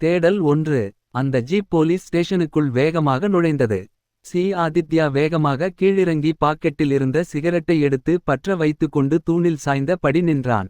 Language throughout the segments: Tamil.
தேடல் 1. அந்த ஜீப் போலீஸ் ஸ்டேஷனுக்குள் வேகமாக நுழைந்தது. ஆதித்யா வேகமாக கீழிறங்கி பாக்கெட்டில் இருந்த சிகரெட்டை எடுத்து பற்ற வைத்துக்கொண்டு தூணில் சாய்ந்த படி நின்றான்.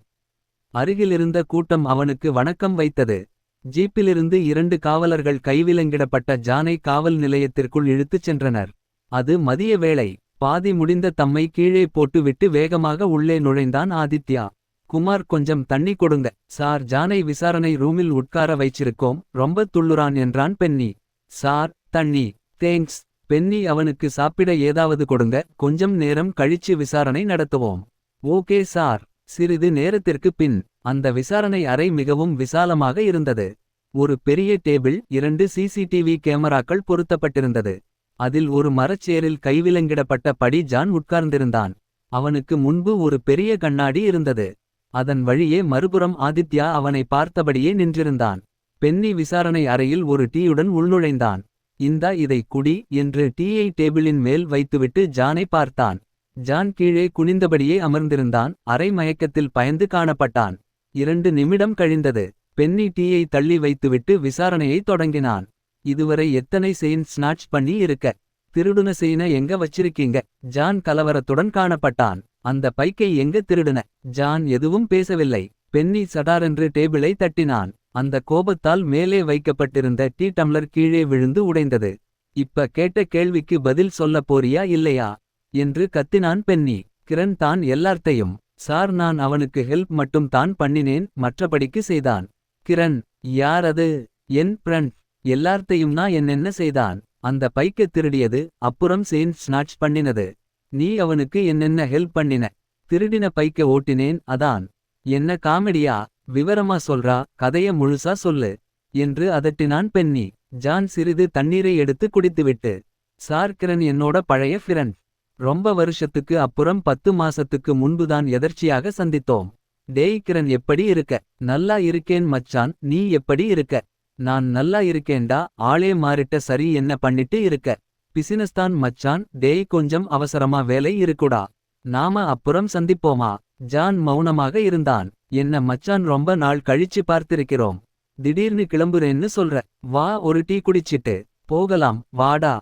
அருகிலிருந்த கூட்டம் அவனுக்கு வணக்கம் வைத்தது. ஜீப்பிலிருந்து 2 காவலர்கள் கைவிலங்கிடப்பட்ட ஜானை காவல் நிலையத்திற்குள் இழுத்துச் சென்றனர். அது மதிய வேளை. பாதி முடிந்த தம்மை கீழே போட்டுவிட்டு வேகமாக உள்ளே நுழைந்தான் ஆதித்யா. குமார், கொஞ்சம் தண்ணி கொடுங்க சார். ஜானை விசாரணை ரூமில் உட்கார வைச்சிருக்கோம், ரொம்ப துள்ளுறான் என்றான் பென்னி. சார், தண்ணி. தேங்க்ஸ். பென்னி அவனுக்கு சாப்பிட ஏதாவது கொடுங்க, கொஞ்சம் நேரம் கழிச்சு விசாரணை நடத்துவோம். Okay sir. சிறிது நேரத்திற்கு பின் அந்த விசாரணை அறை மிகவும் விசாலமாக இருந்தது. ஒரு பெரிய டேபிள், 2 சிசிடிவி கேமராக்கள் பொருத்தப்பட்டிருந்தது. அதில் ஒரு மரச்சேரில் கைவிலங்கிடப்பட்ட படி ஜான் உட்கார்ந்திருந்தான். அவனுக்கு முன்பு ஒரு பெரிய கண்ணாடி இருந்தது. அதன் வழியே மறுபுறம் ஆதித்யா அவனை பார்த்தபடியே நின்றிருந்தான். பென்னி விசாரணை அறையில் ஒரு டீயுடன் உள்நுழைந்தான். இந்தா இதை குடி என்று டீயை டேபிளின் மேல் வைத்துவிட்டு ஜானை பார்த்தான். ஜான் கீழே குனிந்தபடியே அமர்ந்திருந்தான். அரை மயக்கத்தில் பயந்து காணப்பட்டான். 2 நிமிடம் கழிந்தது. பென்னி டீயை தள்ளி வைத்துவிட்டு விசாரணையை தொடங்கினான். இதுவரை எத்தனை செயின் ஸ்நாட்ச் பண்ணி இருக்க? திருடுன செயின எங்க வச்சிருக்கீங்க? ஜான் கலவரத்துடன் காணப்பட்டான். அந்த பைக்கை எங்க திருடுன? ஜான் எதுவும் பேசவில்லை. பென்னி சடாரென்று டேபிளை தட்டினான். அந்த கோபத்தால் மேலே வைக்கப்பட்டிருந்த டீ டம்ளர் கீழே விழுந்து உடைந்தது. இப்ப கேட்ட கேள்விக்கு பதில் சொல்லப் போறியா இல்லையா என்று கத்தினான் பென்னி. கிரண் தான் எல்லார்த்தையும். சார், நான் அவனுக்கு ஹெல்ப் மட்டும் தான் பண்ணினேன், மற்றபடிக்கு செய்தான். கிரண்? யார் அது? என் ஃப்ரெண்ட். எல்லார்த்தையும்னா என்னென்ன செய்தான்? அந்த பைக்க திருடியது, அப்புறம் செயின் ஸ்நாட்ச் பண்ணினது. நீ அவனுக்கு என்னென்ன ஹெல்ப் பண்ணின? திருடின பைக்க ஓட்டினேன், அதான். என்ன காமெடியா? விவரமா சொல்றா, கதைய முழுசா சொல்லு என்று அதட்டினான் பென்னி. ஜான் சிறிது தண்ணீரை எடுத்து குடித்துவிட்டு, சார், கிரண் என்னோட பழைய ஃப்ரெண்ட். ரொம்ப வருஷத்துக்கு அப்புறம் 10 மாசத்துக்கு முன்புதான் எதர்ச்சியாக சந்தித்தோம். டேய் கிரண், எப்படி இருக்க? நல்லா இருக்கேன் மச்சான், நீ எப்படி இருக்க? நான் நல்லா இருக்கேன்டா, ஆளே மாறிட்ட. சரி, என்ன பண்ணிட்டு இருக்க? பிசினஸ்தான் மச்சான். டேய், கொஞ்சம் அவசரமா வேலை இருக்குடா, நாம அப்புறம் சந்திப்போமா? ஜான் மௌனமாக இருந்தான். என்ன மச்சான், ரொம்ப நாள் கழிச்சு பார்த்திருக்கிறோம். திடீர்னு கிளம்புறேன்னு சொல்ற. வா, ஒரு டீ குடிச்சிட்டு போகலாம், வாடா.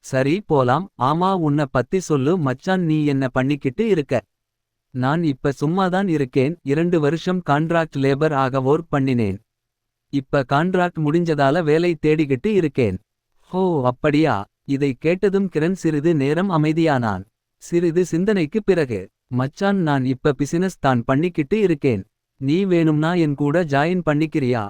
சரி போலாம். ஆமா, உன்னை பத்தி சொல்லு மச்சான், நீ என்ன பண்ணிக்கிட்டு இருக்க? நான் இப்ப சும்மாதான் இருக்கேன். 2 வருஷம் கான்ட்ராக்ட் லேபர் ஆக ஒர்க் பண்ணினேன். இப்ப கான்ட்ராக்ட் முடிஞ்சதால வேலை தேடிக்கிட்டு இருக்கேன். ஹோ, அப்படியா? இதை கேட்டதும் கிரண் சிறிது நேரம் அமைதியானான். சிறிது சிந்தனைக்கு பிறகு, மச்சான், நான் இப்ப பிசினஸ் தான் பண்ணிக்கிட்டு இருக்கேன். நீ வேணும்னா என் கூட ஜாயின் பண்ணிக்கிறியா?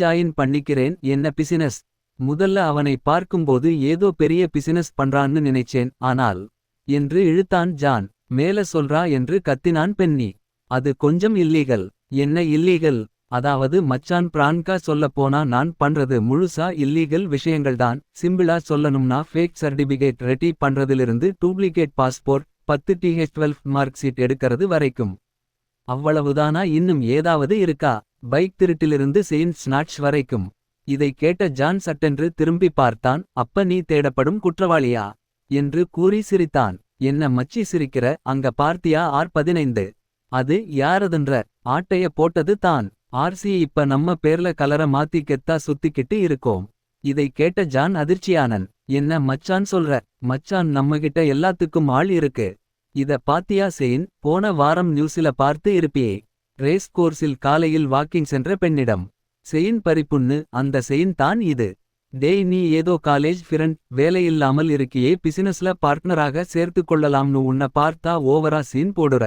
ஜாயின் பண்ணிக்கிறேன். என்ன பிசினஸ்? முதல்ல அவனை பார்க்கும்போது ஏதோ பெரிய பிசினஸ் பண்றான்னு நினைச்சேன், ஆனால் என்று இழுத்தான் ஜான். மேல சொல்றா என்று கத்தினான் பென்னி. அது கொஞ்சம் இல்லீகல். என்ன இல்லீகல்? அதாவது மச்சான், பிரான்கா சொல்லப் போனா நான் பண்றது முழுசா இல்லீகல் விஷயங்கள்தான். சிம்பிளா சொல்லணும்னா ஃபேக் சர்டிபிகேட் ரெடி பண்றதிலிருந்து duplicate passport, 10 TH12 mark sheet எடுக்கிறது வரைக்கும். அவ்வளவுதானா? இன்னும் ஏதாவது இருக்கா? பைக் திருட்டிலிருந்து செயின் ஸ்நாட்ச் வரைக்கும். இதை கேட்ட ஜான் சட்டென்று திரும்பி பார்த்தான். அப்ப நீ தேடப்படும் குற்றவாளியா என்று கூறி சிரித்தான். என்ன மச்சி சிரிக்கிற? அங்க பார்த்தியா R15? அது யாரதுன்ற? ஆட்டைய போட்டது தான். ஆர்சி இப்ப நம்ம பேர்ல கலர மாத்தி கெத்தா சுத்திக்கிட்டு இருக்கோம். இதை கேட்ட ஜான் அதிர்ச்சியானன். என்ன மச்சான் சொல்ற? மச்சான், நம்மகிட்ட எல்லாத்துக்கும் ஆள் இருக்கு. இத பாத்தியா செயின்? போன வாரம் நியூஸில பார்த்து இருப்பியே. ரேஸ் கோர்ஸில் காலையில் வாக்கிங் சென்ற பெண்ணிடம் செயின் பறிப்புன்னு. அந்த செயின் தான் இது. டேய், நீ ஏதோ காலேஜ் ஃப்ரெண்ட், வேலையில்லாமல் இருக்கியே, பிசினஸ்ல பார்ட்னராக சேர்த்து கொள்ளலாம்னு உன்னை பார்த்தா ஓவரா சீன் போடுற.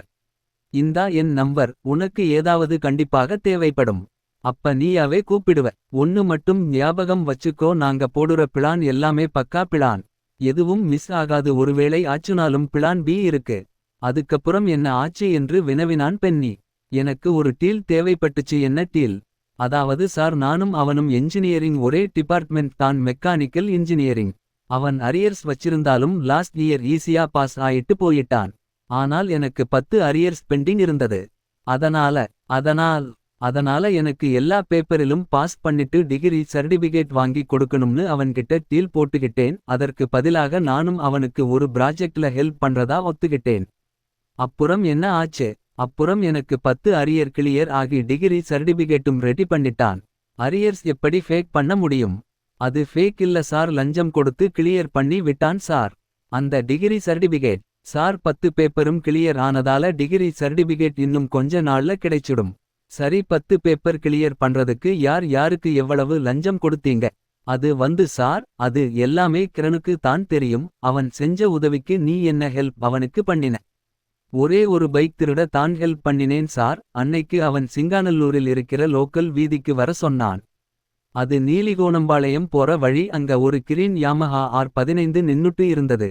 இந்தா என் நம்பர், உனக்கு ஏதாவது கண்டிப்பாக தேவைப்படும். அப்ப நீயாவே கூப்பிடுவ. ஒன்னு மட்டும் ஞாபகம் வச்சுக்கோ, நாங்க போடுற பிளான் எல்லாமே பக்கா பிளான். எதுவும் மிஸ் ஆகாது. ஒருவேளை ஆச்சுனாலும் பிளான் பி இருக்கு. அதுக்கப்புறம் என்ன ஆச்சு என்று வினவினான் பென்னி. எனக்கு ஒரு டீல் தேவைப்பட்டுச்சு. என்ன டீல்? அதாவது சார், நானும் அவனும் என்ஜினியரிங் ஒரே டிபார்ட்மெண்ட் தான், மெக்கானிக்கல் இன்ஜினியரிங். அவன் அரியர்ஸ் வச்சிருந்தாலும் லாஸ்ட் இயர் ஈஸியா பாஸ் ஆயிட்டு போயிட்டான். ஆனால் எனக்கு 10 அரியர்ஸ் பெண்டிங் இருந்தது. அதனால எனக்கு எல்லா பேப்பரிலும் பாஸ் பண்ணிட்டு டிகிரி சர்டிபிகேட் வாங்கி கொடுக்கணும்னு அவன்கிட்ட டீல் போட்டுக்கிட்டேன். அதற்கு பதிலாக நானும் அவனுக்கு ஒரு ப்ராஜெக்ட்ல ஹெல்ப் பண்றதா ஒத்துக்கிட்டேன். அப்புறம் என்ன ஆச்சு? அப்புறம் எனக்கு 10 அரியர் கிளியர் ஆகி டிகிரி சர்டிபிகேட்டும் ரெடி பண்ணிட்டான். அரியர்ஸ் எப்படி ஃபேக் பண்ண முடியும்? அது ஃபேக் இல்ல சார், லஞ்சம் கொடுத்து கிளியர் பண்ணி விட்டான் சார். அந்த டிகிரி சர்டிபிகேட் சார் 10 பேப்பரும் கிளியர் ஆனதால டிகிரி சர்டிபிகேட் இன்னும் கொஞ்ச நாள்ல கிடைச்சிடும். சரி, 10 பேப்பர் கிளியர் பண்றதுக்கு யார் யாருக்கு எவ்வளவு லஞ்சம் கொடுத்தீங்க? அது வந்து சார், அது எல்லாமே கிரணுக்கு தான் தெரியும். அவன் செஞ்ச உதவிக்கு நீ என்ன ஹெல்ப் அவனுக்கு பண்ணின? ஒரே ஒரு பைக் திருட தான் ஹெல்ப் பண்ணினேன் சார். அன்னைக்கு அவன் சிங்காநல்லூரில் இருக்கிற லோக்கல் வீதிக்கு வர சொன்னான். அது நீலிகோணம்பாளையம் போற வழி. அங்க ஒரு கிரீன் யாமஹா R15 நின்னுட்டு இருந்தது.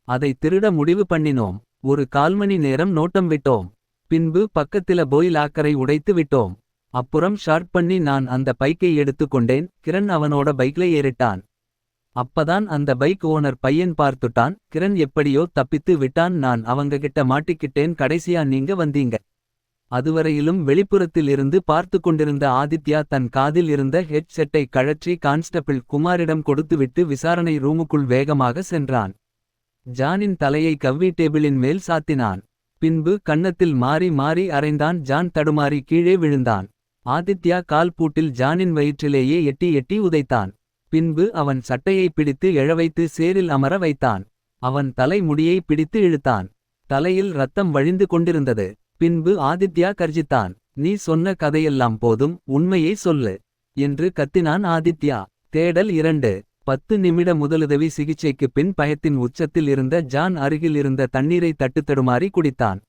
அதை திருட முடிவு பண்ணினோம். ஒரு 1/4 மணி நேரம் நோட்டம் விட்டோம். பின்பு பக்கத்தில போய் லாக்கரை உடைத்து விட்டோம். அப்புறம் ஷார்ட் பண்ணி நான் அந்த பைக்கை எடுத்து கொண்டேன். கிரண் அவனோட பைக்ல ஏறிட்டான். அப்பதான் அந்த பைக் ஓனர் பையன் பார்த்துட்டான். கிரண் எப்படியோ தப்பித்து விட்டான். நான் அவங்க கிட்ட மாட்டிக்கிட்டேன். கடைசியா நீங்க வந்தீங்க. அதுவரையிலும் வெளிப்புறத்தில் இருந்து பார்த்து கொண்டிருந்த ஆதித்யா தன் காதில் இருந்த ஹெட் செட்டை கழற்றி கான்ஸ்டபிள் குமாரிடம் கொடுத்துவிட்டு விசாரணை ரூமுக்குள் வேகமாக சென்றான். ஜானின் தலையை கவ்வி டேபிளின் மேல் சாத்தினான். பின்பு கன்னத்தில் மாறி மாறி அறைந்தான். ஜான் தடுமாறி கீழே விழுந்தான். ஆதித்யா கால் பூட்டில் ஜானின் வயிற்றிலேயே எட்டி எட்டி உதைத்தான். பின்பு அவன் சட்டையை பிடித்து எழவைத்து சேரில் அமர வைத்தான். அவன் தலை முடியை பிடித்து இழுத்தான். தலையில் ரத்தம் வழிந்து கொண்டிருந்தது. பின்பு ஆதித்யா கர்ஜித்தான். நீ சொன்ன கதையெல்லாம் போதும், உண்மையை சொல்லு என்று கத்தினான் ஆதித்யா. தேடல் 2. 10 நிமிட முதலுதவி சிகிச்சைக்கு பின் பயத்தின் உச்சத்தில் இருந்த ஜான் அருகில் இருந்த தண்ணீரை தட்டுத்தடுமாறி குடித்தான்.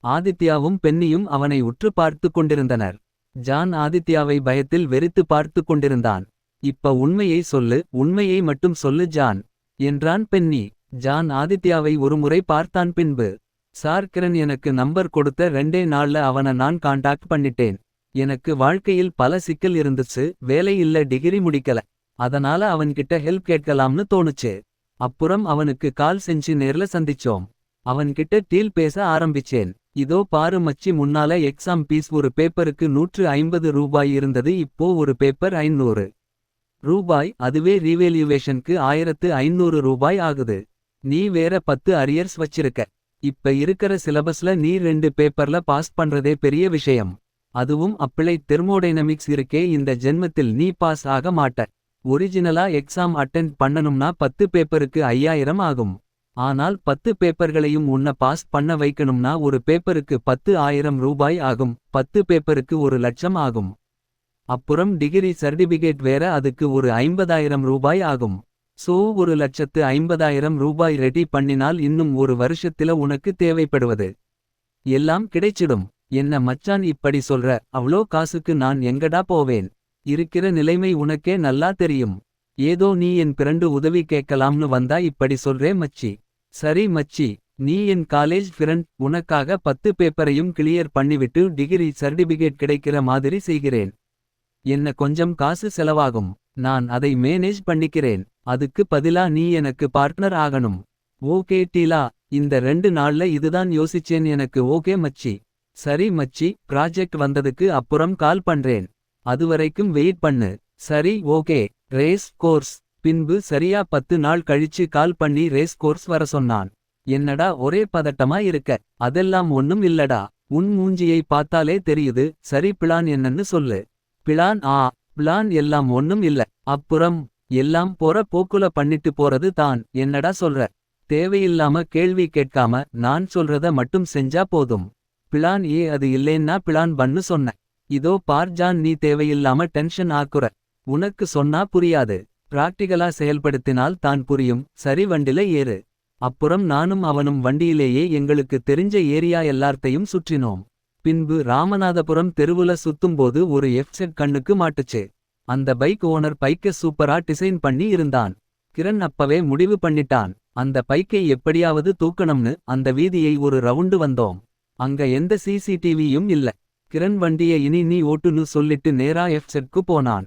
ஆதித்யாவும் பென்னியும் அவனை உற்று பார்த்து கொண்டிருந்தனர். ஜான் ஆதித்யாவை பயத்தில் வெறித்து பார்த்து கொண்டிருந்தான். இப்ப உண்மையை சொல்லு, உண்மையை மட்டும் சொல்லு ஜான் என்றான் பென்னி. ஜான் ஆதித்யாவை ஒருமுறை பார்த்தான். பின்பு, சார், கிரண் எனக்கு நம்பர் கொடுத்த 2 நாள்ல அவன நான் காண்டாக்ட் பண்ணிட்டேன். எனக்கு வாழ்க்கையில் பல சிக்கல் இருந்துச்சு. வேலை இல்ல, டிகிரி முடிக்கல. அதனால அவன்கிட்ட ஹெல்ப் கேட்கலாம்னு தோணுச்சு. அப்புறம் அவனுக்கு கால் செஞ்சு நேர்ல சந்திச்சோம். அவன்கிட்ட டீல் பேச ஆரம்பிச்சேன். இதோ பாரு மச்சி, முன்னால எக்ஸாம் பீஸ் ஒரு பேப்பருக்கு 150 ரூபாய் இருந்தது. இப்போ ஒரு பேப்பர் 500 ரூபாய். அதுவே ரீவேல்யூவேஷனுக்கு 1500 ரூபாய் ஆகுது. நீ வேற 10 அரியர்ஸ் வச்சிருக்க. இப்ப இருக்கிற சிலபஸ்ல நீ 2 பேப்பர்ல பாஸ் பண்றதே பெரிய விஷயம். அதுவும் அப்ளைட் தெர்மோடைனமிக்ஸ் இருக்கே, இந்த ஜென்மத்தில் நீ பாஸ் ஆக மாட்ட. ஒரிஜினலா எக்ஸாம் அட்டெண்ட் பண்ணனும்னா 10 பேப்பருக்கு 5000 ஆகும். ஆனால் 10 பேப்பர்களையும் உன்ன பாஸ் பண்ண வைக்கணும்னா ஒரு பேப்பருக்கு 10,000 ரூபாய் ஆகும். 10 பேப்பருக்கு 1 லட்சம் ஆகும். அப்புறம் டிகிரி சர்டிபிகேட் வேற, அதுக்கு ஒரு 50,000 ரூபாய் ஆகும். சோ 1,50,000 ரூபாய் ரெடி பண்ணினால் இன்னும் ஒரு வருஷத்துல உனக்கு தேவைப்படுவது எல்லாம் கிடைச்சிடும். என்ன மச்சான் இப்படி சொல்ற? அவ்ளோ காசுக்கு நான் எங்கடா போவேன்? இருக்கிற நிலைமை உனக்கே நல்லா தெரியும். ஏதோ நீ என் பிறண்டு உதவி கேட்கலாம்னு வந்தா இப்படி சொல்றே மச்சி. சரி மச்சி, நீ என் காலேஜ் ஃப்ரெண்ட். உனக்காக 10 பேப்பரையும் கிளியர் பண்ணிவிட்டு டிகிரி சர்டிபிகேட் கிடைக்கிற மாதிரி செய்கிறேன். என்ன கொஞ்சம் காசு செலவாகும். நான் அதை மேனேஜ் பண்ணிக்கிறேன். அதுக்கு பதிலா நீ எனக்கு பார்ட்னர் ஆகணும். ஓகே டீலா, இந்த 2 நாள்ல இதுதான் யோசிச்சேன். எனக்கு ஓகே மச்சி. சரி மச்சி, ப்ராஜெக்ட் வந்ததுக்கு அப்புறம் கால் பண்றேன். அதுவரைக்கும் வெயிட் பண்ணு. சரி ஓகே. Race course. பின்பு சரியா 10 நாள் கழிச்சு கால் பண்ணி ரேஸ் கோர்ஸ் வர சொன்னான். என்னடா ஒரே பதட்டமா இருக்க? அதெல்லாம் ஒண்ணும் இல்லடா, உன் மூஞ்சியை பார்த்தாலே தெரியுது. சரி, பிளான் என்னன்னு சொல்லு. பிளான் எல்லாம் ஒண்ணும் இல்ல. அப்புறம் எல்லாம் போற போக்குல பண்ணிட்டு போறது தான். என்னடா சொல்ற? தேவையில்லாம கேள்வி கேட்காம நான் சொல்றத மட்டும் செஞ்சா போதும். பிளான் ஏ அது இல்லேன்னா பிளான் பண்ணு சொன்ன. இதோ பார் ஜான், நீ தேவையில்லாம டென்ஷன் ஆக்குற. உனக்கு சொன்னா புரியாது. பிராக்டிகலா செயல்படுத்தினால் தான் புரியும். சரி, வண்டில ஏறு. அப்புறம் நானும் அவனும் வண்டியிலேயே எங்களுக்கு தெரிஞ்ச ஏரியா எல்லார்த்தையும் சுற்றினோம். பின்பு ராமநாதபுரம் தெருவுல சுத்தும்போது ஒரு எஃப்செட் கண்ணுக்கு மாட்டுச்சு. அந்த பைக் ஓனர் பைக்க சூப்பரா டிசைன் பண்ணி இருந்தான். கிரண் அப்பவே முடிவு பண்ணிட்டான். அந்த பைக்கை எப்படியாவது தூக்கணும்னு அந்த வீதியை ஒரு ரவுண்டு வந்தோம். அங்க எந்த சிசிடிவியும் இல்ல. கிரண் வண்டியை இனி நீ ஓட்டுன்னு சொல்லிட்டு நேரா எஃப்செட்க்கு போனான்.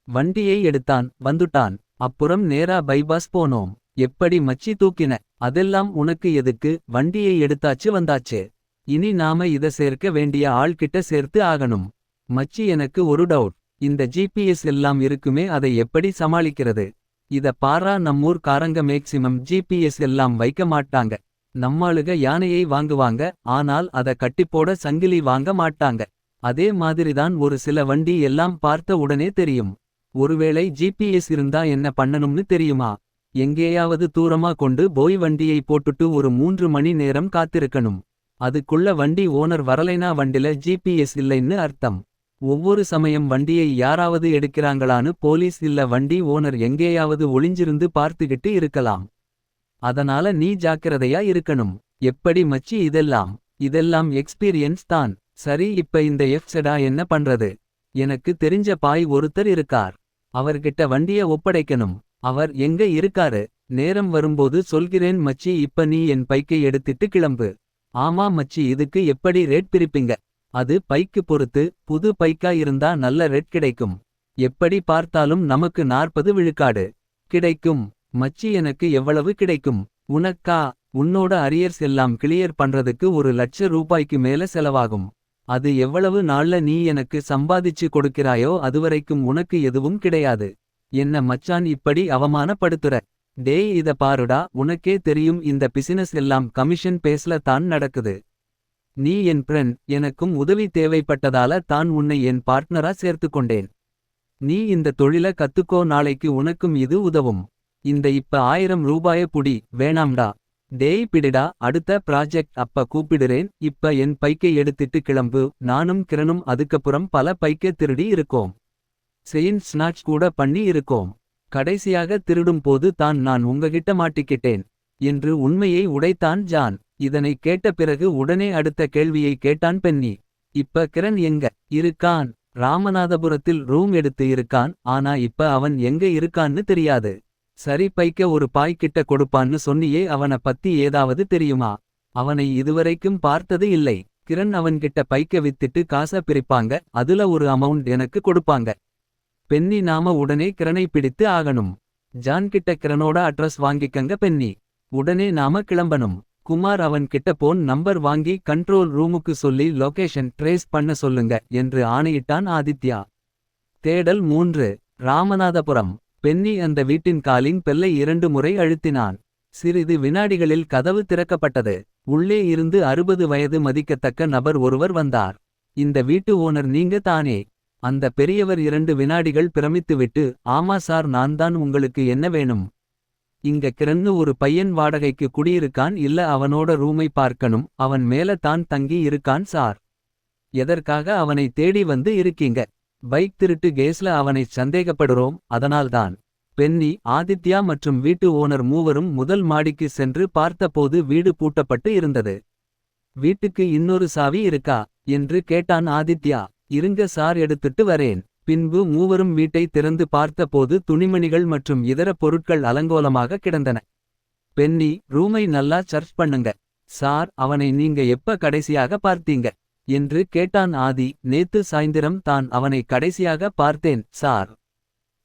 வண்டியை எடுத்தான், வந்துட்டான். அப்புறம் நேரா பைபாஸ் போனோம். எப்படி மச்சி தூக்கின? அதெல்லாம் உனக்கு எதுக்கு? வண்டியை எடுத்தாச்சு, வந்தாச்சு. இனி நாம இத சேர்க்க வேண்டிய ஆள் கிட்ட சேர்த்து ஆகணும். மச்சி, எனக்கு ஒரு டவுட். இந்த ஜிபிஎஸ் எல்லாம் இருக்குமே, அதை எப்படி சமாளிக்கிறது? இத பாரா, நம்மூர் காரங்க மேக்சிமம் ஜிபிஎஸ் எல்லாம் வைக்க மாட்டாங்க. நம்மாளுக யானையை வாங்குவாங்க, ஆனால் அத கட்டிப்போட சங்கிலி வாங்க மாட்டாங்க. அதே மாதிரிதான் ஒரு சில வண்டி எல்லாம் பார்த்த உடனே தெரியும். ஒருவேளை ஜிபிஎஸ் இருந்தா என்ன பண்ணணும்னு தெரியுமா? எங்கேயாவது தூரமா கொண்டு போய் வண்டியை போட்டுட்டு ஒரு 3 மணி நேரம் காத்திருக்கணும். அதுக்குள்ள வண்டி ஓனர் வரலைனா வண்டில ஜிபிஎஸ் இல்லைன்னு அர்த்தம். ஒவ்வொரு சமயம் வண்டியை யாராவது எடுக்கிறாங்களான்னு போலீஸ் இல்ல வண்டி ஓனர் எங்கேயாவது ஒளிஞ்சிருந்து பார்த்துகிட்டு இருக்கலாம். அதனால நீ ஜாக்கிரதையா இருக்கணும். எப்படி மச்சி இதெல்லாம் எக்ஸ்பீரியன்ஸ் தான். சரி இப்ப இந்த எஃப்செடா என்ன பண்றது? எனக்கு தெரிஞ்ச பாய் ஒருத்தர் இருக்கார். அவர்கிட்ட வண்டிய ஒப்படைக்கணும். அவர் எங்க இருக்காரு? நேரம் வரும்போது சொல்கிறேன் மச்சி இப்ப நீ என் பைக்கை எடுத்துட்டு கிளம்பு. ஆமா மச்சி இதுக்கு எப்படி ரேட் பிரிப்பீங்க? அது பைக்கு பொறுத்து. புது பைக்கா இருந்தா நல்ல ரேட் கிடைக்கும். எப்படி பார்த்தாலும் நமக்கு 40 விழுக்காடு கிடைக்கும். மச்சி எனக்கு எவ்வளவு கிடைக்கும்? உனக்கா? உன்னோட அரியர்ஸ் எல்லாம் கிளியர் பண்றதுக்கு 1,00,000 ரூபாய்க்கு மேல செலவாகும். அது எவ்வளவு நாள்ல நீ எனக்கு சம்பாதிச்சு கொடுக்கிறாயோ அதுவரைக்கும் உனக்கு எதுவும் கிடையாது. என்ன மச்சான் இப்படி அவமானப்படுத்துற? டேய் இத பாருடா உனக்கே தெரியும் இந்த பிசினஸ் எல்லாம் கமிஷன் பேஸ்ல தான் நடக்குது. நீ என் ஃப்ரெண்ட் எனக்கும் உதவி தேவைப்பட்டதால தான் உன்னை என் பார்ட்னரா சேர்த்துக்கொண்டேன். நீ இந்த தொழில கத்துக்கோ நாளைக்கு உனக்கும் இது உதவும். இந்த இப்ப 1000 ரூபாய புடி வேணாம்டா. டேய் பிடிடா அடுத்த ப்ராஜெக்ட் அப்ப கூப்பிடுறேன். இப்ப என் பைக்கை எடுத்துட்டு கிளம்பு. நானும் கிரணும் அதுக்கப்புறம் பல பைக்கை திருடி இருக்கோம். செயின் ஸ்நாட்ச் கூட பண்ணி இருக்கோம். கடைசியாக திருடும் போது தான் நான் உங்ககிட்ட மாட்டிக்கிட்டேன் என்று உண்மையை உடைத்தான் ஜான். இதனை கேட்ட பிறகு உடனே அடுத்த கேள்வியை கேட்டான் பென்னி. இப்ப கிரண் எங்க இருக்கான்? ராமநாதபுரத்தில் ரூம் எடுத்து இருக்கான். ஆனா இப்ப அவன் எங்க இருக்கான்னு தெரியாது. சரி பைக்க ஒரு பாய் கிட்ட கொடுப்பான்னு சொன்னியே அவன பத்தி ஏதாவது தெரியுமா? அவனை இதுவரைக்கும் பார்த்தது இல்லை. கிரண் அவன்கிட்ட பைக்க வித்துட்டு காச பிரிப்பாங்க. அதுல ஒரு அமௌண்ட் எனக்கு கொடுப்பாங்க. பென்னி நாம உடனே கிரணை பிடித்து ஆகணும். ஜான் கிட்ட கிரணோட அட்ரஸ் வாங்கிக்கங்க பென்னி. உடனே நாம கிளம்பணும். குமார் அவன் கிட்ட போன் நம்பர் வாங்கி கண்ட்ரோல் ரூமுக்கு சொல்லி லொகேஷன் ட்ரேஸ் பண்ண சொல்லுங்க என்று ஆணையிட்டான் ஆதித்யா. தேடல் 3 ராமநாதபுரம். பென்னி அந்த வீட்டின் காலிங் பெல்லை 2 முறை அழுத்தினான். சிறிது வினாடிகளில் கதவு திறக்கப்பட்டது. உள்ளே இருந்து 60 வயது மதிக்கத்தக்க நபர் ஒருவர் வந்தார். இந்த வீட்டு ஓனர் நீங்க தானே? அந்த பெரியவர் 2 வினாடிகள் பிரமித்துவிட்டு ஆமா சார் நான் தான் உங்களுக்கு என்ன வேணும்? இங்க கிரன்னு ஒரு பையன் வாடகைக்கு குடியிருக்கான் இல்ல அவனோட ரூமை பார்க்கணும். அவன் மேல தான் தங்கி இருக்கான் சார். எதற்காக அவனை தேடி வந்து இருக்கீங்க? பைக் திருட்டு கேஸ்ல அவனை சந்தேகப்படுறோம் அதனால்தான். பென்னி ஆதித்யா மற்றும் வீட்டு ஓனர் மூவரும் முதல் மாடிக்கு சென்று பார்த்தபோது வீடு பூட்டப்பட்டு இருந்தது. வீட்டுக்கு இன்னொரு சாவி இருக்கா என்று கேட்டான் ஆதித்யா. இருங்க சார் எடுத்துட்டு வரேன். பின்பு மூவரும் வீட்டை திறந்து பார்த்தபோது துணிமணிகள் மற்றும் இதர பொருட்கள் அலங்கோலமாக கிடந்தன. பென்னி ரூமை நல்லா சர்ச் பண்ணுங்க. சார் அவனை நீங்க எப்ப கடைசியாக பார்த்தீங்க என்று கேட்டான் ஆதி. நேத்து சாயந்திரம் தான் அவனை கடைசியாக பார்த்தேன் சார்.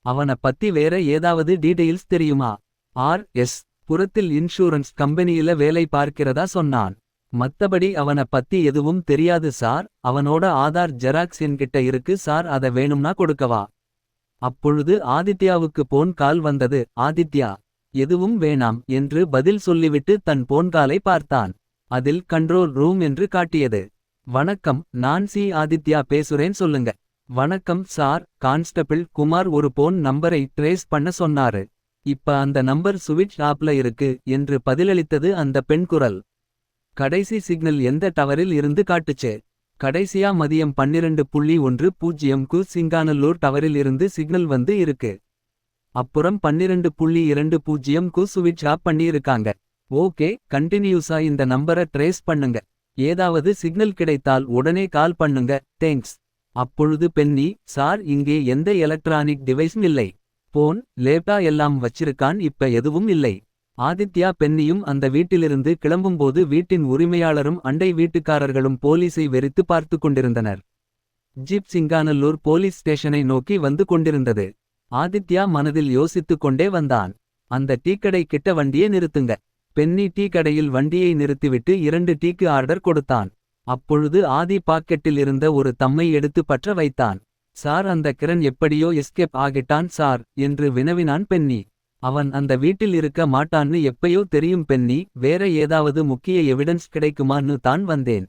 அவன பத்தி வேற ஏதாவது டீடெயில்ஸ் தெரியுமா? ஆர்.எஸ். புரத்தில் இன்சூரன்ஸ் கம்பெனியில வேலை பார்க்கிறதா சொன்னான். மத்தபடி அவன பத்தி எதுவும் தெரியாது சார். அவனோட ஆதார் ஜெராக்ஸ் என்கிட்ட இருக்கு சார் அத வேணும்னா கொடுக்கவா? அப்பொழுது ஆதித்யாவுக்கு போன் கால் வந்தது. ஆதித்யா எதுவும் வேணாம் என்று பதில் சொல்லிவிட்டு தன் போன்காலை பார்த்தான். அதில் கண்ட்ரோல் ரூம் என்று காட்டியது. வணக்கம் நான் ஆதித்யா பேசுறேன் சொல்லுங்க. வணக்கம் சார் கான்ஸ்டபிள் குமார் ஒரு போன் நம்பரை ட்ரேஸ் பண்ண சொன்னாரு. இப்ப அந்த நம்பர் சுவிட்ச் ஆப்ல இருக்கு என்று பதிலளித்தது அந்த பெண் குரல். கடைசி சிக்னல் எந்த டவரில் இருந்து காட்டுச்சு? கடைசியா மதியம் 12:10க்கு சிங்கானல்லூர் டவரில் இருந்து சிக்னல் வந்து இருக்கு. அப்புறம் 12:20க்கு சுவிட்ச் ஆப் பண்ணியிருக்காங்க. ஓகே கண்டினியூஸா இந்த நம்பரை ட்ரேஸ் பண்ணுங்க. ஏதாவது சிக்னல் கிடைத்தால் உடனே கால் பண்ணுங்க தேங்க்ஸ். அப்பொழுது பென்னி சார் இங்கே எந்த எலக்ட்ரானிக் டிவைஸும் இல்லை. போன் லேப்டா எல்லாம் வச்சிருக்கான் இப்ப எதுவும் இல்லை. ஆதித்யா பென்னியும் அந்த வீட்டிலிருந்து கிளம்பும்போது வீட்டின் உரிமையாளரும் அண்டை வீட்டுக்காரர்களும் போலீஸை வெறித்து பார்த்து கொண்டிருந்தனர். ஜீப் சிங்கானல்லூர் போலீஸ் ஸ்டேஷனை நோக்கி வந்து கொண்டிருந்தது. ஆதித்யா மனதில் யோசித்துக் கொண்டே வந்தான். அந்த டீக்கடை கிட்ட வண்டியை நிறுத்துங்க. பென்னி டீ கடையில் வண்டியை நிறுத்திவிட்டு 2 டீக்கு ஆர்டர் கொடுத்தான். அப்பொழுது ஆதி பாக்கெட்டில் இருந்த ஒரு தம்மை எடுத்து பற்ற வைத்தான். சார் அந்த கிரண் எப்படியோ எஸ்கேப் ஆகிட்டான் சார் என்று வினவினான் பென்னி. அவன் அந்த வீட்டில் இருக்க மாட்டான்னு எப்பயோ தெரியும் பென்னி. வேற ஏதாவது முக்கிய எவிடன்ஸ் கிடைக்குமான்னு தான் வந்தேன்.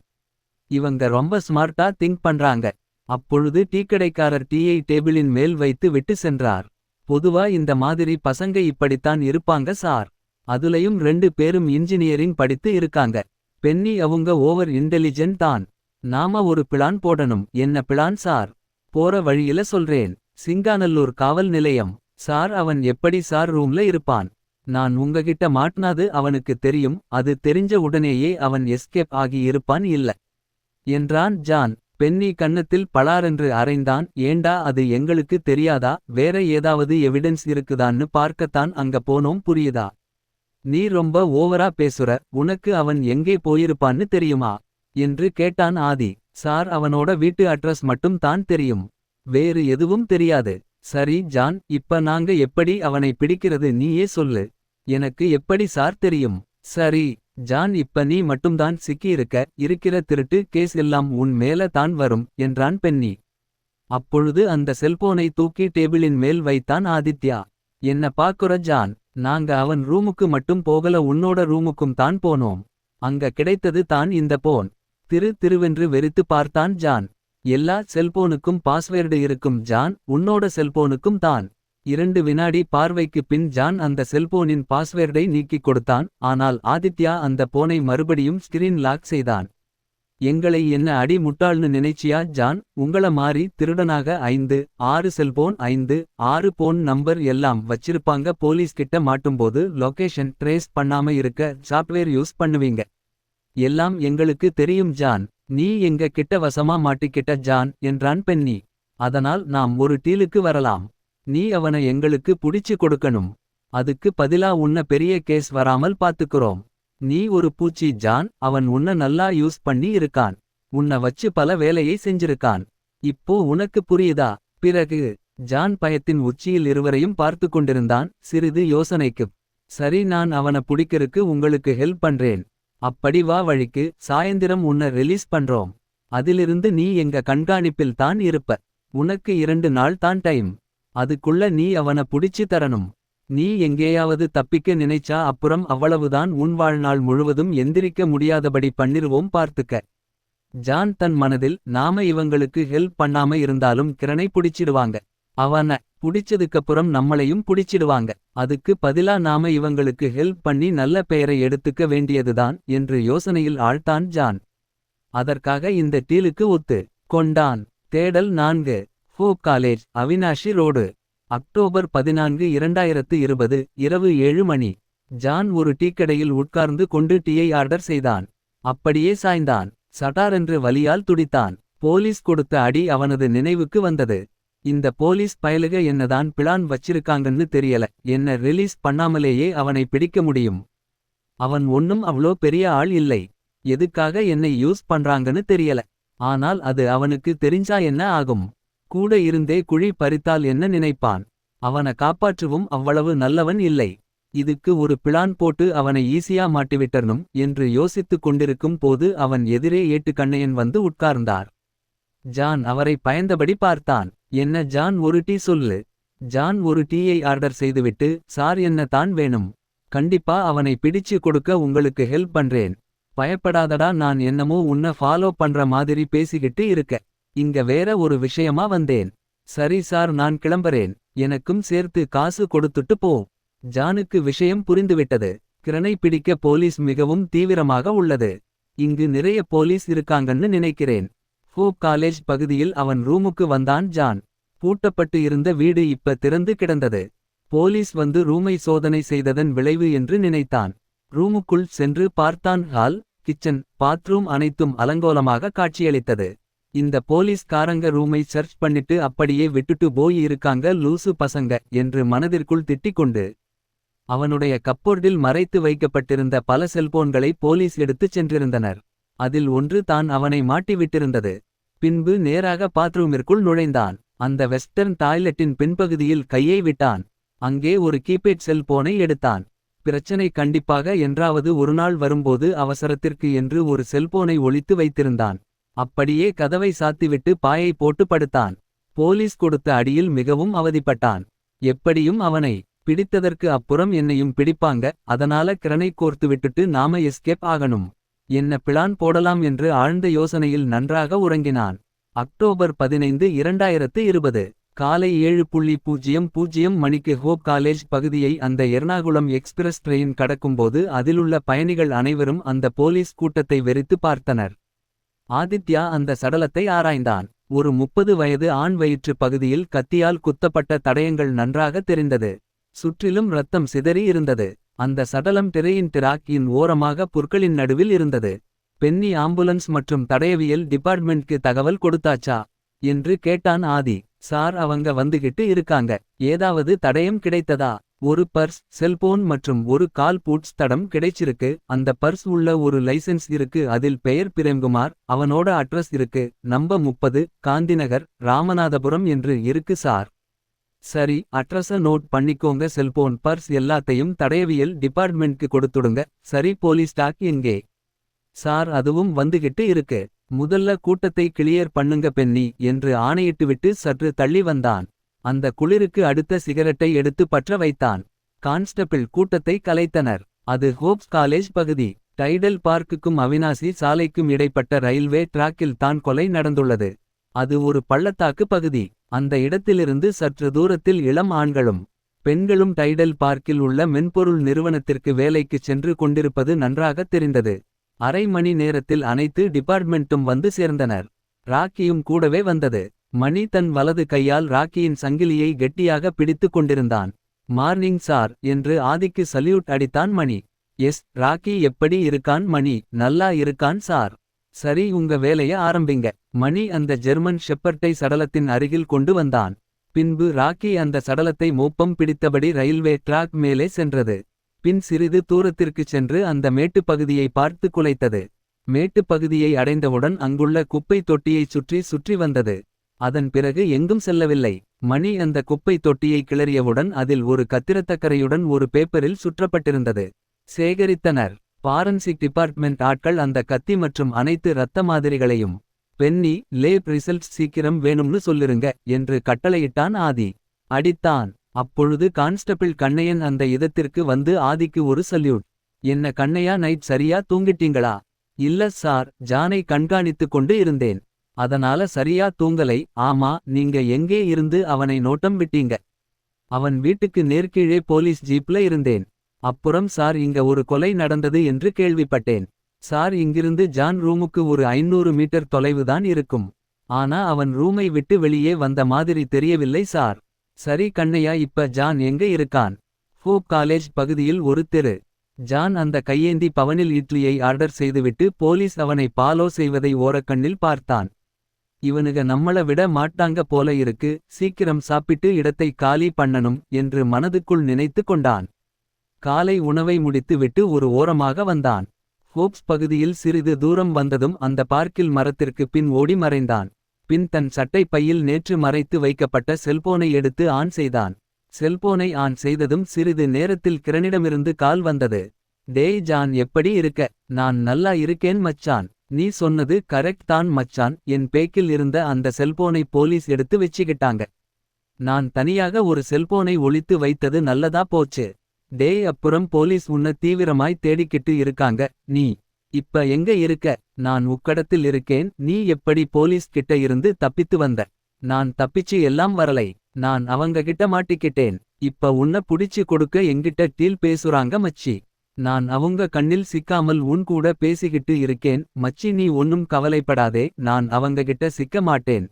இவங்க ரொம்ப ஸ்மார்ட்டா திங்க் பண்றாங்க. அப்பொழுது டீக்கடைக்காரர் டீயை டேபிளின் மேல் வைத்து விட்டு சென்றார். பொதுவா இந்த மாதிரி பசங்க இப்படித்தான் இருப்பாங்க சார். அதுலயும் 2 பேரும் இன்ஜினியரிங் படித்து இருக்காங்க. பென்னி அவங்க ஓவர் இன்டெலிஜென்ட் தான். நாம ஒரு பிளான் போடணும். என்ன பிளான் சார்? போற வழியில சொல்றேன். சிங்காநல்லூர் காவல் நிலையம். சார் அவன் எப்படி சார் ரூம்ல இருப்பான்? நான் உங்ககிட்ட மாட்னாது அவனுக்கு தெரியும். அது தெரிஞ்ச உடனேயே அவன் எஸ்கேப் ஆகி இருப்பான் இல்ல என்றான் ஜான். பென்னி கன்னத்தில் பளாரென்று அறைந்தான். ஏண்டா அது எங்களுக்கு தெரியாதா? வேற ஏதாவது எவிடன்ஸ் இருக்குதான்னு பார்க்கத்தான் அங்க போனோம் புரியுதா? நீ ரொம்ப ஓவரா பேசுற. உனக்கு அவன் எங்கே போயிருப்பான்னு தெரியுமா? என்று கேட்டான் ஆதி. சார் அவனோட வீட்டு அட்ரஸ் மட்டும் தான் தெரியும். வேறு எதுவும் தெரியாது. சரி ஜான், இப்ப நாங்க எப்படி அவனை பிடிக்கிறது நீயே சொல்லு. எனக்கு எப்படி சார் தெரியும்? சரி ஜான், இப்ப நீ மட்டும்தான் சிக்கியிருக்க. இருக்கிற திருட்டு கேஸ் எல்லாம் உன் மேல தான் வரும் என்றான் பென்னி. அப்பொழுது அந்த செல்போனை தூக்கி டேபிளின் மேல் வைத்தான் ஆதித்யா. என்ன பாக்குற ஜான்? நாங்க அவன் ரூமுக்கு மட்டும் போகல, உன்னோட ரூமுக்கும் தான் போனோம். அங்க கிடைத்தது தான் இந்த போன். திருவென்று வெறித்து பார்த்தான் ஜான். எல்லா செல்போனுக்கும் பாஸ்வேர்டு இருக்கும் ஜான், உன்னோட செல்போனுக்கும் தான். 2 வினாடி பார்வைக்கு பின் ஜான் அந்த செல்போனின் பாஸ்வேர்டை நீக்கிக் கொடுத்தான். ஆனால் ஆதித்யா அந்த போனை மறுபடியும் ஸ்கிரீன் லாக் செய்தான். எங்களை என்ன அடி முட்டாள்னு நினைச்சியா ஜான்? உங்கள மாறி திருடனாக 5-6 செல்போன் 5-6 போன் நம்பர் எல்லாம் வச்சிருப்பாங்க. போலீஸ் கிட்ட மாட்டும்போது லொகேஷன் ட்ரேஸ் பண்ணாம இருக்க சாப்ட்வேர் யூஸ் பண்ணுவீங்க. எல்லாம் எங்களுக்கு தெரியும் ஜான். நீ எங்க கிட்ட வசமா மாட்டிக்கிட்ட ஜான் என்றான் பென்னி. அதனால் நாம் ஒரு டீலுக்கு வரலாம். நீ அவனை எங்களுக்கு புடிச்சு கொடுக்கணும். அதுக்கு பதிலா உன்ன பெரிய கேஸ் வராமல் பாத்துக்குறோம். நீ ஒரு பூச்சி ஜான். அவன் உன்ன நல்லா யூஸ் பண்ணி இருக்கான். உன்ன வச்சு பல வேலையை செஞ்சிருக்கான். இப்போ உனக்கு புரியுதா? பிறகு ஜான் பயத்தின் உச்சியில் இருவரையும் பார்த்து கொண்டிருந்தான். சிறிது யோசனைக்குப் சரி, நான் அவன புடிக்கருக்கு உங்களுக்கு ஹெல்ப் பண்றேன். அப்படி வா வழிக்கு. சாயந்திரம் உன்ன ரிலீஸ் பண்றோம். அதிலிருந்து நீ எங்க கண்காணிப்பில் தான் இருப்ப. உனக்கு 2 நாள் தான் டைம். அதுக்குள்ள நீ அவன புடிச்சு தரணும். நீ எங்கேயாவது தப்பிக்க நினைச்சா அப்புறம் அவ்வளவுதான். உன் வாழ்நாள் முழுவதும் எந்திரிக்க முடியாதபடி பண்ணிருவோம் பார்த்துக்க. ஜான் தன் மனதில், நாம இவங்களுக்கு ஹெல்ப் பண்ணாம இருந்தாலும் கிரணை புடிச்சிடுவாங்க. அவன புடிச்சதுக்கப்புறம் நம்மளையும் புடிச்சிடுவாங்க. அதுக்கு பதிலா நாம இவங்களுக்கு ஹெல்ப் பண்ணி நல்ல பெயரை எடுத்துக்க வேண்டியதுதான் என்று யோசனையில் ஆழ்த்தான் ஜான். அதற்காக இந்த டீலுக்கு ஒத்து கொண்டான். தேடல் 4. Hope college, Avinashi road. October 14, 2020 இரவு 7 மணி. ஜான் ஒரு டீக்கடையில் உட்கார்ந்து கொண்டு டீயை ஆர்டர் செய்தான். அப்படியே சாய்ந்தான். சட்டாரென்று வலியால் துடித்தான். போலீஸ் கொடுத்த அடி அவனது நினைவுக்கு வந்தது. இந்த போலீஸ் பயலுக என்னதான் பிளான் வச்சிருக்காங்கன்னு தெரியல. என்ன ரிலீஸ் பண்ணாமலேயே அவனை பிடிக்க முடியும். அவன் ஒன்னும் அவ்ளோ பெரிய ஆள் இல்லை. எதுக்காக என்னை யூஸ் பண்றாங்கன்னு தெரியல. ஆனால் அது அவனுக்கு தெரிஞ்சா என்ன ஆகும்? கூட இருந்தே குழி பறித்தால் என்ன நினைப்பான்? அவன காப்பாற்றவும் அவ்வளவு நல்லவன் இல்லை. இதுக்கு ஒரு பிளான் போட்டு அவனை ஈஸியா மாட்டிவிட்டர்னும் என்று யோசித்துக் கொண்டிருக்கும் போது அவன் எதிரே ஏட்டுக்கண்ணையன் வந்து உட்கார்ந்தார். ஜான் அவரை பயந்தபடி பார்த்தான். என்ன ஜான், ஒரு டீ சொல்லு. ஜான் ஒரு டீயை ஆர்டர் செய்துவிட்டு, சார் என்ன தான் வேணும்? கண்டிப்பா அவனை பிடிச்சு கொடுக்க உங்களுக்கு ஹெல்ப் பண்றேன். பயப்படாதடா, நான் என்னமோ உன்ன ஃபாலோ பண்ற மாதிரி பேசிக்கிட்டு இருக்க. இங்க வேற ஒரு விஷயமா வந்தேன். சரி சார், நான் கிளம்புறேன். எனக்கும் சேர்த்து காசு கொடுத்துட்டு போ. ஜானுக்கு விஷயம் புரிந்துவிட்டது. கிரணை பிடிக்க போலீஸ் மிகவும் தீவிரமாக உள்ளது. இங்கு நிறைய போலீஸ் இருக்காங்கன்னு நினைக்கிறேன். ஹோப் காலேஜ் பகுதியில் அவன் ரூமுக்கு வந்தான் ஜான். பூட்டப்பட்டு இருந்த வீடு இப்ப திறந்து கிடந்தது. போலீஸ் வந்து ரூமை சோதனை செய்ததன் விளைவு என்று நினைத்தான். ரூமுக்குள் சென்று பார்த்தான். ஹால், கிச்சன், பாத்ரூம் அனைத்தும் அலங்கோலமாக காட்சியளித்தது. இந்த போலீஸ்காரங்க ரூமை சர்ச் பண்ணிட்டு அப்படியே விட்டுட்டு போய் இருக்காங்க லூசு பசங்க என்று மனதிற்குள் திட்டிக்கொண்டு அவனுடைய கப்போர்டில் மறைத்து வைக்கப்பட்டிருந்த பல செல்போன்களை போலீஸ் எடுத்துச் சென்றிருந்தனர். அதில் ஒன்று தான் அவனை மாட்டிவிட்டிருந்தது. பின்பு நேராக பாத்ரூமிற்குள் நுழைந்தான். அந்த வெஸ்டர்ன் டாய்லெட்டின் பின்பகுதியில் கையை விட்டான். அங்கே ஒரு கீபேட் செல்போனை எடுத்தான். பிரச்சனை கண்டிப்பாக என்றாவது ஒருநாள் வரும்போது அவசரத்திற்கு என்று ஒரு செல்போனை ஒளித்து வைத்திருந்தான். அப்படியே கதவை சாத்திவிட்டு பாயை போட்டு படுத்தான். போலீஸ் கொடுத்த அடியில் மிகவும் அவதிப்பட்டான். எப்படியும் அவனை பிடித்ததற்கு அப்புறம் என்னையும் பிடிப்பாங்க. அதனால கிரணை கோர்த்து விட்டுட்டு நாம எஸ்கேப் ஆகணும். என்ன பிளான் போடலாம் என்று ஆழ்ந்த யோசனையில் நன்றாக உறங்கினான். அக்டோபர் 15 2020 காலை 7:00 மணிக்கு ஹோப் காலேஜ் பகுதியை அந்த எர்ணாகுளம் எக்ஸ்பிரஸ் ட்ரெயின் கடக்கும்போது அதிலுள்ள பயணிகள் அனைவரும் அந்த போலீஸ் கூட்டத்தை வெறித்து பார்த்தனர். ஆதித்யா அந்த சடலத்தை ஆராய்ந்தான். ஒரு 30 வயது ஆண் வயிற்று பகுதியில் கத்தியால் குத்தப்பட்ட தடயங்கள் நன்றாக தெரிந்தது. சுற்றிலும் இரத்தம் சிதறி இருந்தது. அந்த சடலம் திரையின் டிராக்கின் ஓரமாக புற்களின் நடுவில் இருந்தது. பென்னி ஆம்புலன்ஸ் மற்றும் தடயவியல் டிபார்ட்மெண்ட்க்கு தகவல் கொடுத்தாச்சா என்று கேட்டான் ஆதி. சார், அவங்க வந்துகிட்டு இருக்காங்க. ஏதாவது தடயம் கிடைத்ததா? ஒரு பர்ஸ், செல்போன் மற்றும் ஒரு கால் பூட்ஸ் தடம் கிடைச்சிருக்கு. அந்த பர்ஸ் உள்ள ஒரு லைசென்ஸ் இருக்கு. அதில் பெயர் பிரேம்குமார். அவனோட அட்ரஸ் இருக்கு. நம்பர் 30 காந்திநகர், ராமநாதபுரம் என்று இருக்கு சார். சரி, அட்ரஸ நோட் பண்ணிக்கோங்க. செல்போன், பர்ஸ் எல்லாத்தையும் தடயவியல் டிபார்ட்மெண்ட்க்கு கொடுத்துடுங்க. சரி, போலீஸ் டாக் எங்கே? சார், அதுவும் வந்துகிட்டு இருக்கு. முதல்ல கூட்டத்தை கிளியர் பண்ணுங்க பென்னி என்று ஆணையிட்டுவிட்டு சற்று தள்ளி வந்தான். அந்த குளிருக்கு அடுத்த சிகரெட்டை எடுத்து பற்ற வைத்தான். கான்ஸ்டபிள் கூட்டத்தை கலைத்தனர். அது ஹோப்ஸ் காலேஜ் பகுதி. டைடல் பார்க்குக்கும் அவினாசி சாலைக்கும் இடைப்பட்ட ரயில்வே டிராக்கில் தான் கொலை நடந்துள்ளது. அது ஒரு பள்ளத்தாக்கு பகுதி. அந்த இடத்திலிருந்து சற்று தூரத்தில் இளம் ஆண்களும் பெண்களும் டைடல் பார்க்கில் உள்ள மென்பொருள் நிறுவனத்திற்கு வேலைக்கு சென்று கொண்டிருப்பது நன்றாக தெரிந்தது. அரை மணி நேரத்தில் அனைத்து டிபார்ட்மெண்ட்டும் வந்து சேர்ந்தனர். ராக்கியும் கூடவே வந்தது. மணி தன் வலது கையால் ராக்கியின் சங்கிலியை கெட்டியாக பிடித்து கொண்டிருந்தான். மார்னிங் சார் என்று ஆதிக்கு சல்யூட் அடித்தான் மணி. எஸ், ராக்கி எப்படி இருக்கான்? மணி நல்லா இருக்கான் சார். சரி, உங்க வேலைய ஆரம்பிங்க. மணி அந்த ஜெர்மன் ஷெப்பர்ட்டை சடலத்தின் அருகில் கொண்டு வந்தான். பின்பு ராக்கி அந்த சடலத்தை மோப்பம் பிடித்தபடி ரயில்வே டிராக் மேலே சென்றது. பின் சிறிது தூரத்திற்குச் சென்று அந்த மேட்டுப்பகுதியை பார்த்து குலைத்தது. மேட்டுப்பகுதியை அடைந்தவுடன் அங்குள்ள குப்பை தொட்டியைச் சுற்றி சுற்றி வந்தது. அதன் பிறகு எங்கும் செல்லவில்லை. மணி அந்த குப்பை தொட்டியை கிளறியவுடன் அதில் ஒரு கத்திரத்தக்கரையுடன் ஒரு பேப்பரில் சுற்றப்பட்டிருந்தது. சேகரித்தனர். பாரன்சிக் டிபார்ட்மெண்ட் ஆட்கள் அந்த கத்தி மற்றும் அனைத்து இரத்த மாதிரிகளையும். பென்னி, லேப் ரிசல்ட்ஸ் சீக்கிரம் வேணும்னு சொல்லிருங்க என்று கட்டளையிட்டான் ஆதி. அடித்தான். அப்பொழுது கான்ஸ்டபிள் கண்ணையன் அந்த இதத்திற்கு வந்து ஆதிக்கு ஒரு சல்யூட். என்ன கண்ணையா, நைட் சரியா தூங்கிட்டீங்களா? இல்ல சார், ஜானை கண்காணித்து கொண்டு இருந்தேன். அதனால சரியா தூங்கலை. ஆமா, நீங்க எங்கே இருந்து அவனை நோட்டம் விட்டீங்க? அவன் வீட்டுக்கு நேர்கீழே போலீஸ் ஜீப்ல இருந்தேன். அப்புறம் சார், இங்க ஒரு கொலை நடந்தது என்று கேள்விப்பட்டேன். சார், இங்கிருந்து ஜான் ரூமுக்கு ஒரு 500 மீட்டர் தொலைவுதான் இருக்கும். ஆனா அவன் ரூமை விட்டு வெளியே வந்த மாதிரி தெரியவில்லை சார். சரி கண்ணையா, இப்ப ஜான் எங்க இருக்கான்? ஹோப் காலேஜ் பகுதியில் ஒரு தெரு. ஜான் அந்த கையேந்தி பவனில் இட்லியை ஆர்டர் செய்துவிட்டு போலீஸ் அவனை பாலோ செய்வதை ஓரக்கண்ணில் பார்த்தான். இவனுக நம்மள விட மாட்டாங்க போல இருக்கு. சீக்கிரம் சாப்பிட்டு இடத்தை காலி பண்ணணும் என்று மனதுக்குள் நினைத்து கொண்டான். காலை உணவை முடித்து விட்டு ஒரு ஓரமாக வந்தான். ஹோப்ஸ் பகுதியில் சிறிது தூரம் வந்ததும் அந்த பார்க்கில் மரத்திற்கு பின் ஓடி மறைந்தான். பின் தன் சட்டை பையில் நேற்று மறைத்து வைக்கப்பட்ட செல்போனை எடுத்து ஆன் செய்தான். செல்போனை ஆன் செய்ததும் சிறிது நேரத்தில் கிரணிடமிருந்து கால் வந்தது. டேய் ஜான், எப்படி இருக்க? நான் நல்லா இருக்கேன் மச்சான். நீ சொன்னது கரெக்ட் தான் மச்சான். என் பேக்கில் இருந்த அந்த செல்போனை போலீஸ் எடுத்து வச்சிக்கிட்டாங்க. நான் தனியாக ஒரு செல்போனை ஒளித்து வைத்தது நல்லதா போச்சு. டேய், அப்புறம் போலீஸ் உன்ன தீவிரமாய் தேடிக்கிட்டு இருக்காங்க. நீ இப்ப எங்க இருக்க? நான் உக்கடத்தில் இருக்கேன். நீ எப்படி போலீஸ் கிட்ட இருந்து தப்பித்து வந்த? நான் தப்பிச்சு எல்லாம் வரலை. நான் அவங்க கிட்ட மாட்டிக்கிட்டேன். இப்ப உன்ன புடிச்சு கொடுக்க எங்கிட்ட டீல் பேசுறாங்க மச்சி. நான் அவங்க கண்ணில் சிக்காமல் உன் கூட பேசிக்கிட்டு இருக்கேன் மச்சி. நீ ஒன்னும் கவலைப்படாதே, நான் அவங்க கிட்ட சிக்க மாட்டேன்.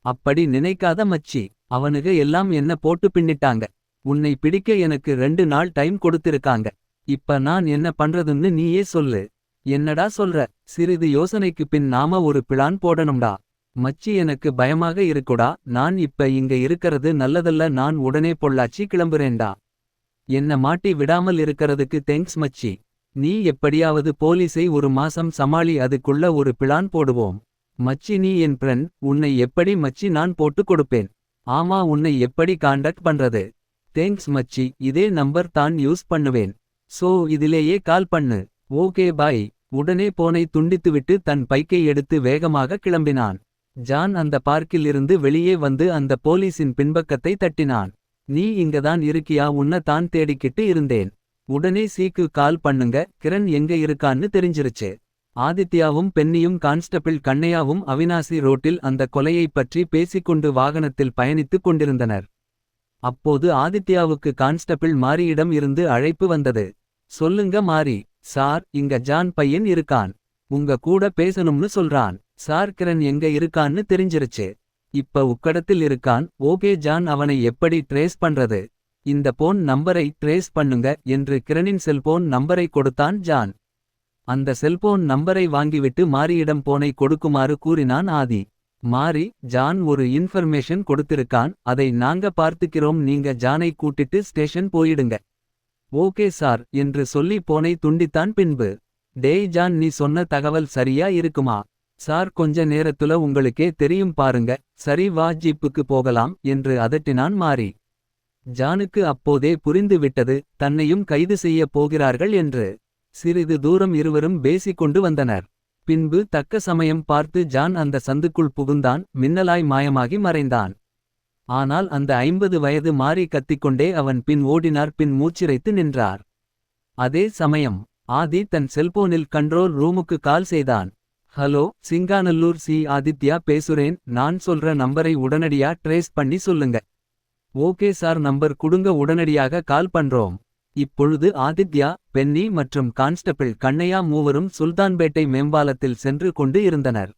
அப்படி நினைக்காத மச்சி. அவனுக எல்லாம் என்ன போட்டு பின்னிட்டாங்க. உன்னை பிடிக்க எனக்கு 2 நாள் டைம் கொடுத்திருக்காங்க. இப்ப நான் என்ன பண்றதுன்னு நீயே சொல்லு. என்னடா சொல்ற? சிறிது யோசனைக்கு பின் நாம ஒரு பிளான் போடணும்டா. மச்சி, எனக்கு பயமாக இருக்குடா. நான் இப்ப இங்க இருக்கறது நல்லதல்ல. நான் உடனே பொள்ளாச்சி கிளம்புறேன்டா. என்ன மாட்டி விடாமல் இருக்கறதுக்கு தேங்க்ஸ் மச்சி. நீ எப்படியாவது போலீஸை ஒரு மாசம் சமாளி. அதுக்குள்ள ஒரு பிளான் போடுவோம். மச்சி, நீ என் ஃப்ரெண்ட். உன்னை எப்படி மச்சி நான் போட்டு கொடுப்பேன். ஆமா, உன்னை எப்படி காண்டாக்ட் பண்றது? தேங்க்ஸ் மச்சி, இதே நம்பர் தான் யூஸ் பண்ணுவேன். சோ இதிலேயே கால் பண்ணு. Okay bye. உடனே போனை துண்டித்துவிட்டு தன் பைக்கை எடுத்து வேகமாக கிளம்பினான். ஜான் அந்த பார்க்கில் இருந்து வெளியே வந்து அந்த போலீஸின் பின்பக்கத்தை தட்டினான். நீ இங்கதான் இருக்கியா? உன்ன தான் தேடிக்கிட்டு இருந்தேன். உடனே சீக்கு கால் பண்ணுங்க. கிரண் எங்க இருக்கான்னு தெரிஞ்சிருச்சு. ஆதித்யாவும் பென்னியும் கான்ஸ்டபிள் கண்ணையாவும் அவினாசி ரோட்டில் அந்த கொலையைப் பற்றி பேசிக்கொண்டு வாகனத்தில் பயணித்துக் கொண்டிருந்தனர். அப்போது ஆதித்யாவுக்கு கான்ஸ்டபிள் மாரியிடம் இருந்து அழைப்பு வந்தது. சொல்லுங்க மாரி சார், இங்க ஜான் பையன் இருக்கான். உங்க கூட பேசணும்னு சொல்றான். சார், கிரண் எங்க இருக்கான்னு தெரிஞ்சிருச்சு. இப்ப உக்கடத்தில் இருக்கான். ஓகே ஜான், அவனை எப்படி ட்ரேஸ் பண்றது? இந்த போன் நம்பரை ட்ரேஸ் பண்ணுங்க என்று கிரணின் செல்போன் நம்பரை கொடுத்தான் ஜான். அந்த செல்போன் நம்பரை வாங்கிவிட்டு மாரியிடம் போனை கொடுக்குமாறு கூறினான் ஆதி. மாரி, ஜான் ஒரு இன்ஃபர்மேஷன் கொடுத்திருக்கான், அதை நாங்க பார்த்துக்கிறோம், நீங்க ஜானை கூட்டிட்டு ஸ்டேஷன் போயிடுங்க. ஓகே சார் என்று சொல்லி போனை துண்டித்தான். பின்பு, டேய் ஜான், நீ சொன்ன தகவல் சரியா இருக்குமா? சார், கொஞ்ச நேரத்துல உங்களுக்கே தெரியும் பாருங்க. சரி வா, ஜீப்புக்கு போகலாம் என்று அதட்டினான் மாரி. ஜானுக்கு அப்போதே புரிந்து விட்டது, தன்னையும் கைது செய்யப் போகிறார்கள் என்று. சிறிது தூரம் இருவரும் பேசிக்கொண்டு வந்தனர். பின்பு தக்க சமயம் பார்த்து ஜான் அந்த சந்துக்குள் புகுந்தான். மின்னலாய் மாயமாகி மறைந்தான். ஆனால் அந்த 50 வயது மாரி கத்திக்கொண்டே அவன் பின் ஓடினார். பின் மூச்சிரைத்து நின்றார். அதே சமயம் ஆதி தன் செல்போனில் கண்ட்ரோல் ரூமுக்கு கால் செய்தான். ஹலோ, சிங்காநல்லூர் சி ஆதித்யா பேசுறேன். நான் சொல்ற நம்பரை உடனடியா ட்ரேஸ் பண்ணி சொல்லுங்க. ஓகே சார், நம்பர் குடுங்க, உடனடியாக கால் பண்றோம். இப்பொழுது ஆதித்யா, பென்னி மற்றும் கான்ஸ்டபிள் கண்ணையா மூவரும் சுல்தான்பேட்டை மேம்பாலத்தில் சென்று கொண்டு இருந்தனர்.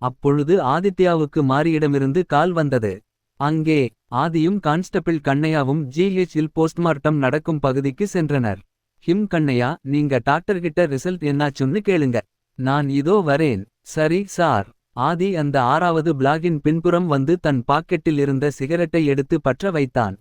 அப்பொழுது ஆதித்யாவுக்கு மாரியிடமிருந்து கால் வந்தது. அங்கே ஆதியும் கான்ஸ்டபிள் கண்ணையாவும் ஜிஹெச்சில் போஸ்ட்மார்ட்டம் நடக்கும் பகுதிக்கு சென்றனர். கண்ணையா, நீங்க டாக்டர்கிட்ட ரிசல்ட் என்னாச்சுன்னு கேளுங்க. நான் இதோ வரேன். சரி சார். ஆதி அந்த 6வது பிளாகின் பின்புறம் வந்து தன் பாக்கெட்டில் இருந்த சிகரெட்டை எடுத்து பற்ற வைத்தான்.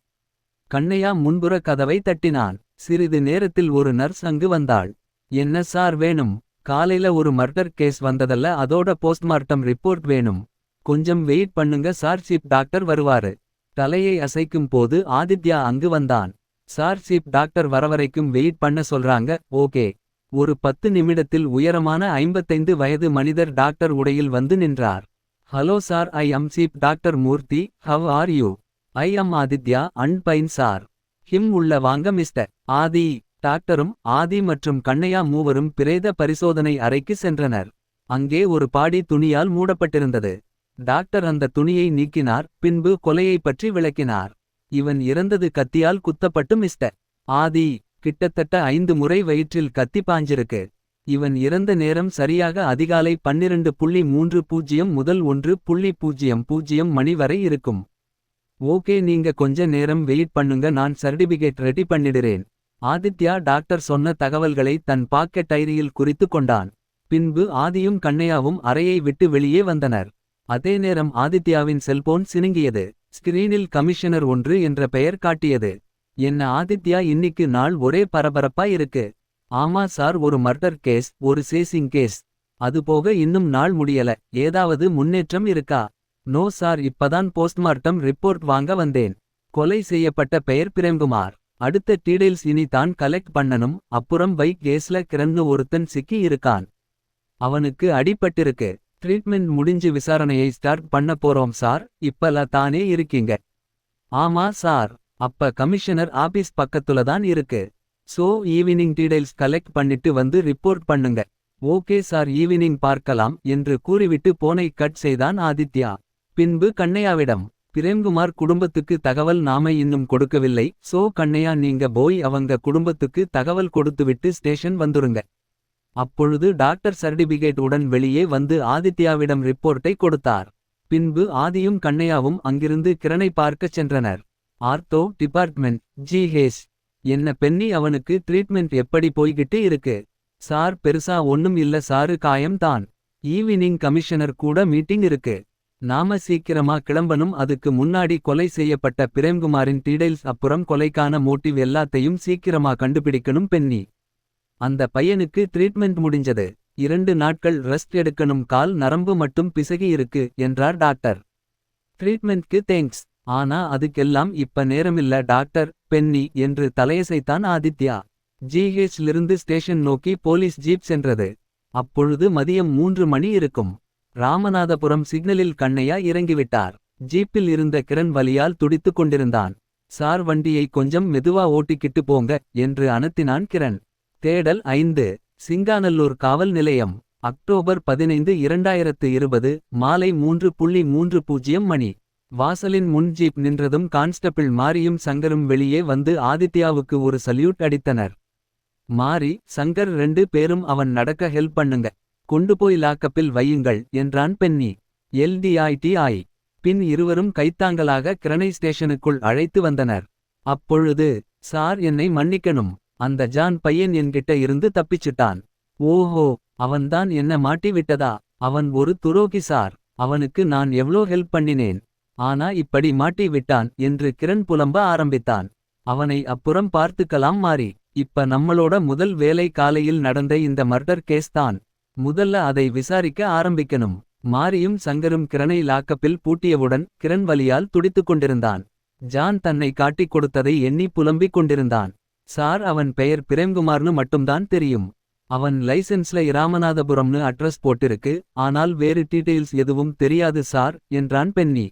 கண்ணையா முன்புற கதவை தட்டினான். சிறிது நேரத்தில் ஒரு நர்ஸ் அங்கு வந்தாள். என்ன சார் வேணும்? காலையில ஒரு மர்டர் கேஸ் வந்ததல்ல, அதோட போஸ்ட்மார்ட்டம் ரிப்போர்ட் வேணும். கொஞ்சம் வெயிட் பண்ணுங்க சார், சீப் டாக்டர் வருவாரு. தலையை அசைக்கும் போது ஆதித்யா அங்கு வந்தான். சார், சீப் டாக்டர் வரவரைக்கும் வெயிட் பண்ண சொல்றாங்க. ஓகே. ஒரு 10 நிமிடத்தில் உயரமான 55 வயது மனிதர் டாக்டர் உடையில் வந்து நின்றார். Hello sir, I am chief doctor Murthy. How are you? I am Aditya and fine sir. உள்ள வாங்க மிஸ்டர் ஆதி. டாக்டரும் ஆதி மற்றும் கண்ணையா மூவரும் பிரேத பரிசோதனை அறைக்கு சென்றனர். அங்கே ஒரு பாடி துணியால் மூடப்பட்டிருந்தது. டாக்டர் அந்த துணியை நீக்கினார். பின்பு கொலையைப் பற்றி விளக்கினார். இவன் இறந்தது கத்தியால் குத்தப்பட்டு மிஸ்டர் ஆதி. கிட்டத்தட்ட 5 முறை வயிற்றில் கத்தி பாஞ்சிருக்கு. இவன் இறந்த நேரம் சரியாக அதிகாலை 12:30 முதல் 1:00 மணி வரை இருக்கும். ஓகே, நீங்க கொஞ்ச நேரம் வெயிட் பண்ணுங்க, நான் சர்டிபிகேட் ரெடி பண்ணிடுறேன். ஆதித்யா டாக்டர் சொன்ன தகவல்களை தன் பாக்கெட் டைரியில் குறித்து கொண்டான். பின்பு ஆதியும் கண்ணையாவும் அறையை விட்டு வெளியே வந்தனர். அதே நேரம் ஆதித்யாவின் செல்போன் சினுங்கியது. ஸ்கிரீனில் கமிஷனர் 1 என்ற பெயர் காட்டியது. என்ன ஆதித்யா, இன்னிக்கு நாள் ஒரே பரபரப்பா இருக்கு. ஆமா சார், ஒரு மர்டர் கேஸ், ஒரு சேசிங் கேஸ். அதுபோக இன்னும் நாள் முடியல. ஏதாவது முன்னேற்றம் இருக்கா? நோ சார், இப்பதான் போஸ்ட்மார்ட்டம் ரிப்போர்ட் வாங்க வந்தேன். கொலை செய்யப்பட்ட பெயர் பிரேம்குமார். அடுத்த டீடைல்ஸ் இனி தான் கலெக்ட் பண்ணனும். அப்புறம் பைக் கேஸ்ல கிரண்னு ஒருத்தன் சிக்கி இருக்கான். அவனுக்கு அடிபட்டிருக்கு. ட்ரீட்மெண்ட் முடிஞ்சு விசாரணையை ஸ்டார்ட் பண்ண போறோம் சார். இப்பல தானே இருக்கீங்க? ஆமா சார். அப்ப கமிஷனர் ஆபீஸ் பக்கத்துல தான் இருக்கு. சோ ஈவினிங் டீடைல்ஸ் கலெக்ட் பண்ணிட்டு வந்து ரிப்போர்ட் பண்ணுங்க. ஓகே சார், ஈவினிங் பார்க்கலாம் என்று கூறிவிட்டு போனை கட் செய்தான் ஆதித்யா. பின்பு கண்ணையாவிடம், பிரேம்குமார் குடும்பத்துக்கு தகவல் நாம இன்னும் கொடுக்கவில்லை. சோ கண்ணையா, நீங்க போய் அவங்க குடும்பத்துக்கு தகவல் கொடுத்துவிட்டு ஸ்டேஷன் வந்துருங்க. அப்பொழுது டாக்டர் சர்டிபிகேட் உடன் வெளியே வந்து ஆதித்யாவிடம் ரிப்போர்ட்டை கொடுத்தார். பின்பு ஆதியும் கண்ணையாவும் அங்கிருந்து கிரணை பார்க்கச் சென்றனர். Ortho department, GH. என்ன பென்னி, அவனுக்கு ட்ரீட்மெண்ட் எப்படி போய்கிட்டு இருக்கு? சார், பெருசா ஒண்ணும் இல்ல சாரு, காயம் தான். ஈவினிங் கமிஷனர் கூட மீட்டிங் இருக்கு. நாம சீக்கிரமா கிளம்பனும். அதுக்கு முன்னாடி கொலை செய்யப்பட்ட பிரேம்குமாரின் டீடைல்ஸ், அப்புறம் கொலைக்கான மோட்டிவ் எல்லாத்தையும் சீக்கிரமா கண்டுபிடிக்கணும் பென்னி. அந்த பையனுக்கு ட்ரீட்மெண்ட் முடிஞ்சது. 2 நாட்கள் ரெஸ்ட் எடுக்கணும், கால் நரம்பு மட்டும் பிசகி இருக்கு என்றார் டாக்டர். ட்ரீட்மெண்ட்க்கு தேங்க்ஸ். ஆனா அதுக்கெல்லாம் இப்ப நேரமில்ல டாக்டர், பென்னி என்று தலையசைத்தான் ஆதித்யா. ஜிஹெச்லிருந்து ஸ்டேஷன் நோக்கி போலீஸ் ஜீப் சென்றது. அப்பொழுது மதியம் 3 மணி இருக்கும். ராமநாதபுரம் சிக்னலில் கண்ணையா இறங்கிவிட்டார். ஜீப்பில் இருந்த கிரண் வலியால் துடித்துக் கொண்டிருந்தான். சார், வண்டியை கொஞ்சம் மெதுவா ஓட்டிக்கிட்டு போங்க என்று அனத்தினான் கிரண். தேடல் 5. சிங்காநல்லூர் காவல் நிலையம். அக்டோபர் 15 2020 மாலை 3:30 மணி. வாசலின் முன் ஜீப் நின்றதும் கான்ஸ்டபிள் மாரியும் சங்கரும் வெளியே வந்து ஆதித்யாவுக்கு ஒரு சல்யூட் அடித்தனர். மாரி, சங்கர் 2 பேரும் அவன் நடக்க ஹெல்ப் பண்ணுங்க. கொண்டு போய் லாக்கப்பில் வையுங்கள் என்றான் பென்னி. LDITI. பின் இருவரும் கைத்தாங்கலாக கிரணை ஸ்டேஷனுக்குள் அழைத்து வந்தனர். அப்பொழுது, சார் என்னை மன்னிக்கணும். அந்த ஜான் பையன் என்கிட்ட இருந்து தப்பிச்சிட்டான். ஓஹோ, அவன்தான் என்ன மாட்டி விட்டதா? அவன் ஒரு துரோகி சார். அவனுக்கு நான் எவ்ளோ ஹெல்ப் பண்ணினேன். ஆனா இப்படி மாட்டி விட்டான் என்று கிரண் புலம்ப ஆரம்பித்தான். அவனை அப்புறம் பார்த்துக்கலாம் மாரி. இப்ப நம்மளோட முதல் வேலை காலையில் நடந்த இந்த மர்டர் கேஸ் தான். முதல்ல அதை விசாரிக்க ஆரம்பிக்கணும். மாரியும் சங்கரும் கிரணை லாக்கப்பில் பூட்டியவுடன் கிரண் வலியால் துடித்துக் கொண்டிருந்தான். ஜான் தன்னை காட்டிக் கொடுத்ததை எண்ணி புலம்பிக் கொண்டிருந்தான். சார் அவன் பெயர் பிரேம்குமார்னு மட்டும்தான் தெரியும். அவன் லைசென்ஸ்ல இராமநாதபுரம்னு அட்ரஸ் போட்டிருக்கு. ஆனால் வேறு டீட்டெயில்ஸ் எதுவும் தெரியாது சார் என்றான் பென்னி.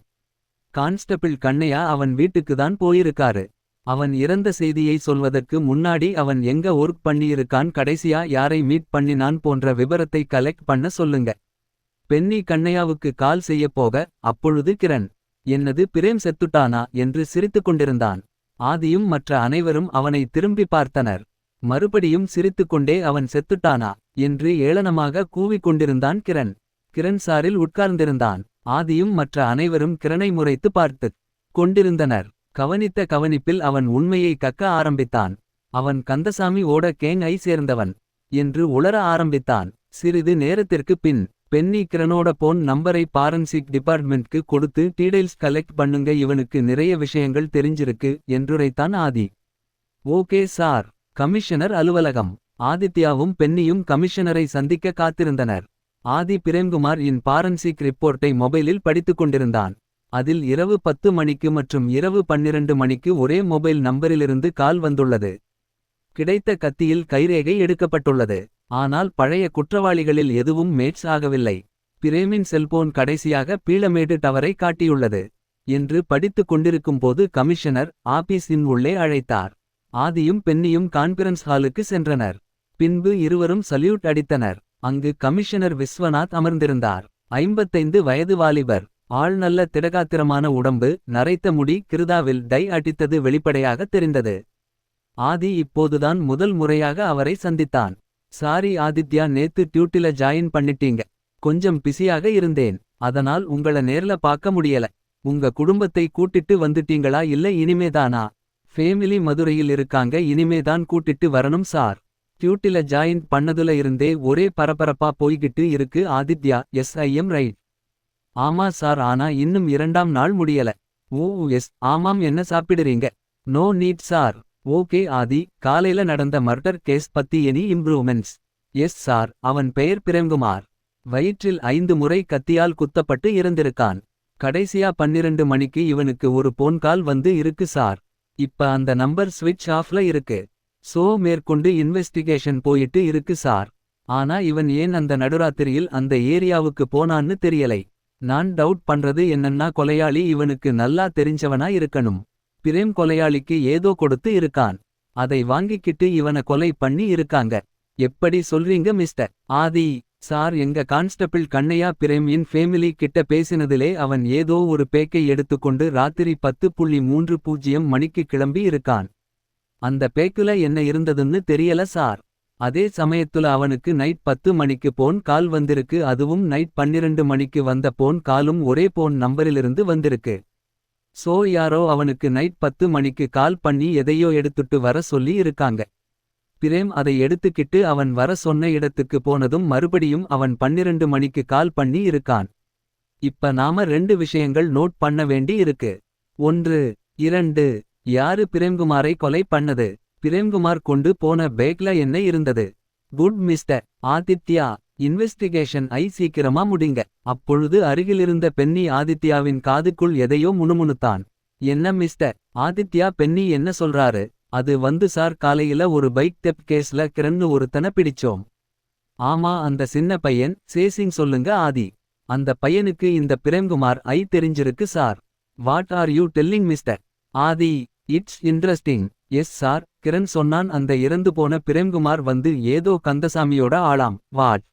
கான்ஸ்டபிள் கண்ணையா அவன் வீட்டுக்குதான் போயிருக்காரு. அவன் இறந்த செய்தியை சொல்வதற்கு முன்னாடி அவன் எங்க ஒர்க் பண்ணியிருக்கான், கடைசியா யாரை மீட் பண்ணினான் போன்ற விபரத்தை கலெக்ட் பண்ண சொல்லுங்க. பென்னி கண்ணையாவுக்கு கால் செய்யப் போக, அப்பொழுது கிரண், என்னது பிரேம் செத்துட்டானா என்று சிரித்துக் கொண்டிருந்தான். ஆதியும் மற்ற அனைவரும் அவனை திரும்பி பார்த்தனர். மறுபடியும் சிரித்துக்கொண்டே அவன் செத்துட்டானா என்று ஏளனமாக கூவிக் கொண்டிருந்தான் கிரண். கிரண் சாரில் உட்கார்ந்திருந்தான். ஆதியும் மற்ற அனைவரும் கிரணை முறைத்து பார்த்துக் கொண்டிருந்தனர். கவனித்த கவனிப்பில் அவன் உண்மையை கக்க ஆரம்பித்தான். அவன் கந்தசாமி ஓட கேங் ஐ சேர்ந்தவன் என்று உளர ஆரம்பித்தான். சிறிது நேரத்திற்கு பின், பென்னி கிரணோட போன் நம்பரை பாரன்சிக் டிபார்ட்மெண்ட்க்கு கொடுத்து டீடைல்ஸ் கலெக்ட் பண்ணுங்க, இவனுக்கு நிறைய விஷயங்கள் தெரிஞ்சிருக்கு என்றுரைத்தான் ஆதி. Okay sir. கமிஷனர் அலுவலகம். ஆதித்யாவும் பென்னியும் கமிஷனரை சந்திக்க காத்திருந்தனர். ஆதி பிரேம்குமார் இன் பாரன்சிக் ரிப்போர்ட்டை மொபைலில் படித்துக் கொண்டிருந்தான். அதில் இரவு 10 மணிக்கு மற்றும் இரவு 12 மணிக்கு ஒரே மொபைல் நம்பரிலிருந்து கால் வந்துள்ளது. கிடைத்த கத்தியில் கைரேகை எடுக்கப்பட்டுள்ளது. ஆனால் பழைய குற்றவாளிகளில் எதுவும் மேட்ச் ஆகவில்லை. பிரேமின் செல்போன் கடைசியாக பீளமேடு டவரை காட்டியுள்ளது என்று படித்துக் கொண்டிருக்கும்போது கமிஷனர் ஆபீஸின் உள்ளே அழைத்தார். ஆதியும் பென்னியும் கான்ஃபரன்ஸ் ஹாலுக்கு சென்றனர். பின்பு இருவரும் சல்யூட் அடித்தனர். அங்கு கமிஷனர் விஸ்வநாத் அமர்ந்திருந்தார். 55 வயது வாலிபர். ஆள் நல்ல திடகாத்திரமான உடம்பு, நரைத்த முடி, கிருதாவில் டை அடித்தது வெளிப்படையாக தெரிந்தது. ஆதி இப்போதுதான் முதல் முறையாக அவரை சந்தித்தான். சாரி ஆதித்யா, நேத்து டியூட்டில ஜாயின் பண்ணிட்டீங்க. கொஞ்சம் பிஸியாக இருந்தேன். அதனால் உங்கள நேர்ல பார்க்க முடியல. உங்க குடும்பத்தை கூட்டிட்டு வந்துட்டீங்களா இல்ல இனிமேதானா? ஃபேமிலி மதுரையில் இருக்காங்க, இனிமேதான் கூட்டிட்டு வரணும் சார். டியூட்டில ஜாயின் பண்ணதுல இருந்தே ஒரே பரபரப்பா போய்கிட்டு இருக்கு ஆதித்யா. SIM right. ஆமா சார், ஆனா இன்னும் 2ஆம் நாள் முடியல. ஓ எஸ் ஆமாம், என்ன சாப்பிடுறீங்க? No need sir. Okay Adi, காலையில நடந்த மர்டர் கேஸ் பத்தி எனி இம்ப்ரூவ்மெண்ட்ஸ்? எஸ் சார், அவன் பெயர் பிரேம்குமார். வயிற்றில் 5 முறை கத்தியால் குத்தப்பட்டு இறந்திருக்கான். கடைசியா 12 மணிக்கு இவனுக்கு ஒரு போன் கால் வந்து இருக்கு சார். இப்ப அந்த நம்பர் ஸ்விட்ச் ஆஃப்ல இருக்கு. சோ மேற்கொண்டு இன்வெஸ்டிகேஷன் போயிட்டு இருக்கு சார். ஆனா இவன் ஏன் அந்த நடுராத்திரியில் அந்த ஏரியாவுக்கு போனான்னு தெரியலை. நான் டவுட் பண்றது என்னன்னா, கொலையாளி இவனுக்கு நல்லா தெரிஞ்சவனா இருக்கணும். பிரேம் கொலையாளிக்கு ஏதோ கொடுத்து இருக்கான். அதை வாங்கிக்கிட்டு இவனை கொலை பண்ணி இருக்காங்க. எப்படி சொல்றீங்க மிஸ்டர் ஆதி? சார், எங்க கான்ஸ்டபிள் கண்ணையா பிரேமின் ஃபேமிலி கிட்ட பேசினதிலே அவன் ஏதோ ஒரு பேக்கை எடுத்துக்கொண்டு ராத்திரி 10:30 மணிக்கு கிளம்பி இருக்கான். அந்த பேக்குல என்ன இருந்ததுன்னு தெரியல சார். அதே சமயத்துல அவனுக்கு நைட் 10 மணிக்கு போன் கால் வந்திருக்கு. அதுவும் நைட் 12 மணிக்கு வந்த போன் காலும் ஒரே போன் நம்பரிலிருந்து வந்திருக்கு. சோ யாரோ அவனுக்கு நைட் 10 மணிக்கு கால் பண்ணி எதையோ எடுத்துட்டு வர சொல்லி இருக்காங்க. பிரேம் அதை எடுத்துக்கிட்டு அவன் வர சொன்ன இடத்துக்கு போனதும் மறுபடியும் அவன் 12 மணிக்கு கால் பண்ணி இருக்கான். இப்ப நாம 2 விஷயங்கள் நோட் பண்ண வேண்டி இருக்கு. 1, 2, யாரு பிரேம்குமாரை கொலை பண்ணது? பிரேம்குமார் கொண்டு போன பேக்ல என்ன இருந்தது? குட் மிஸ்டர் ஆதித்யா, இன்வெஸ்டிகேஷன் சீக்கிரமா முடிங்க. அப்பொழுது அருகிலிருந்த பென்னி ஆதித்யாவின் காதுக்குள் எதையோ முணுமுணுத்தான். என்ன மிஸ்டர் ஆதித்யா, பென்னி என்ன சொல்றாரு? அது வந்து சார், காலையில ஒரு பைக் தெப்ட் கேஸ்ல கிரன்னு ஒருத்தன பிடிச்சோம். ஆமா, அந்த சின்ன பையன் சேசிங் சொல்லுங்க ஆதி. அந்த பையனுக்கு இந்த பிரேம்குமார் தெரிஞ்சிருக்கு sir. What are you telling mister Adi? It's interesting. Yes sir, Kiran சொன்னான் அந்த இறந்து போன பிரேம்குமார் வந்து ஏதோ கந்தசாமியோட ஆளாம். வாட்?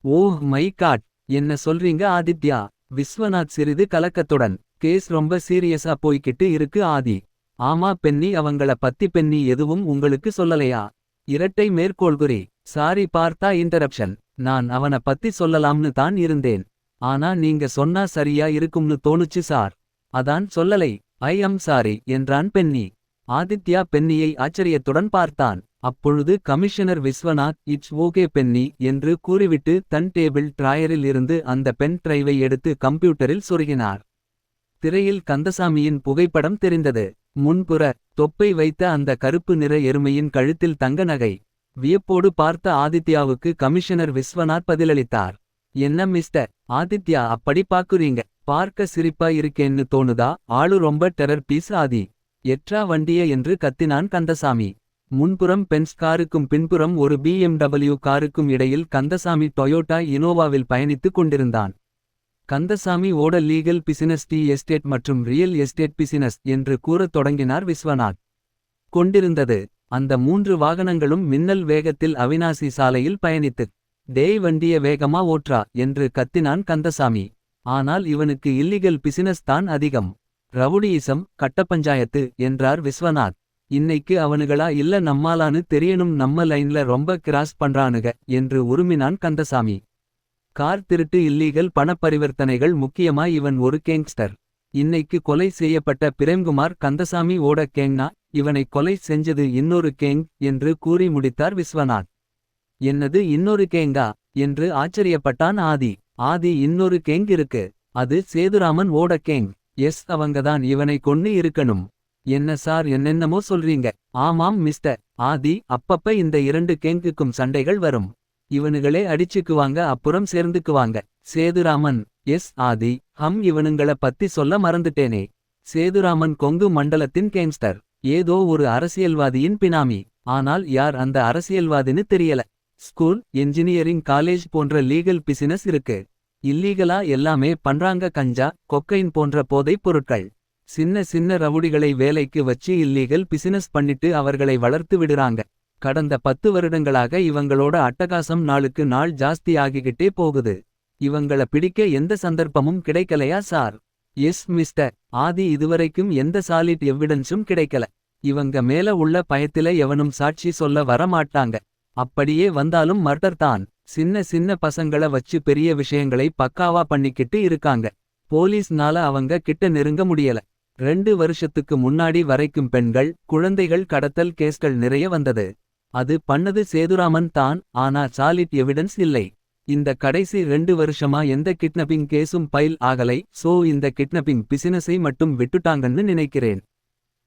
Oh my god. என்ன சொல்றீங்க ஆதித்யா. விஸ்வநாத் சிறிது கலக்கத்துடன். கேஸ் ரொம்ப சீரியஸா போய்கிட்டு இருக்கு ஆதி. ஆமா பென்னி, அவங்கள பத்தி பென்னி எதுவும் உங்களுக்கு சொல்லலையா. இரட்டை மேற்கோள்குறி. சாரி பார்த்தா இன்டரப்ஷன். நான் அவன பத்தி சொல்லலாம்னு தான் இருந்தேன். ஆனா நீங்க சொன்னா சரியா இருக்கும்னு தோணுச்சு சார். அதான் சொல்லலை. ஐ அம் சாரி என்றான் பென்னி. ஆதித்யா பென்னியை ஆச்சரியத்துடன் பார்த்தான். அப்பொழுது commissioner Viswanath it's okay Benny என்று கூறிவிட்டு தன் டேபிள் டிராயரில் இருந்து அந்த பென் டிரைவை எடுத்து கம்ப்யூட்டரில் சொருகினார். திரையில் கந்தசாமியின் புகைப்படம் தெரிந்தது. முன்புற தொப்பை வைத்த அந்த கருப்பு நிற எருமையின் கழுத்தில் தங்க நகை. வியப்போடு பார்த்த ஆதித்யாவுக்கு கமிஷனர் விஸ்வநாத் பதிலளித்தார். என்ன மிஸ்டர் ஆதித்யா அப்படி பாக்குறீங்க. பார்க்க சிரிப்பா இருக்கேன்னு தோணுதா. ஆளு ரொம்ப டெரர் பீஸ் ஆதி. எட்ரா வண்டிய என்று கத்தினான் கந்தசாமி. முன்புறம் பென்ஸ் காருக்கும் பின்புறம் ஒரு BMW காருக்கும் இடையில் கந்தசாமி டொயோட்டா இனோவாவில் பயணித்துக் கொண்டிருந்தான். கந்தசாமி ஓட லீகல் பிசினஸ், டி எஸ்டேட் மற்றும் ரியல் எஸ்டேட் பிசினஸ் என்று கூறத் தொடங்கினார் விஸ்வநாத். கொண்டிருந்தது. அந்த 3 வாகனங்களும் மின்னல் வேகத்தில் அவினாசி சாலையில் பயணித்துக். டேய் வண்டிய வேகமா ஓட்றா என்று கத்தினான் கந்தசாமி. ஆனால் இவனுக்கு இல்லீகல் பிசினஸ் தான் அதிகம். ரவுடியிசம், கட்டப்பஞ்சாயத்து என்றார் விஸ்வநாத். இன்னைக்கு அவனுகளா இல்ல நம்மாலான்னு தெரியணும். நம்ம லைன்ல ரொம்ப கிராஸ் பண்றானுக என்று உருமினான் கந்தசாமி. கார் திருட்டு, இல்லீகல் பணப்பரிவர்த்தனைகள், முக்கியமா இவன் ஒரு கேங்ஸ்டர். இன்னைக்கு கொலை செய்யப்பட்ட பிரேம்குமார் கந்தசாமி ஓட கேங்னா இவனை கொலை செஞ்சது இன்னொரு கேங் என்று கூறி முடித்தார் விஸ்வநாத். என்னது இன்னொரு கேங்கா என்று ஆச்சரியப்பட்டான் ஆதி. ஆதி இன்னொரு கேங் இருக்கு. அது சேதுராமன் ஓட கேங். எஸ், அவங்கதான் இவனை கொன்னு இருக்கணும். என்ன சார் என்னென்னமோ சொல்றீங்க. ஆமாம் மிஸ்டர் ஆதி, அப்பப்ப இந்த 2 கேங்குக்கும் சண்டைகள் வரும். இவனுகளே அடிச்சுக்குவாங்க, அப்புறம் சேர்ந்துக்குவாங்க. சேதுராமன். எஸ் ஆதி, இவனுங்கள பத்தி சொல்ல மறந்துட்டேனே. சேதுராமன் கொங்கு மண்டலத்தின் கேங்ஸ்டர். ஏதோ ஒரு அரசியல்வாதியின் பினாமி. ஆனால் யார் அந்த அரசியல்வாதின்னு தெரியல. ஸ்கூல், என்ஜினியரிங் காலேஜ் போன்ற லீகல் பிசினஸ் இருக்கு. இல்லீகலா எல்லாமே பண்றாங்க. கஞ்சா, கொக்கைன் போன்ற போதைப் பொருட்கள். சின்ன சின்ன ரவுடிகளை வேலைக்கு வச்சு இல்லீகல் பிசினஸ் பண்ணிட்டு அவர்களை வளர்த்து விடுறாங்க. கடந்த 10 வருடங்களாக இவங்களோட அட்டகாசம் நாளுக்கு நாள் ஜாஸ்தி ஆகிக்கிட்டே போகுது. இவங்கள பிடிக்க எந்த சந்தர்ப்பமும் கிடைக்கலையா சார். எஸ் மிஸ்டர் ஆதி, இதுவரைக்கும் எந்த சாலிட் எவிடன்ஸும் கிடைக்கல. இவங்க மேல உள்ள பயத்தில எவனும் சாட்சி சொல்ல வர மாட்டாங்க. அப்படியே வந்தாலும் மர்டர் தான். சின்ன சின்ன பசங்கள வச்சு பெரிய விஷயங்களை பக்காவா பண்ணிக்கிட்டு இருக்காங்க. போலீஸ்னால அவங்க கிட்ட நெருங்க முடியல. 2 வருஷத்துக்கு முன்னாடி வரைக்கும் பெண்கள், குழந்தைகள் கடத்தல் கேஸ்கள் நிறைய வந்தது. அது பண்ணது சேதுராமன் தான். ஆனா சாலிட் எவிடன்ஸ் இல்லை. இந்த கடைசி 2 வருஷமா எந்த கிட்னப்பிங் கேஸும் பைல் ஆகலை. சோ இந்த கிட்னப்பிங் பிசினஸை மட்டும் விட்டுட்டாங்கன்னு நினைக்கிறேன்.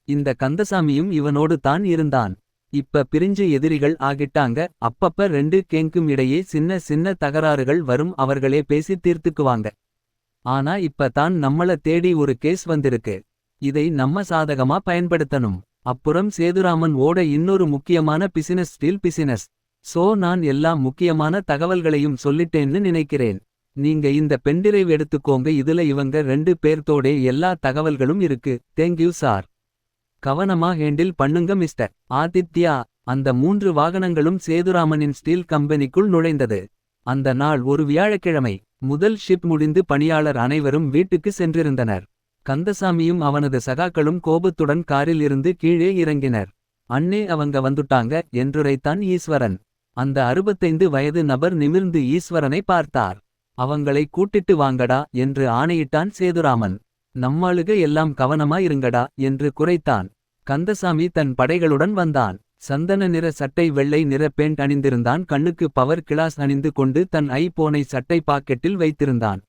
இந்த கந்தசாமியும் இவனோடு தான் இருந்தான். இப்ப பிரிஞ்சு எதிரிகள் ஆகிட்டாங்க. அப்பப்ப 2 கேங்கும் இடையே சின்ன சின்ன தகராறுகள் வரும். அவர்களே பேசி தீர்த்துக்குவாங்க. ஆனா இப்ப தான் நம்மள தேடி ஒரு கேஸ் வந்திருக்கு. இதை நம்ம சாதகமா பயன்படுத்தணும். அப்புறம் சேதுராமன் ஓட இன்னொரு முக்கியமான பிசினஸ் ஸ்டீல் பிசினஸ். சோ நான் எல்லா முக்கியமான தகவல்களையும் சொல்லிட்டேன்னு நினைக்கிறேன். நீங்க இந்த பென்டிரைவ் எடுத்துக்கோங்க. இதுல இவங்க 2 பேர்த்தோடே எல்லா தகவல்களும் இருக்கு. Thank you sir. கவனமா ஹேண்டில் பண்ணுங்க மிஸ்டர் ஆதித்யா. அந்த 3 வாகனங்களும் சேதுராமனின் ஸ்டீல் கம்பெனிக்குள் நுழைந்தது. அந்த நாள் ஒரு வியாழக்கிழமை. முதல் ஷிப் முடிந்து பணியாளர் அனைவரும் வீட்டுக்கு சென்றிருந்தனர். கந்தசாமியும் அவனது சகாக்களும் கோபத்துடன் காரில் இருந்து கீழே இறங்கினர். அண்ணே, அவங்க வந்துட்டாங்க என்றுரைத்தான் ஈஸ்வரன். அந்த 65 வயது நபர் நிமிர்ந்து ஈஸ்வரனை பார்த்தார். அவங்களை கூட்டிட்டு வாங்கடா என்று ஆணையிட்டான் சேதுராமன். நம்மாளுக எல்லாம் கவனமா இருங்கடா என்று குரைத்தான். கந்தசாமி தன் படைகளுடன் வந்தான். சந்தன நிற சட்டை, வெள்ளை நிற பேண்ட் அணிந்திருந்தான். கண்ணுக்கு பவர் கிளாஸ் அணிந்து கொண்டு தன் ஐபோனை சட்டை பாக்கெட்டில் வைத்திருந்தான்.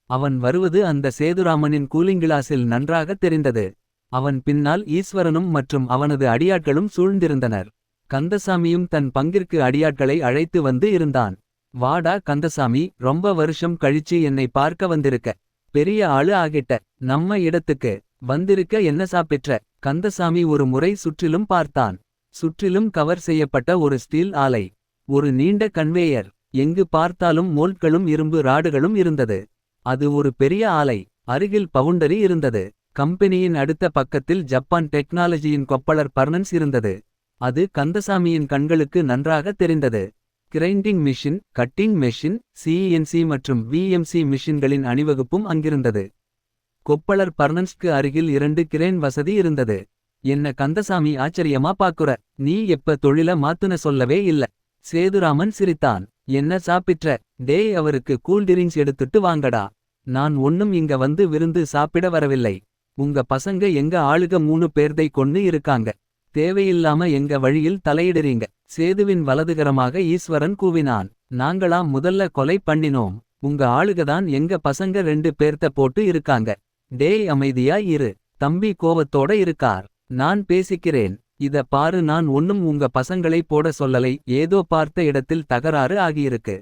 அவன் வருவது அந்த சேதுராமனின் கூலிங் கிளாஸில் நன்றாக தெரிந்தது. அவன் பின்னால் ஈஸ்வரனும் மற்றும் அவனது அடியாட்களும் சூழ்ந்திருந்தனர். கந்தசாமியும் தன் பங்கிற்கு அடியாட்களை அழைத்து வந்து இருந்தான். வாடா கந்தசாமி, ரொம்ப வருஷம் கழிச்சு என்னை பார்க்க வந்திருக்க. பெரிய ஆளு ஆகிட்ட. நம்ம இடத்துக்கு வந்திருக்க. என்ன சாப்பிட்ற. கந்தசாமி ஒரு முறை சுற்றிலும் பார்த்தான். சுற்றிலும் கவர் செய்யப்பட்ட ஒரு ஸ்டீல் ஆலை. ஒரு நீண்ட கன்வேயர். எங்கு பார்த்தாலும் மோல்ட்களும் இரும்பு ராடுகளும் இருந்தது. அது ஒரு பெரிய ஆலை. அருகில் பவுண்டரி இருந்தது. கம்பெனியின் அடுத்த பக்கத்தில் ஜப்பான் டெக்னாலஜியின் கொப்பளர் பர்னன்ஸ் இருந்தது. அது கந்தசாமியின் கண்களுக்கு நன்றாக தெரிந்தது. Grinding machine, cutting machine, CNC மற்றும் விஎம்சி மிஷின்களின் அணிவகுப்பும் அங்கிருந்தது. கொப்பளர் பர்னன்ஸ்க்கு அருகில் 2 கிரேன் வசதி இருந்தது. என்ன கந்தசாமி ஆச்சரியமா பாக்குற, நீ எப்ப தொழில மாத்துன சொல்லவே இல்ல. சேதுராமன் சிரித்தான். என்ன சாப்பிட்ற, டேய் அவருக்கு கூல்டிரிங்ஸ் எடுத்துட்டு வாங்கடா. நான் ஒன்னும் இங்க வந்து விருந்து சாப்பிட வரவில்லை. உங்க பசங்க எங்க ஆளுக 3 பேர்தை கொன்னு இருக்காங்க. தேவையில்லாம எங்க வழியில் தலையிடுறீங்க. சேதுவின் வலதுகரமாக ஈஸ்வரன் கூவினான். நாங்களாம் முதல்ல கொலை பண்ணினோம். உங்க ஆளுகதான் எங்க பசங்க 2 பேர்த்த போட்டு இருக்காங்க. டேய் அமைதியா இரு. தம்பி கோவத்தோட இருக்கார். நான் பேசிக்கிறேன். இத பாரு, நான் ஒன்னும் உங்க பசங்களை போட சொல்லலை. ஏதோ பார்த்த இடத்தில் தகராறு ஆகியிருக்கு.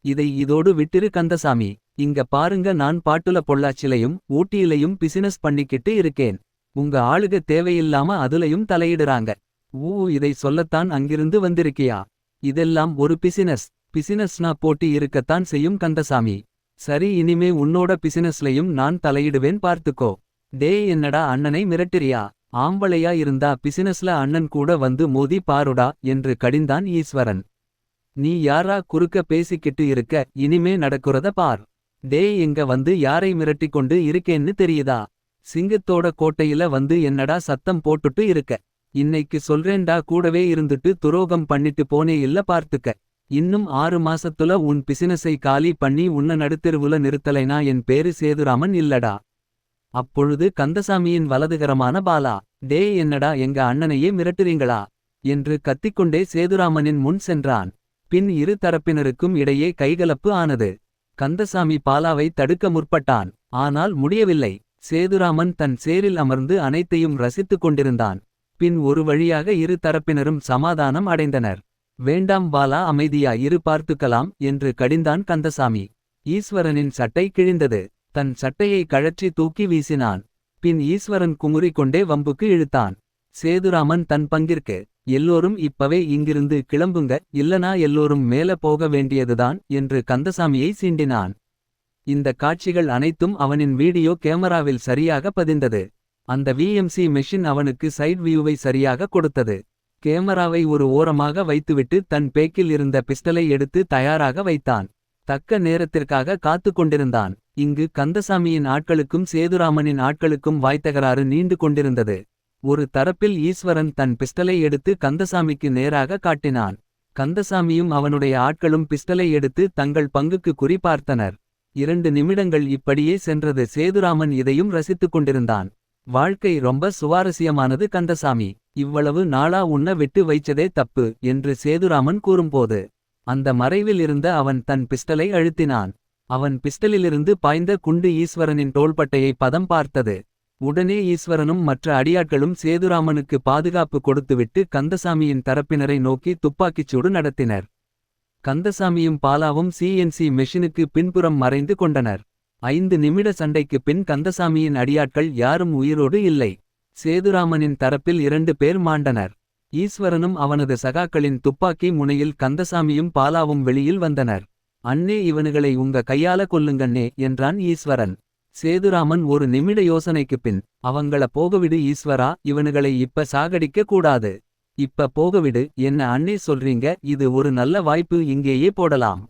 இதை இதோடு விட்டிரு கந்தசாமி. இங்க பாருங்க, நான் பாட்டுல பொள்ளாச்சிலையும் ஊட்டியிலையும் பிசினஸ் பண்ணிக்கிட்டு இருக்கேன். உங்க ஆளுக தேவையில்லாம அதுலயும் தலையிடுறாங்க. இதை சொல்லத்தான் அங்கிருந்து வந்திருக்கியா? இதெல்லாம் ஒரு பிசினஸ்னா போட்டி இருக்கத்தான் செய்யும் கந்தசாமி. சரி, இனிமே உன்னோட பிசினஸ்லயும் நான் தலையிடுவேன் பார்த்துக்கோ. டேய் என்னடா அண்ணனை மிரட்டுறியா? ஆம்பளையா இருந்தா பிசினஸ்ல அண்ணன் கூட வந்து மோதி பாருடா என்று கடிந்தான் ஈஸ்வரன். நீ யாரா குறுக்க பேசிக்கிட்டு இருக்க? இனிமே நடக்குறத பார். டேய் எங்க வந்து யாரை மிரட்டிக் கொண்டு இருக்கேன்னு தெரியுதா? சிங்கத்தோட கோட்டையில வந்து என்னடா சத்தம் போட்டுட்டு இருக்க? இன்னைக்கு சொல்றேன்டா, கூடவே இருந்துட்டு துரோகம் பண்ணிட்டு போனே இல்ல பார்த்துக்க. இன்னும் 6 மாசத்துல உன் பிசினஸை காலி பண்ணி உன்ன நடுத்தெருவுல நிறுத்தலைனா என் பேரு சேதுராமன் இல்லடா. அப்பொழுது கந்தசாமியின் வலதுகரமான பாலா, டேய் என்னடா எங்க அண்ணனையே மிரட்டுறீங்களா என்று கத்திக்கொண்டே சேதுராமனின் முன் சென்றான். பின் இரு தரப்பினருக்கும் இடையே கைகலப்பு ஆனது. கந்தசாமி பாலாவை தடுக்க முற்பட்டான். ஆனால் முடியவில்லை. சேதுராமன் தன் சேரில் அமர்ந்து அனைத்தையும் ரசித்துக் கொண்டிருந்தான். பின் ஒரு வழியாக இரு தரப்பினரும் சமாதானம் அடைந்தனர். வேண்டாம் பாலா, அமைதியா இரு, பார்த்துக்கலாம் என்று கடிந்தான் கந்தசாமி. ஈஸ்வரனின் சட்டை கிழிந்தது. தன் சட்டையை கழற்றி தூக்கி வீசினான். பின் ஈஸ்வரன் குமுறிக் கொண்டே வம்புக்கு இழுத்தான். சேதுராமன் தன் பங்கிற்கு, எல்லோரும் இப்பவே இங்கிருந்து கிளம்புங்க, இல்லனா எல்லோரும் மேல போக வேண்டியதுதான் என்று கந்தசாமியை சீண்டினான். இந்த காட்சிகள் அனைத்தும் அவனின் வீடியோ கேமராவில் சரியாக பதிந்தது. அந்த விஎம்சி மெஷின் அவனுக்கு சைட் வியூவை சரியாக கொடுத்தது. கேமராவை ஒரு ஓரமாக வைத்துவிட்டு தன் பேக்கில் இருந்த பிஸ்டலை எடுத்து தயாராக வைத்தான். தக்க நேரத்திற்காக காத்து கொண்டிருந்தான். இங்கு கந்தசாமியின் ஆட்களுக்கும் சேதுராமனின் ஆட்களுக்கும் வாய்த்தகராறு நீண்டு கொண்டிருந்தது. ஒரு தரப்பில் ஈஸ்வரன் தன் பிஸ்டலை எடுத்து கந்தசாமிக்கு நேராக காட்டினான். கந்தசாமியும் அவனுடைய ஆட்களும் பிஸ்டலை எடுத்து தங்கள் பங்குக்கு குறி பார்த்தனர். 2 நிமிடங்கள் இப்படியே சென்றது. சேதுராமன் இதையும் ரசித்துக் கொண்டிருந்தான். வாழ்க்கை ரொம்ப சுவாரஸ்யமானது கந்தசாமி. இவ்வளவு நாளா உன்ன விட்டு வைச்சதே தப்பு என்று சேதுராமன் கூறும்போது, அந்த மறைவில் இருந்த அவன் தன் பிஸ்டலை அழுத்தினான். அவன் பிஸ்டலிலிருந்து பாய்ந்த குண்டு ஈஸ்வரனின் தோள்பட்டையை பதம் பார்த்தது. உடனே ஈஸ்வரனும் மற்ற அடியாட்களும் சேதுராமனுக்கு பாதுகாப்பு கொடுத்துவிட்டு கந்தசாமியின் தரப்பினரை நோக்கி துப்பாக்கிச்சூடு நடத்தினர். கந்தசாமியும் பாலாவும் சிஎன்சி மெஷினுக்கு பின்புறம் மறைந்து கொண்டனர். 5 நிமிட சண்டைக்கு பின் கந்தசாமியின் அடியாட்கள் யாரும் உயிரோடு இல்லை. சேதுராமனின் தரப்பில் 2 பேர் மாண்டனர். ஈஸ்வரனும் அவனது சகாக்களின் துப்பாக்கி முனையில் கந்தசாமியும் பாலாவும் வெளியில் வந்தனர். அண்ணே, இவனுகளை உங்க கையால கொல்லுங்கண்ணே என்றான் ஈஸ்வரன். சேதுராமன் ஒரு நிமிட யோசனைக்குப் பின், அவங்கள போகவிடு ஈஸ்வரா, இவனுகளை இப்ப சாகடிக்க கூடாது. இப்ப போகவிடு. என்ன அண்ணே சொல்றீங்க? இது ஒரு நல்ல வாய்ப்பு, இங்கேயே போடலாம்.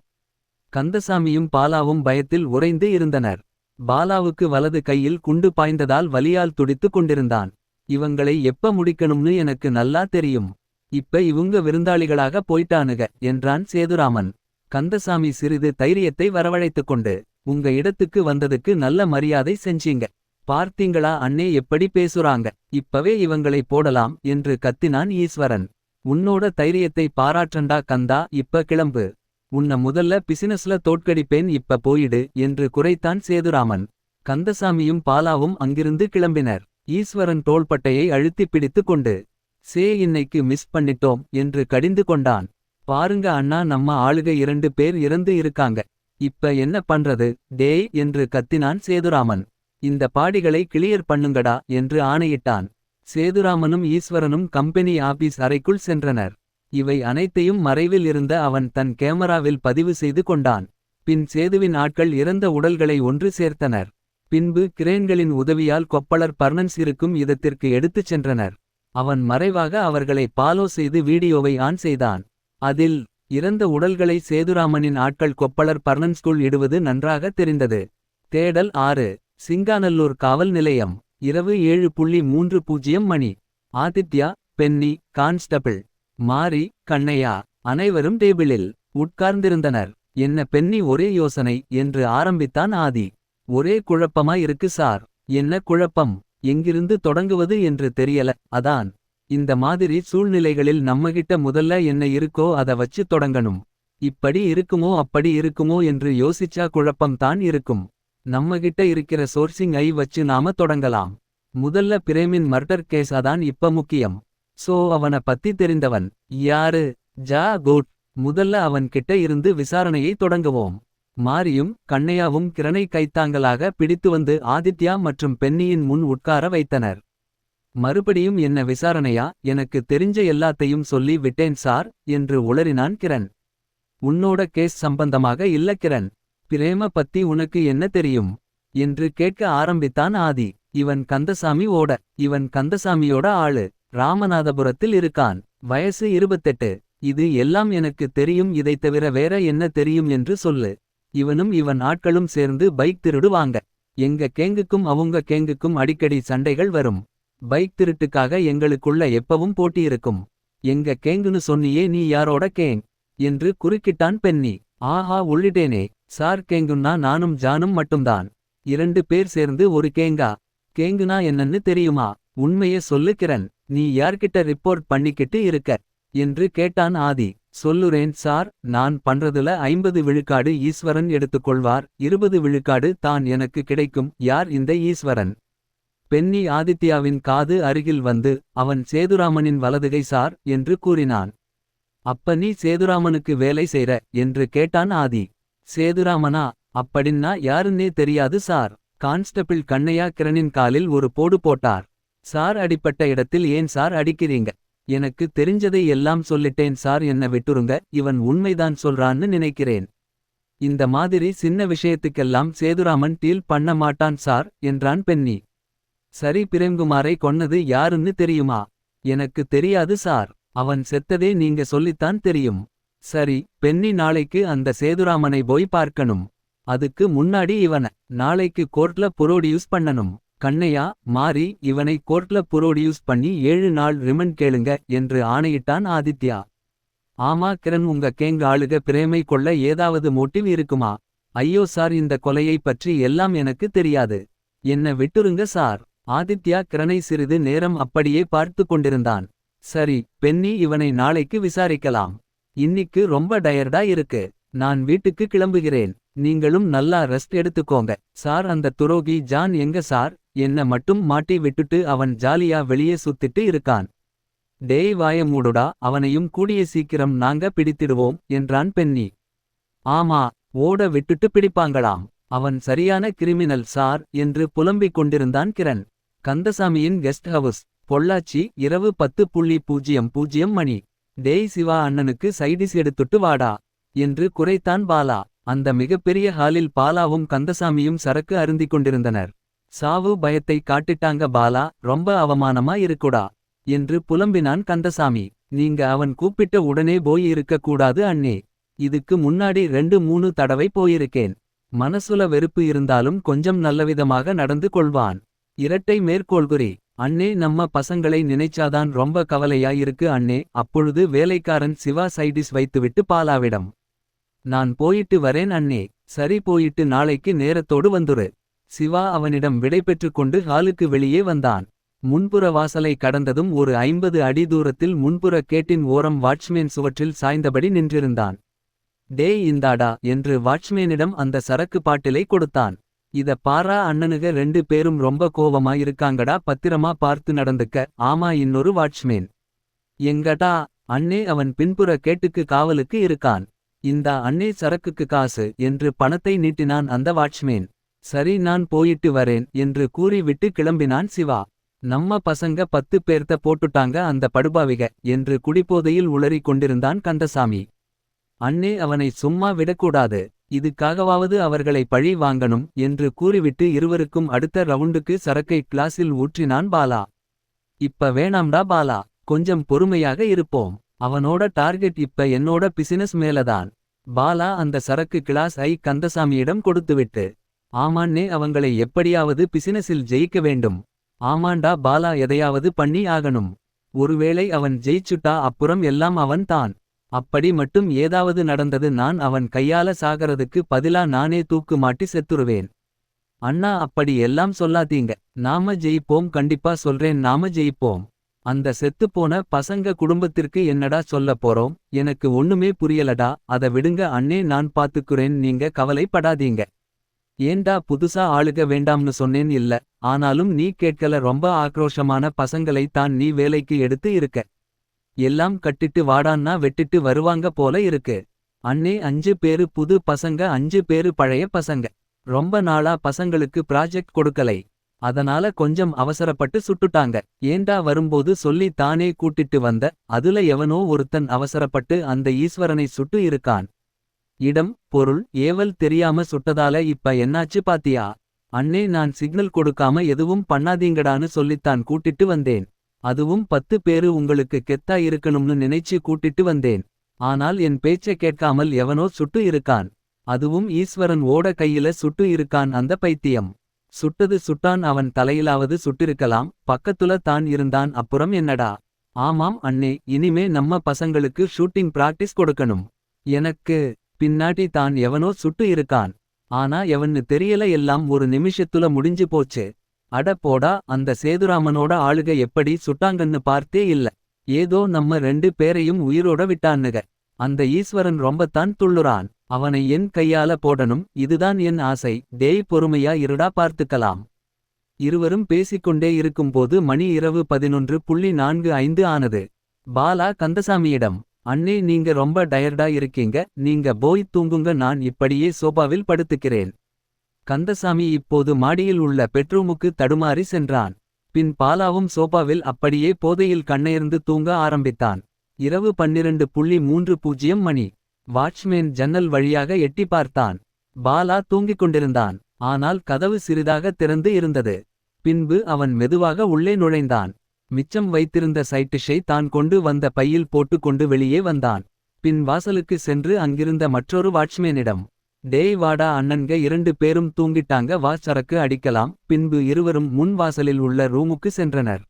கந்தசாமியும் பாலாவும் பயத்தில் உறைந்து இருந்தனர். பாலாவுக்கு வலது கையில் குண்டு பாய்ந்ததால் வலியால் துடித்துக் கொண்டிருந்தான். இவங்களை எப்ப முடிக்கணும்னு எனக்கு நல்லா தெரியும். இப்ப இவுங்க விருந்தாளிகளாக போயிட்டானுக என்றான் சேதுராமன். கந்தசாமி சிறிது தைரியத்தை வரவழைத்துக் கொண்டு, உங்க இடத்துக்கு வந்ததுக்கு நல்ல மரியாதை செஞ்சீங்க. பார்த்தீங்களா அண்ணே எப்படி பேசுறாங்க? இப்பவே இவங்களை போடலாம் என்று கத்தினான் ஈஸ்வரன். உன்னோட தைரியத்தை பாராட்டண்டா கந்தா, இப்ப கிளம்பு. உன்ன முதல்ல பிசினஸ்ல தோற்கடிப்பேன், இப்ப போயிடு என்று குறைத்தான் சேதுராமன். கந்தசாமியும் பாலாவும் அங்கிருந்து கிளம்பினர். ஈஸ்வரன் தோள்பட்டையை அழுத்தி பிடித்து கொண்டு, இன்னைக்கு மிஸ் பண்ணிட்டோம் என்று கடிந்து கொண்டான். பாருங்க அண்ணா, நம்ம ஆளுக 2 பேர் இறந்து இருக்காங்க. இப்ப என்ன பண்றது டேய் என்று கத்தினான் சேதுராமன். இந்த பாடிகளை கிளியர் பண்ணுங்கடா என்று ஆணையிட்டான். சேதுராமனும் ஈஸ்வரனும் கம்பெனி ஆபீஸ் அறைக்குள் சென்றனர். இவை அனைத்தையும் மறைவில் இருந்த அவன் தன் கேமராவில் பதிவு செய்து கொண்டான். பின் சேதுவின் ஆட்கள் இறந்த உடல்களை ஒன்று சேர்த்தனர். பின்பு கிரேன்களின் உதவியால் கொப்பளர் பர்னன்ஸ் இருக்கும் இடத்திற்கு எடுத்துச் சென்றனர். அவன் மறைவாக அவர்களை பாலோ செய்து வீடியோவை ஆன் செய்தான். அதில் இறந்த உடல்களை சேதுராமனின் ஆட்கள் கொப்பளர் பர்னன்ஸ்குள் இடுவது நன்றாக தெரிந்தது. தேடல் 6. சிங்காநல்லூர் காவல் நிலையம். இரவு 7:30 மணி. ஆதித்யா, பென்னி, கான்ஸ்டபிள் மாரி, கண்ணையா அனைவரும் டேபிளில் உட்கார்ந்திருந்தனர். என்ன பென்னி, ஒரே யோசனை என்று ஆரம்பித்தான் ஆதி. ஒரே குழப்பமா இருக்கு சார். என்ன குழப்பம்? எங்கிருந்து தொடங்குவது என்று தெரியல. அதான். இந்த மாதிரி சூழ்நிலைகளில் நம்மகிட்ட முதல்ல என்ன இருக்கோ அத வச்சு தொடங்கணும். இப்படி இருக்குமோ அப்படி இருக்குமோ என்று யோசிச்சா குழப்பம் தான் இருக்கும். நம்மகிட்ட இருக்கிற சோர்சிங் ஐ வச்சு நாம தொடங்கலாம். முதல்ல பிரேமின் மர்டர் கேஸ் அதான் இப்ப முக்கியம். சோ அவன பத்தி தெரிந்தவன் யாரு? ஜா குட். முதல்ல அவன் கிட்ட இருந்து விசாரணையை தொடங்குவோம். மாரியும் கண்ணையாவும் கிரணை கைத்தாங்கலாக பிடித்து வந்து ஆதித்யா மற்றும் பென்னியின் முன் உட்கார வைத்தனர். மறுபடியும் என்ன விசாரணையா? எனக்கு தெரிஞ்ச எல்லாத்தையும் சொல்லி விட்டேன் சார் என்று உளறினான் கிரண். உன்னோட கேஸ் சம்பந்தமாக இல்ல கிரண். பிரேம பத்தி உனக்கு என்ன தெரியும் என்று கேட்க ஆரம்பித்தான் ஆதி. இவன் கந்தசாமியோட ஆளு. ராமநாதபுரத்தில் இருக்கான். வயசு 28. இது எல்லாம் எனக்கு தெரியும். இதைத் தவிர வேற என்ன தெரியும் என்று சொல்லு. இவனும் இவன் ஆட்களும் சேர்ந்து பைக் திருடுவாங்க. எங்க கேங்குக்கும் அவங்க கேங்குக்கும் அடிக்கடி சண்டைகள் வரும். பைக் திருட்டுக்காக எங்களுக்குள்ள எப்பவும் போட்டி இருக்கும். எங்க கேங்குன்னு சொன்னியே, நீ யாரோட கேங் என்று குறுக்கிட்டான் பென்னி. ஆஹா, உள்ளிட்டேனே சார். கேங்குன்னா நானும் ஜானும் மட்டும்தான். 2 பேர் சேர்ந்து ஒரு கேங்கா? கேங்குனா என்னன்னு தெரியுமா? உண்மையே சொல்லு கிரண். நீ யார்கிட்ட ரிப்போர்ட் பண்ணிக்கிட்டு இருக்க என்று கேட்டான் ஆதி. சொல்லுறேன் சார். நான் பண்றதுல 50 விழுக்காடு ஈஸ்வரன் எடுத்துக்கொள்வார். 20 விழுக்காடு தான் எனக்கு கிடைக்கும். யார் இந்த ஈஸ்வரன்? பென்னி ஆதித்யாவின் காது அருகில் வந்து, அவன் சேதுராமனின் வலதுகை சார் என்று கூறினான். அப்ப நீ சேதுராமனுக்கு வேலை செய்ற என்று கேட்டான் ஆதி. சேதுராமனா? அப்படின்னா யாருன்னே தெரியாது சார். கான்ஸ்டபிள் கண்ணையா கிரணின் காலில் ஒரு போடு போட்டார். சார், அடிப்பட்ட இடத்தில் ஏன் சார் அடிக்கிறீங்க? எனக்கு தெரிஞ்சதை எல்லாம் சொல்லிட்டேன் சார், என்ன விட்டுருங்க. இவன் உண்மைதான் சொல்றான்னு நினைக்கிறேன். இந்த மாதிரி சின்ன விஷயத்துக்கெல்லாம் சேதுராமன் டீல் பண்ண மாட்டான் சார் என்றான் பென்னி. சரி, பிரேம்குமாரை கொன்னது யாருன்னு தெரியுமா? எனக்கு தெரியாது சார். அவன் செத்ததே நீங்க சொல்லித்தான் தெரியும். சரி பென்னி, நாளைக்கு அந்த சேதுராமனை போய் பார்க்கணும். அதுக்கு முன்னாடி இவன நாளைக்கு கோர்ட்ல புரோடியூஸ் பண்ணணும். கண்ணையா, மாரி, இவனை கோர்ட்ல புரோடியூஸ் பண்ணி 7 நாள் ரிமண்ட் கேளுங்க என்று ஆணையிட்டான் ஆதித்யா. ஆமா கிரண், உங்க கேங் ஆளுக பிரேமை கொள்ள ஏதாவது மோட்டிவ் இருக்குமா? ஐயோ சார், இந்த கொலையை பற்றி எல்லாம் எனக்கு தெரியாது. என்ன விட்டுருங்க சார். ஆதித்யா கிரணை சிறிது நேரம் அப்படியே பார்த்து கொண்டிருந்தான். சரி பென்னி, இவனை நாளைக்கு விசாரிக்கலாம். இன்னிக்கு ரொம்ப டயர்டா இருக்கு. நான் வீட்டுக்கு கிளம்புகிறேன். நீங்களும் நல்லா ரெஸ்ட் எடுத்துக்கோங்க சார். அந்த துரோகி ஜான் எங்க சார்? என்ன மட்டும் மாட்டி விட்டுட்டு அவன் ஜாலியா வெளியே சுத்திட்டு இருக்கான். டேய் வாய மூடுடா, அவனையும் கூடிய சீக்கிரம் நாங்க பிடித்திடுவோம் என்றான் பென்னி. ஆமா, ஓட விட்டுட்டு பிடிப்பாங்களாம். அவன் சரியான கிரிமினல் சார் என்று புலம்பிக் கொண்டிருந்தான் கிரண். கந்தசாமியின் கெஸ்ட் ஹவுஸ், பொள்ளாச்சி. இரவு 10:00 மணி. டேய் சிவா, அண்ணனுக்கு சைடிஸ் எடுத்துட்டு வாடா என்று குரைத்தான் பாலா. அந்த மிகப்பெரிய ஹாலில் பாலாவும் கந்தசாமியும் சரக்கு அருந்திக் கொண்டிருந்தனர். சாவு பயத்தை காட்டிட்டாங்க பாலா, ரொம்ப அவமானமா இருக்குடா என்று புலம்பினான் கந்தசாமி. நீங்க அவன் கூப்பிட்ட உடனே போய் இருக்க கூடாது அண்ணே. இதுக்கு முன்னாடி 2-3 தடவை போயிருக்கேன். மனசுல வெறுப்பு இருந்தாலும் கொஞ்சம் நல்லவிதமாக நடந்து கொள்வான். இரட்டை மேற்கோள்குறி. அண்ணே, நம்ம பசங்களை நினைச்சாதான் ரொம்ப கவலையா இருக்கு அண்ணே. அப்பொழுது வேலைக்காரன் சிவா சைடிஸ் வைத்துவிட்டு பாலாவிடம், நான் போயிட்டு வரேன் அண்ணே. சரி, போயிட்டு நாளைக்கு நேரத்தோடு வந்துரு. சிவா அவனிடம் விடைபெற்று கொண்டு ஹாலுக்கு வெளியே வந்தான். முன்புற வாசலை கடந்ததும் ஒரு 50 அடி தூரத்தில் முன்புற கேட்டின் ஓரம் வாட்ச்மேன் சுவற்றில் சாய்ந்தபடி நின்றிருந்தான். டேய் இந்தாடா என்று வாட்ச்மேனிடம் அந்த சரக்கு பாட்டிலை கொடுத்தான். இத பாரா அண்ணனுக 2 பேரும் ரொம்ப கோவமா இருக்காங்கடா, பத்திரமா பார்த்து நடந்துக்க. ஆமா, இன்னொரு வாட்ச்மேன். எங்கடா? அண்ணே, அவன் பின்புற கேட்டுக்கு காவலுக்கு இருக்கான். இந்தா அண்ணே சரக்குக்கு காசு என்று பணத்தை நீட்டினான் அந்த வாட்ச்மேன். சரி, நான் போயிட்டு வரேன் என்று கூறிவிட்டு கிளம்பினான் சிவா. நம்ம பசங்க 10 பேர்த்த போட்டுட்டாங்க அந்த படுபாவிக என்று குடிபோதையில் உளறிக் கொண்டிருந்தான் கந்தசாமி. அண்ணே, அவனை சும்மா விடக்கூடாது. இதுக்காகவாவது அவர்களை பழி வாங்கணும் என்று கூறிவிட்டு இருவருக்கும் அடுத்த ரவுண்டுக்கு சரக்கை கிளாஸில் ஊற்றினான் பாலா. இப்ப வேணாம்டா பாலா, கொஞ்சம் பொறுமையாக இருப்போம். அவனோட டார்கெட் இப்ப என்னோட பிசினஸ் மேலதான். பாலா அந்த சரக்கு கிளாஸ் ஐ கந்தசாமியிடம் கொடுத்துவிட்டு. ஆமாண்ணே, அவங்களை எப்படியாவது பிசினஸில் ஜெயிக்க வேண்டும். ஆமாண்டா பாலா, எதையாவது பண்ணி ஆகணும். ஒருவேளை அவன் ஜெயிச்சுட்டா அப்புறம் எல்லாம் அவன் தான். அப்படி மட்டும் ஏதாவது நடந்தது நான் அவன் கையால சாகறதுக்கு பதிலா நானே தூக்கு மாட்டி செத்துருவேன். அண்ணா, அப்படி எல்லாம் சொல்லாதீங்க. நாம ஜெயிப்போம், கண்டிப்பா சொல்றேன், நாம ஜெயிப்போம். அந்த செத்துப்போன பசங்க குடும்பத்திற்கு என்னடா சொல்ல போறோம்? எனக்கு ஒண்ணுமே புரியலடா. அத விடுங்க அண்ணே, நான் பாத்துக்குறேன், நீங்க கவலைப்படாதீங்க. ஏண்டா புதுசா ஆளுக வேண்டாம்னு சொன்னேன் இல்ல. ஆனாலும் நீ கேட்கல. ரொம்ப ஆக்ரோஷமான பசங்களை தான் நீ வேலைக்கு எடுத்து இருக்க. எல்லாம் கட்டிட்டு வாடான்னா வெட்டிட்டு வருவாங்க போல இருக்கு. அண்ணே, 5 பேரு புது பசங்க, 5 பேரு பழைய பசங்க. ரொம்ப நாளா பசங்களுக்கு ப்ராஜெக்ட் கொடுக்கலை. அதனால கொஞ்சம் அவசரப்பட்டு சுட்டுட்டாங்க. ஏண்டா வரும்போது சொல்லி தானே கூட்டிட்டு வந்த. அதுல எவனோ ஒருத்தன் அவசரப்பட்டு அந்த ஈஸ்வரனை சுட்டு இருக்கான். இடம் பொருள் ஏவல் தெரியாம சுட்டதால இப்ப என்னாச்சு பாத்தியா? அண்ணே, நான் சிக்னல் கொடுக்காம எதுவும் பண்ணாதீங்கடான்னு சொல்லித்தான் கூட்டிட்டு வந்தேன். அதுவும் 10 பேரு உங்களுக்கு கெத்தா இருக்கணும்னு நினைச்சு கூட்டிட்டு வந்தேன். ஆனால் என் பேச்ச கேட்காமல் எவனோ சுட்டு இருக்கான். அதுவும் ஈஸ்வரன் ஓட கையில சுட்டு இருக்கான் அந்த பைத்தியம். சுட்டது சுட்டான், அவன் தலையிலாவது சுட்டிருக்கலாம். பக்கத்துல தான் இருந்தான், அப்புறம் என்னடா? ஆமாம் அண்ணே, இனிமே நம்ம பசங்களுக்கு ஷூட்டிங் பிராக்டிஸ் கொடுக்கணும். எனக்கு பின்னாடி தான் எவனோ சுட்டு இருக்கான். ஆனா எவன்னு தெரியல, எல்லாம் ஒரு நிமிஷத்துல முடிஞ்சு போச்சு. அட போடா, அந்த சேதுராமனோட ஆளுக எப்படி சுட்டாங்கன்னு பார்த்தே இல்ல. ஏதோ நம்ம 2 பேரையும் உயிரோட விட்டானுக. அந்த ஈஸ்வரன் ரொம்பத்தான் துள்ளுறான். அவனை என் கையால போடணும், இதுதான் என் ஆசை. டேய், பொறுமையா இருடா, பார்த்துக்கலாம். இருவரும் பேசிக்கொண்டே இருக்கும்போது மணி இரவு 11:45 ஆனது. பாலா கந்தசாமியிடம், அண்ணே, நீங்க ரொம்ப டயர்டா இருக்கீங்க, நீங்க போய் தூங்குங்க, நான் இப்படியே சோபாவில் படுத்துக்கிறேன். கந்தசாமி இப்போது மாடியில் உள்ள பெட்ரூமுக்கு தடுமாறி சென்றான். பின் பாலாவும் சோபாவில் அப்படியே போதையில் கண்ணயர்ந்து தூங்க ஆரம்பித்தான். இரவு 12:30 மணி. வாட்ச்மேன் ஜன்னல் வழியாக எட்டி பார்த்தான். பாலா தூங்கிக் கொண்டிருந்தான். ஆனால் கதவு சிறிதாக திறந்து இருந்தது. பின்பு அவன் மெதுவாக உள்ளே நுழைந்தான். மிச்சம் வைத்திருந்த சைட்டிஷை தான் கொண்டு வந்த பையில் போட்டுக்கொண்டு வெளியே வந்தான். பின் வாசலுக்கு சென்று அங்கிருந்த மற்றொரு வாட்ச்மேனிடம், டேய் வாடா அண்ணன்க, 2 பேரும் தூங்கிட்டாங்க, வா சரக்கு அடிக்கலாம். பின்பு இருவரும் முன் வாசலில் உள்ள ரூமுக்கு சென்றனர்.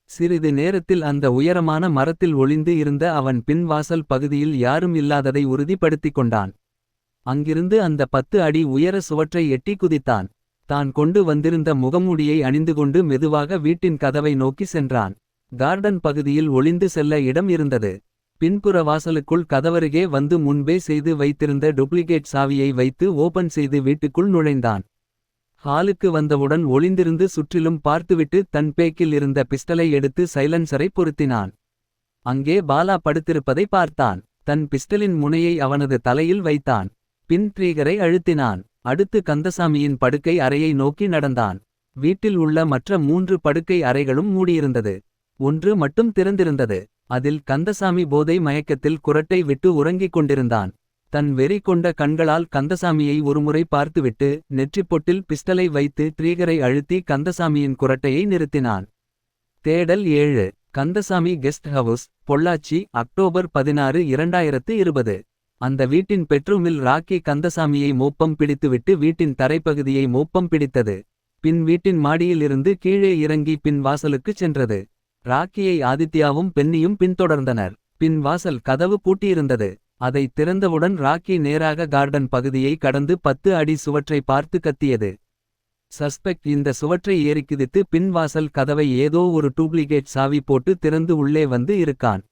சிறிது நேரத்தில் அந்த உயரமான மரத்தில் ஒளிந்து இருந்த அவன் பின் வாசல் பகுதியில் யாரும் இல்லாததை உறுதிப்படுத்திக் கொண்டான். அங்கிருந்து அந்த 10 அடி உயர சுவற்றை எட்டி குதித்தான். தான் கொண்டு வந்திருந்த முகமூடியை அணிந்துகொண்டு மெதுவாக வீட்டின் கதவை நோக்கி சென்றான். கார்டன் பகுதியில் ஒளிந்து செல்ல இடம் இருந்தது. பின்புற வாசலுக்குள் கதவருகே வந்து முன்பே செய்து வைத்திருந்த டூப்ளிகேட் சாவியை வைத்து ஓபன் செய்து வீட்டுக்குள் நுழைந்தான். ஹாலுக்கு வந்தவுடன் ஒளிந்திருந்து சுற்றிலும் பார்த்துவிட்டு தன் பேக்கில் இருந்த பிஸ்டலை எடுத்து சைலன்சரை பொருத்தினான். அங்கே பாலா படுத்திருப்பதை பார்த்தான். தன் பிஸ்டலின் முனையை அவனது தலையில் வைத்தான். பின் ட்ரிகரை அழுத்தினான். அடுத்து கந்தசாமியின் படுக்கை அறையை நோக்கி நடந்தான். வீட்டில் உள்ள மற்ற 3 படுக்கை அறைகளும் மூடியிருந்தது. ஒன்று மட்டும் திறந்திருந்தது. அதில் கந்தசாமி போதை மயக்கத்தில் குரட்டை விட்டு உறங்கிக் கொண்டிருந்தான். தன் வெறி கொண்ட கண்களால் கந்தசாமியை ஒருமுறை பார்த்துவிட்டு நெற்றிப்பொட்டில் பிஸ்டலை வைத்து ட்ரிகரை அழுத்தி கந்தசாமியின் குரட்டையை நிறுத்தினான். தேடல் 7. Kandasamy guest house, Pollachi, October 16, 2020. அந்த வீட்டின் பெட்ரூமில் ராக்கி கந்தசாமியை மோப்பம் பிடித்துவிட்டு வீட்டின் தரைப்பகுதியை மோப்பம் பிடித்தது. பின் வீட்டின் மாடியில் இருந்து கீழே இறங்கி பின் வாசலுக்குச் சென்றது. ராக்கியை ஆதித்யாவும் பென்னியும் பின்தொடர்ந்தனர். பின் வாசல் கதவு பூட்டியிருந்தது. அதை திறந்தவுடன் ராக்கி நேராக கார்டன் பகுதியை கடந்து 10 அடி சுவற்றை பார்த்து கத்தியது. சஸ்பெக்ட் இந்த சுவற்றை ஏறி குதித்து பின் வாசல் கதவை ஏதோ ஒரு டூப்ளிகேட் சாவி போட்டு திறந்து உள்ளே வந்து இருக்கான்.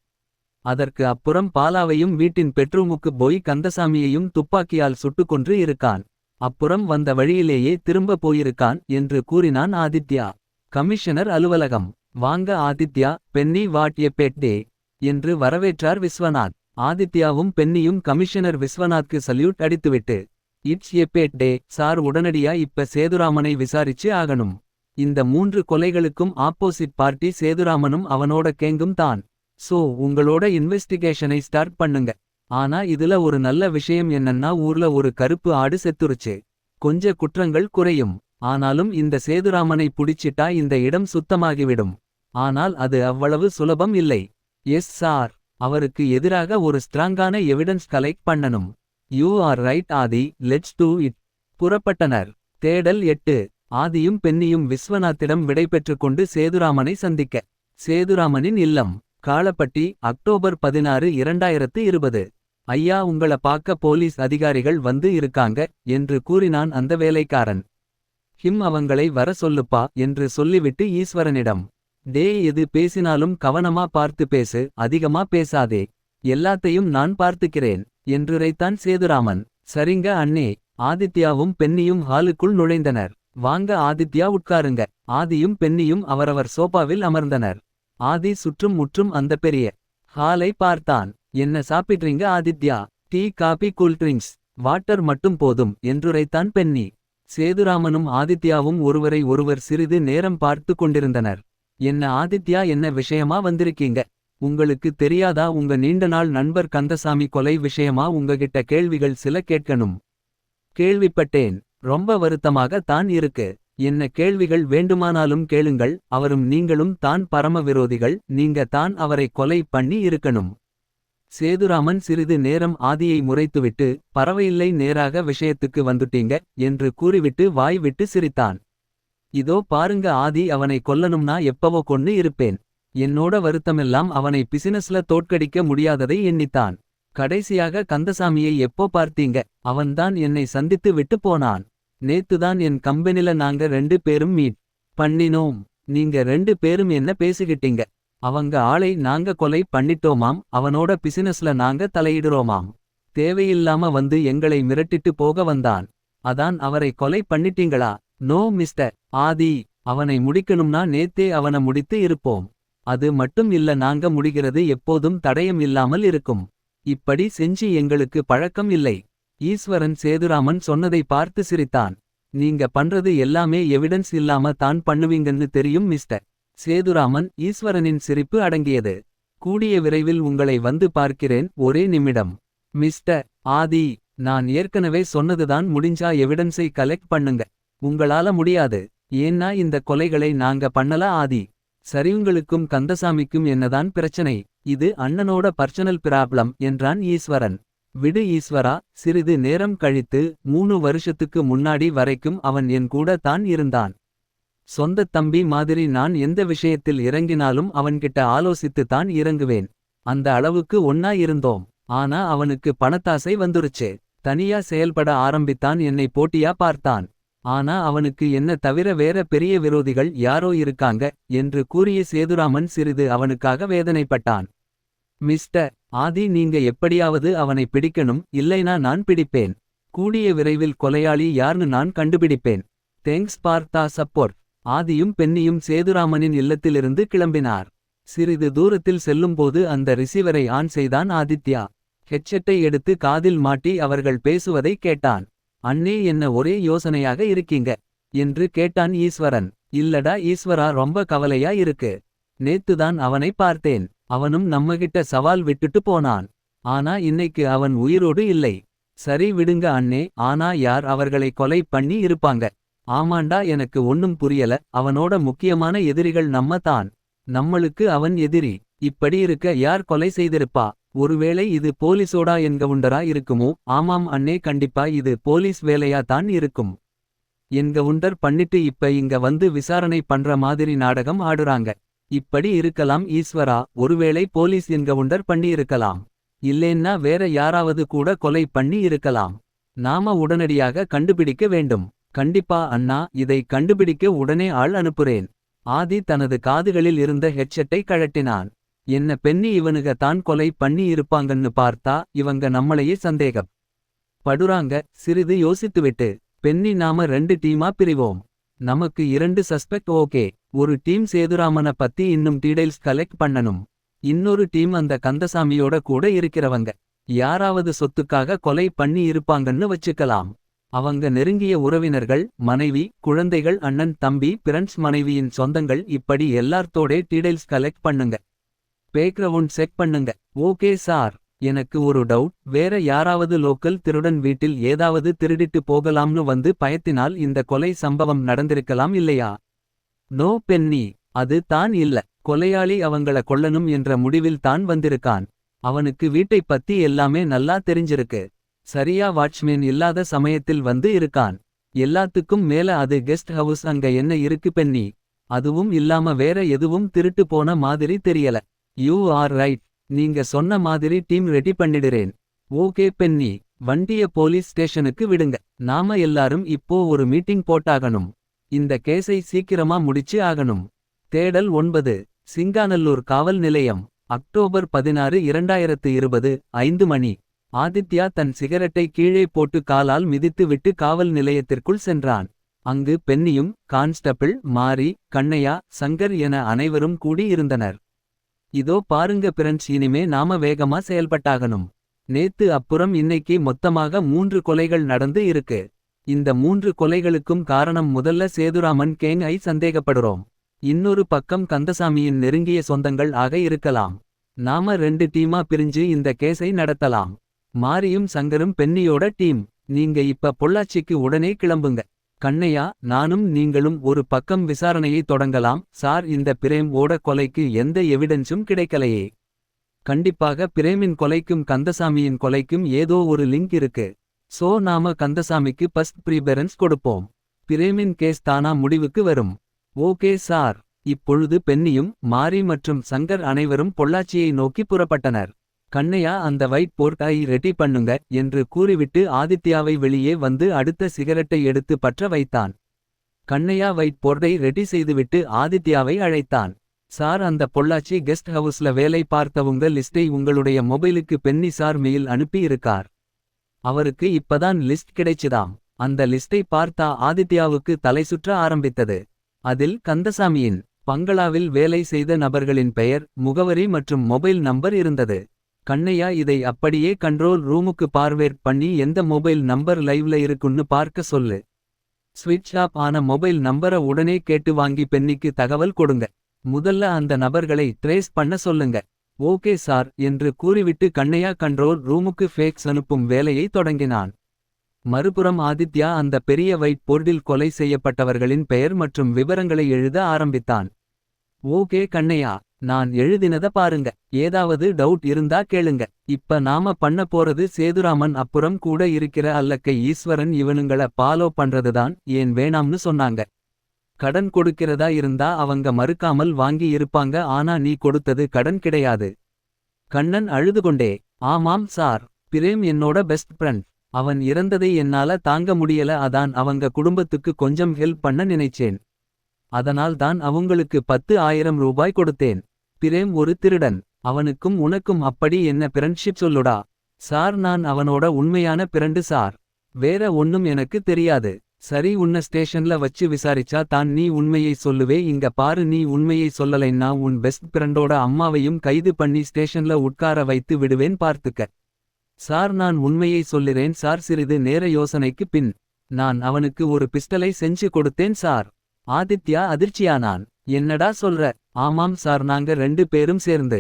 அதற்கு அப்புறம் பாலாவையும் வீட்டின் பெட்ரூமுக்கு போய் கந்தசாமியையும் துப்பாக்கியால் சுட்டுக் கொன்று இருக்கான். அப்புறம் வந்த வழியிலேயே திரும்ப போயிருக்கான் என்று கூறினான் ஆதித்யா. கமிஷனர் அலுவலகம். வாங்க Aditya, Benny, what a bad day என்று வரவேற்றார் விஸ்வநாத். ஆதித்யாவும் பென்னியும் கமிஷனர் விஸ்வநாத்க்கு சல்யூட் அடித்துவிட்டு, it's a bad day sir, உடனடியா இப்ப சேதுராமனை விசாரிச்சு ஆகணும். இந்த 3 கொலைகளுக்கும் ஆப்போசிட் பார்ட்டி சேதுராமனும் அவனோட கேங்கும் தான். சோ உங்களோட இன்வெஸ்டிகேஷனை ஸ்டார்ட் பண்ணுங்க. ஆனா இதுல ஒரு நல்ல விஷயம் என்னன்னா, ஊர்ல ஒரு கருப்பு ஆடு செத்துருச்சு. கொஞ்ச குற்றங்கள் குறையும். ஆனாலும் இந்த சேதுராமனை புடிச்சிட்டா இந்த இடம் சுத்தமாகிவிடும். ஆனால் அது அவ்வளவு சுலபம் இல்லை. Yes sir. அவருக்கு எதிராக ஒரு ஸ்ட்ராங்கான எவிடன்ஸ் கலெக்ட் பண்ணனும். You are right Adhi, let's do it. புறப்பட்டனர். தேடல் 8. ஆதியும் பென்னியும் விஸ்வநாத்திடம் விடைபெற்றுக் கொண்டு சேதுராமனை சந்திக்க. சேதுராமனின் இல்லம். காளப்பட்டி, அக்டோபர் 16, 2020. ஐயா, உங்கள பாக்க போலீஸ் அதிகாரிகள் வந்து இருக்காங்க என்று கூறினான் அந்த வேலைக்காரன். அவங்களை வர சொல்லுப்பா என்று சொல்லிவிட்டு ஈஸ்வரனிடம், டேய், எது பேசினாலும் கவனமா பார்த்து பேசு, அதிகமா பேசாதே. எல்லாத்தையும் நான் பார்த்துக்கிறேன் என்றுரைத்தான் சேதுராமன். சரிங்க அண்ணே. ஆதித்யாவும் பென்னியும் ஹாலுக்குள் நுழைந்தனர். வாங்க ஆதித்யா, உட்காருங்க. ஆதியும் பென்னியும் அவரவர் சோபாவில் அமர்ந்தனர். ஆதி சுற்றும் முற்றும் அந்த பெரிய ஹாலை பார்த்தான். என்ன சாப்பிட்றீங்க Aditya? Tea, coffee, cool drinks. Water மட்டும் போதும் என்றுரைத்தான் பென்னி. சேதுராமனும் ஆதித்யாவும் ஒருவரை ஒருவர் சிறிது நேரம் பார்த்து கொண்டிருந்தனர். என்ன ஆதித்யா, என்ன விஷயமா வந்திருக்கீங்க? உங்களுக்கு தெரியாதா, உங்க நீண்ட நாள் நண்பர் கந்தசாமி கொலை விஷயமா உங்ககிட்ட கேள்விகள் சில கேட்கணும். கேள்விப்பட்டேன். ரொம்ப வருத்தமாக தான் இருக்கு. என்ன கேள்விகள் வேண்டுமானாலும் கேளுங்கள். அவரும் நீங்களும் தான் பரம விரோதிகள். நீங்க தான் அவரை கொலை பண்ணி இருக்கணும். சேதுராமன் சிறிது நேரம் ஆதியை முறைத்துவிட்டு, பரவையில்லை, நேராக விஷயத்துக்கு வந்துட்டீங்க என்று கூறிவிட்டு வாய் விட்டு சிரித்தான். இதோ பாருங்க ஆதி, அவனை கொல்லணும்னா எப்பவோ கொன்னு இருப்பேன். என்னோட வருத்தமெல்லாம் அவனை பிசினஸ்ல தோற்கடிக்க முடியாததை எண்ணித்தான். கடைசியாக கந்தசாமியை எப்போ பார்த்தீங்க? அவன்தான் என்னை சந்தித்து விட்டு போனான். நேத்துதான் என் கம்பெனில நாங்க 2 பேரும் மீட் பண்ணினோம். நீங்க 2 பேரும் என்ன பேசிக்கிட்டீங்க? அவங்க ஆளை நாங்க கொலை பண்ணிட்டோமாம். அவனோட பிசினஸ்ல நாங்க தலையிடுறோமாம். தேவையில்லாம வந்து எங்களை மிரட்டிட்டு போக வந்தான். அதான் அவரை கொலை பண்ணிட்டீங்களா? நோ மிஸ்டர் ஆதி, அவனை முடிக்கணும்னா நேத்தே அவன முடித்து இருப்போம். அது மட்டும் இல்ல, நாங்க முடிகிறது எப்போதும் தடயம் இல்லாமல் இருக்கும். இப்படி செஞ்சு எங்களுக்கு பழக்கம் இல்லை. ஈஸ்வரன் சேதுராமன் சொன்னதை பார்த்து சிரித்தான். நீங்க பண்றது எல்லாமே எவிடன்ஸ் இல்லாம தான் பண்ணுவீங்கன்னு தெரியும் மிஸ்டர். சேதுராமன். ஈஸ்வரனின் சிரிப்பு அடங்கியது. கூடிய விரைவில் உங்களை வந்து பார்க்கிறேன். ஒரே நிமிடம். மிஸ்டர் ஆதி, நான் ஏற்கனவே சொன்னதுதான், முடிஞ்சா எவிடன்ஸை கலெக்ட் பண்ணுங்க. உங்களால முடியாது. ஏன்னா இந்த கொலைகளை நாங்க பண்ணல ஆதி. சரியுங்களுக்கும் கந்தசாமிக்கும் என்னதான் பிரச்சனை? இது அண்ணனோட பர்சனல் பிராப்ளம் என்றான் ஈஸ்வரன். விடு ஈஸ்வரா. சிறிது நேரம் கழித்து, 3 வருஷத்துக்கு முன்னாடி வரைக்கும் அவன் என் கூட தான் இருந்தான். சொந்த தம்பி மாதிரி. நான் எந்த விஷயத்தில் இறங்கினாலும் அவன்கிட்ட ஆலோசித்து தான் இறங்குவேன். அந்த அளவுக்கு ஒன்னா இருந்தோம். ஆனா அவனுக்கு பணத்தாசை வந்துருச்சு. தனியா செயல்பட ஆரம்பித்தான். என்னை போட்டியா பார்த்தான். ஆனா அவனுக்கு என்ன தவிர வேற பெரிய விரோதிகள் யாரோ இருக்காங்க என்று கூறிய சேதுராமன் சிறிது அவனுக்காக வேதனைப்பட்டான். மிஸ்டர் ஆதி, நீங்க எப்படியாவது அவனை பிடிக்கணும். இல்லைனா நான் பிடிப்பேன். கூடிய விரைவில் கொலையாளி யார்னு நான் கண்டுபிடிப்பேன். Thanks for the support. ஆதியும் பென்னியும் சேதுராமனின் இல்லத்திலிருந்து கிளம்பினார். சிறிது தூரத்தில் செல்லும்போது அந்த ரிசீவரை ஆன் செய்தான் ஆதித்யா. ஹெட்செட்டை எடுத்து காதில் மாட்டி அவர்கள் பேசுவதை கேட்டான். அண்ணே, என்ன ஒரே யோசனையாக இருக்கீங்க என்று கேட்டான் ஈஸ்வரன். இல்லடா ஈஸ்வரா, ரொம்ப கவலையா இருக்கு. நேத்துதான் அவனை பார்த்தேன். அவனும் நம்மகிட்ட சவால் விட்டுட்டு போனான். ஆனா இன்னைக்கு அவன் உயிரோடு இல்லை. சரி விடுங்க அண்ணே. ஆனா யார் அவர்களை கொலை பண்ணி இருப்பாங்க? ஆமாண்டா, எனக்கு ஒன்னும் புரியல. அவனோட முக்கியமான எதிரிகள் நம்ம தான். நம்மளுக்கு அவன் எதிரி. இப்படி இருக்க யார் கொலை செய்திருப்பா? ஒருவேளை இது போலீஸோடா என்கவுண்டரா இருக்குமோ? ஆமாம் அண்ணே, கண்டிப்பா இது போலீஸ் வேலையா தான் இருக்கும். என்கவுண்டர் பண்ணிட்டு இப்ப இங்க வந்து விசாரணை பண்ற மாதிரி நாடகம் ஆடுறாங்க. இப்படி இருக்கலாம் ஈஸ்வரா. ஒருவேளை போலீஸ் என்கவுண்டர் பண்ணி இருக்கலாம். இல்லேன்னா வேற யாராவது கூட கொலை பண்ணி இருக்கலாம். நாம உடனடியாக கண்டுபிடிக்க வேண்டும். கண்டிப்பா அண்ணா, இதை கண்டுபிடிக்க உடனே ஆள் அனுப்புறேன். ஆதி தனது காதுகளில் இருந்த ஹெட்செட்டை கழட்டினான். என்ன பென்னி, இவனுக தான் கொலை பண்ணி இருப்பாங்கன்னு பார்த்தா இவங்க நம்மளையே சந்தேகப் படுறாங்க. சிறிது யோசித்துவிட்டு, பென்னி, நாம 2 டீமா பிரிவோம். நமக்கு 2 சஸ்பெக்ட் ஓகே. ஒரு டீம் சேதுராமன பத்தி இன்னும் டீடைல்ஸ் கலெக்ட் பண்ணனும். இன்னொரு டீம் அந்த கந்தசாமியோட கூட இருக்கிறவங்க. யாராவது சொத்துக்காக கொலை பண்ணி இருப்பாங்கன்னு வச்சுக்கலாம். அவங்க நெருங்கிய உறவினர்கள், மனைவி, குழந்தைகள், அண்ணன், தம்பி, பிரண்ட்ஸ், மனைவியின் சொந்தங்கள், இப்படி எல்லார்த்தோட டீடைல்ஸ் கலெக்ட் பண்ணுங்க. பேக்ரவுண்ட் செக் பண்ணுங்க. Okay sir. எனக்கு ஒரு டவுட். வேற யாராவது லோக்கல் திருடன் வீட்டில் ஏதாவது திருடிட்டு போகலாம்னு வந்து பயத்தினால் இந்த கொலை சம்பவம் நடந்திருக்கலாம் இல்லையா? நோ பென்னி, அது தான் இல்ல. கொலையாளி அவங்கள கொல்லணும் என்ற முடிவில் தான் வந்திருக்கான். அவனுக்கு வீட்டைப் பத்தி எல்லாமே நல்லா தெரிஞ்சிருக்கு. சரியா வாட்ச்மேன் இல்லாத சமயத்தில் வந்து இருக்கான். எல்லாத்துக்கும் மேல அது கெஸ்ட் ஹவுஸ், அங்க என்ன இருக்கு பென்னி? அதுவும் இல்லாம வேற எதுவும் திருட்டு போன மாதிரி தெரியல. You are right. நீங்க சொன்ன மாதிரி டீம் ரெடி பண்ணிடுறேன். ஓகே பென்னி, வண்டிய போலீஸ் ஸ்டேஷனுக்கு விடுங்க. நாம எல்லாரும் இப்போ ஒரு மீட்டிங் போட்டாகணும். இந்த கேஸை சீக்கிரமா முடிச்சு ஆகணும். தேடல் 9. சிங்காநல்லூர் காவல் நிலையம். அக்டோபர் 16, 2020, 5 மணி. ஆதித்யா தன் சிகரெட்டை கீழே போட்டு காலால் மிதித்து விட்டு காவல் நிலையத்திற்குள் சென்றான். அங்கு பென்னியும் கான்ஸ்டபிள் மாரி, கண்ணையா, சங்கர் என அனைவரும் கூடி இருந்தனர். இதோ பாருங்க பிரண்ட்ஸ், இனிமே நாம வேகமா செயல்பட்டாகணும். நேத்து அப்புறம் இன்னைக்கு மொத்தமாக 3 கொலைகள் நடந்து இருக்கு. இந்த 3 கொலைகளுக்கும் காரணம் முதல்ல சேதுராமன் கேங் ஐ சந்தேகப்படுறோம். இன்னொரு பக்கம் கந்தசாமியின் நெருங்கிய சொந்தங்கள் ஆக இருக்கலாம். நாம 2 டீமா பிரிஞ்சு இந்த கேஸை நடத்தலாம். மாரியும் சங்கரும் பென்னியோட டீம். நீங்க இப்ப பொள்ளாச்சிக்கு உடனே கிளம்புங்க. கண்ணையா, நானும் நீங்களும் ஒரு பக்கம் விசாரணையை தொடங்கலாம். சார், இந்த பிரேம் ஓட கொலைக்கு எந்த எவிடன்ஸும் கிடைக்கலையே. கண்டிப்பாக பிரேமின் கொலைக்கும் கந்தசாமியின் கொலைக்கும் ஏதோ ஒரு லிங்க் இருக்கு. சோ நாம கந்தசாமிக்கு ஃபர்ஸ்ட் ப்ரீபெரன்ஸ் கொடுப்போம். பிரேமின் கேஸ் தானா முடிவுக்கு வரும். Okay sir. இப்பொழுது பென்னியும் மாரி மற்றும் சங்கர் அனைவரும் பொள்ளாச்சியை நோக்கி புறப்பட்டனர். கண்ணையா, அந்த வைட் போர்டை ரெடி பண்ணுங்க என்று கூறிவிட்டு ஆதித்யாவை வெளியே வந்து அடுத்த சிகரெட்டை எடுத்து பற்ற வைத்தான். கண்ணையா வைட் போர்டை ரெடி செய்துவிட்டு ஆதித்யாவை அழைத்தான். சார், அந்த பொள்ளாச்சி கெஸ்ட் ஹவுஸ்ல வேலை பார்த்தவங்க லிஸ்டை உங்களுடைய மொபைலுக்கு பென்னி சார் மெயில் அனுப்பி இருக்கார். அவருக்கு இப்பதான் லிஸ்ட் கிடைச்சுதாம். அந்த லிஸ்டை பார்த்தா ஆதித்யாவுக்கு தலை சுற்ற ஆரம்பித்தது. அதில் கந்தசாமியின் பங்களாவில் வேலை செய்த நபர்களின் பெயர், முகவரி மற்றும் மொபைல் நம்பர் இருந்தது. கண்ணையா, இதை அப்படியே கண்ட்ரோல் ரூமுக்கு பார்வேர்ட் பண்ணி எந்த மொபைல் நம்பர் லைவ்ல இருக்குன்னு பார்க்க சொல்லு. ஸ்விட்ச் ஆப் ஆன மொபைல் நம்பரை உடனே கேட்டு வாங்கி பென்னிக்கு தகவல் கொடுங்க. முதல்ல அந்த நபர்களை ட்ரேஸ் பண்ண சொல்லுங்க. ஓகே சார் என்று கூறிவிட்டு கண்ணையா கண்ட்ரோல் ரூமுக்கு ஃபேக்ஸ் அனுப்பும் வேலையை தொடங்கினான். மறுபுறம் ஆதித்யா அந்த பெரிய வைட் போர்டில் கொலை செய்யப்பட்டவர்களின் பெயர் மற்றும் விவரங்களை எழுத ஆரம்பித்தான். ஓகே கண்ணையா, நான் எழுதினத பாருங்க. ஏதாவது டவுட் இருந்தா கேளுங்க. இப்ப நாம பண்ண போறது சேதுராமன் அப்புறம் கூட இருக்கிற அல்லக்கை ஈஸ்வரன் இவனுங்கள ஃபாலோ பண்றதுதான். ஏன் வேணாம்னு சொன்னாங்க? கடன் கொடுக்கிறதா இருந்தா அவங்க மறுக்காமல் வாங்கி இருப்பாங்க. ஆனா நீ கொடுத்தது கடன் கிடையாது. கண்ணன் அழுதுகொண்டே, ஆமாம் சார். பிரேம் என்னோட பெஸ்ட் ஃப்ரெண்ட். அவன் இறந்ததை என்னால தாங்க முடியல. அதான் அவங்க குடும்பத்துக்கு கொஞ்சம் ஹெல்ப் பண்ண நினைச்சேன். அதனால் தான் அவங்களுக்கு 10,000 ரூபாய் கொடுத்தேன். பிரேம் ஒரு திருடன். அவனுக்கும் உனக்கும் அப்படி என்ன ஃப்ரெண்ட்ஷிப் சொல்லுடா. சார், நான் அவனோட உண்மையான ஃப்ரெண்டு சார். வேற ஒன்னும் எனக்கு தெரியாது. சரி, உன்ன ஸ்டேஷன்ல வச்சு விசாரிச்சா தான் நீ உண்மையை சொல்லுவே. இங்க பாரு, நீ உண்மையை சொல்லலைன்னா உன் பெஸ்ட் ஃப்ரெண்டோட அம்மாவையும் கைது பண்ணி ஸ்டேஷன்ல உட்கார வைத்து விடுவேன் பார்த்துக்க. சார், நான் உண்மையை சொல்லுறேன் சார். சிறிது நேர யோசனைக்கு பின், நான் அவனுக்கு ஒரு பிஸ்டலை செஞ்சு கொடுத்தேன் சார். ஆதித்யா அதிர்ச்சியானான். என்னடா சொல்ற? ஆமாம் சார், நாங்க 2 பேரும் சேர்ந்து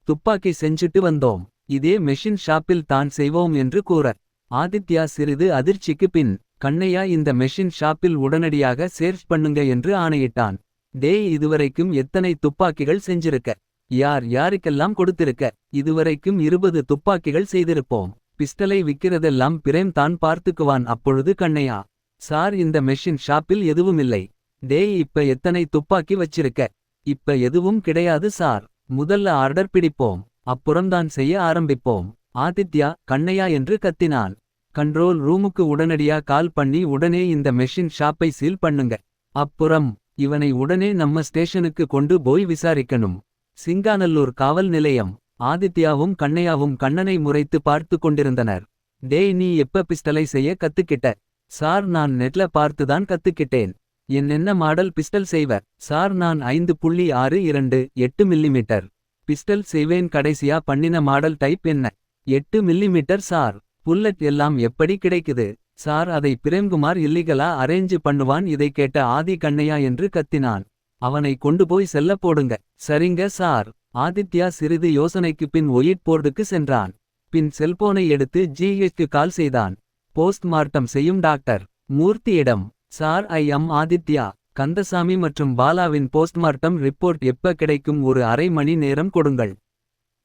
துப்பாக்கி செஞ்சுட்டு வந்தோம். இதே மெஷின் ஷாப்பில் தான் செய்வோம் என்று கூற, ஆதித்யா சிறிது அதிர்ச்சிக்கு பின், கண்ணையா, இந்த மெஷின் ஷாப்பில் உடனடியாக சேர்ச் பண்ணுங்க என்று ஆணையிட்டான். டேய், இதுவரைக்கும் எத்தனை துப்பாக்கிகள் செஞ்சிருக்க? யார் யாருக்கெல்லாம் கொடுத்திருக்க? இதுவரைக்கும் 20 துப்பாக்கிகள் செய்திருப்போம். பிஸ்டலை விக்கிறதெல்லாம் பிரேம் தான் பார்த்துக்குவான். அப்பொழுது கண்ணையா, சார், இந்த மெஷின் ஷாப்பில் எதுவுமில்லை. டேய், இப்ப எத்தனை துப்பாக்கி வச்சிருக்க? இப்ப எதுவும் கிடையாது சார். முதல்ல ஆர்டர் பிடிப்போம், அப்புறம்தான் செய்ய ஆரம்பிப்போம். ஆதித்யா கண்ணையா என்று கத்தினான். கண்ட்ரோல் ரூமுக்கு உடனடியா கால் பண்ணி உடனே இந்த மெஷின் ஷாப்பை சீல் பண்ணுங்க. அப்புறம் இவனை உடனே நம்ம ஸ்டேஷனுக்கு கொண்டு போய் விசாரிக்கணும். சிங்காநல்லூர் காவல் நிலையம். ஆதித்யாவும் கண்ணையாவும் கண்ணனை முறைத்து பார்த்து கொண்டிருந்தனர். டேய், நீ எப்ப பிஸ்டலை செய்ய கத்துக்கிட்ட? சார், நான் நெட்ல பார்த்துதான் கத்துக்கிட்டேன். என்னென்ன மாடல் பிஸ்டல் செய்வ? சார், நான் 5.62 8 மில்லிமீட்டர் பிஸ்டல் செய்வேன். கடைசியா பண்ணின மாடல் டைப் என்ன? 8 மில்லிமீட்டர் சார். புல்லட் எல்லாம் எப்படி கிடைக்குது? சார், அதை பிரேம்குமார் இல்லீகலா அரேஞ்சு பண்ணுவான். இதை கேட்ட ஆதி கண்ணையா என்று கத்தினான். அவனை கொண்டு போய் செல்ல போடுங்க. சரிங்க சார். ஆதித்யா சிறிது யோசனைக்கு பின் ஒயிட் போர்டுக்கு சென்றான். பின் செல்போனை எடுத்து ஜிஹெச்க்கு கால் செய்தான். போஸ்ட்மார்ட்டம் செய்யும் doctor மூர்த்தியிடம், sir, I am Aditya. Kandasamy மற்றும் பாலாவின் போஸ்ட்மார்ட்டம் ரிப்போர்ட் எப்ப கிடைக்கும்? ஒரு அரை மணி நேரம் கொடுங்கள்.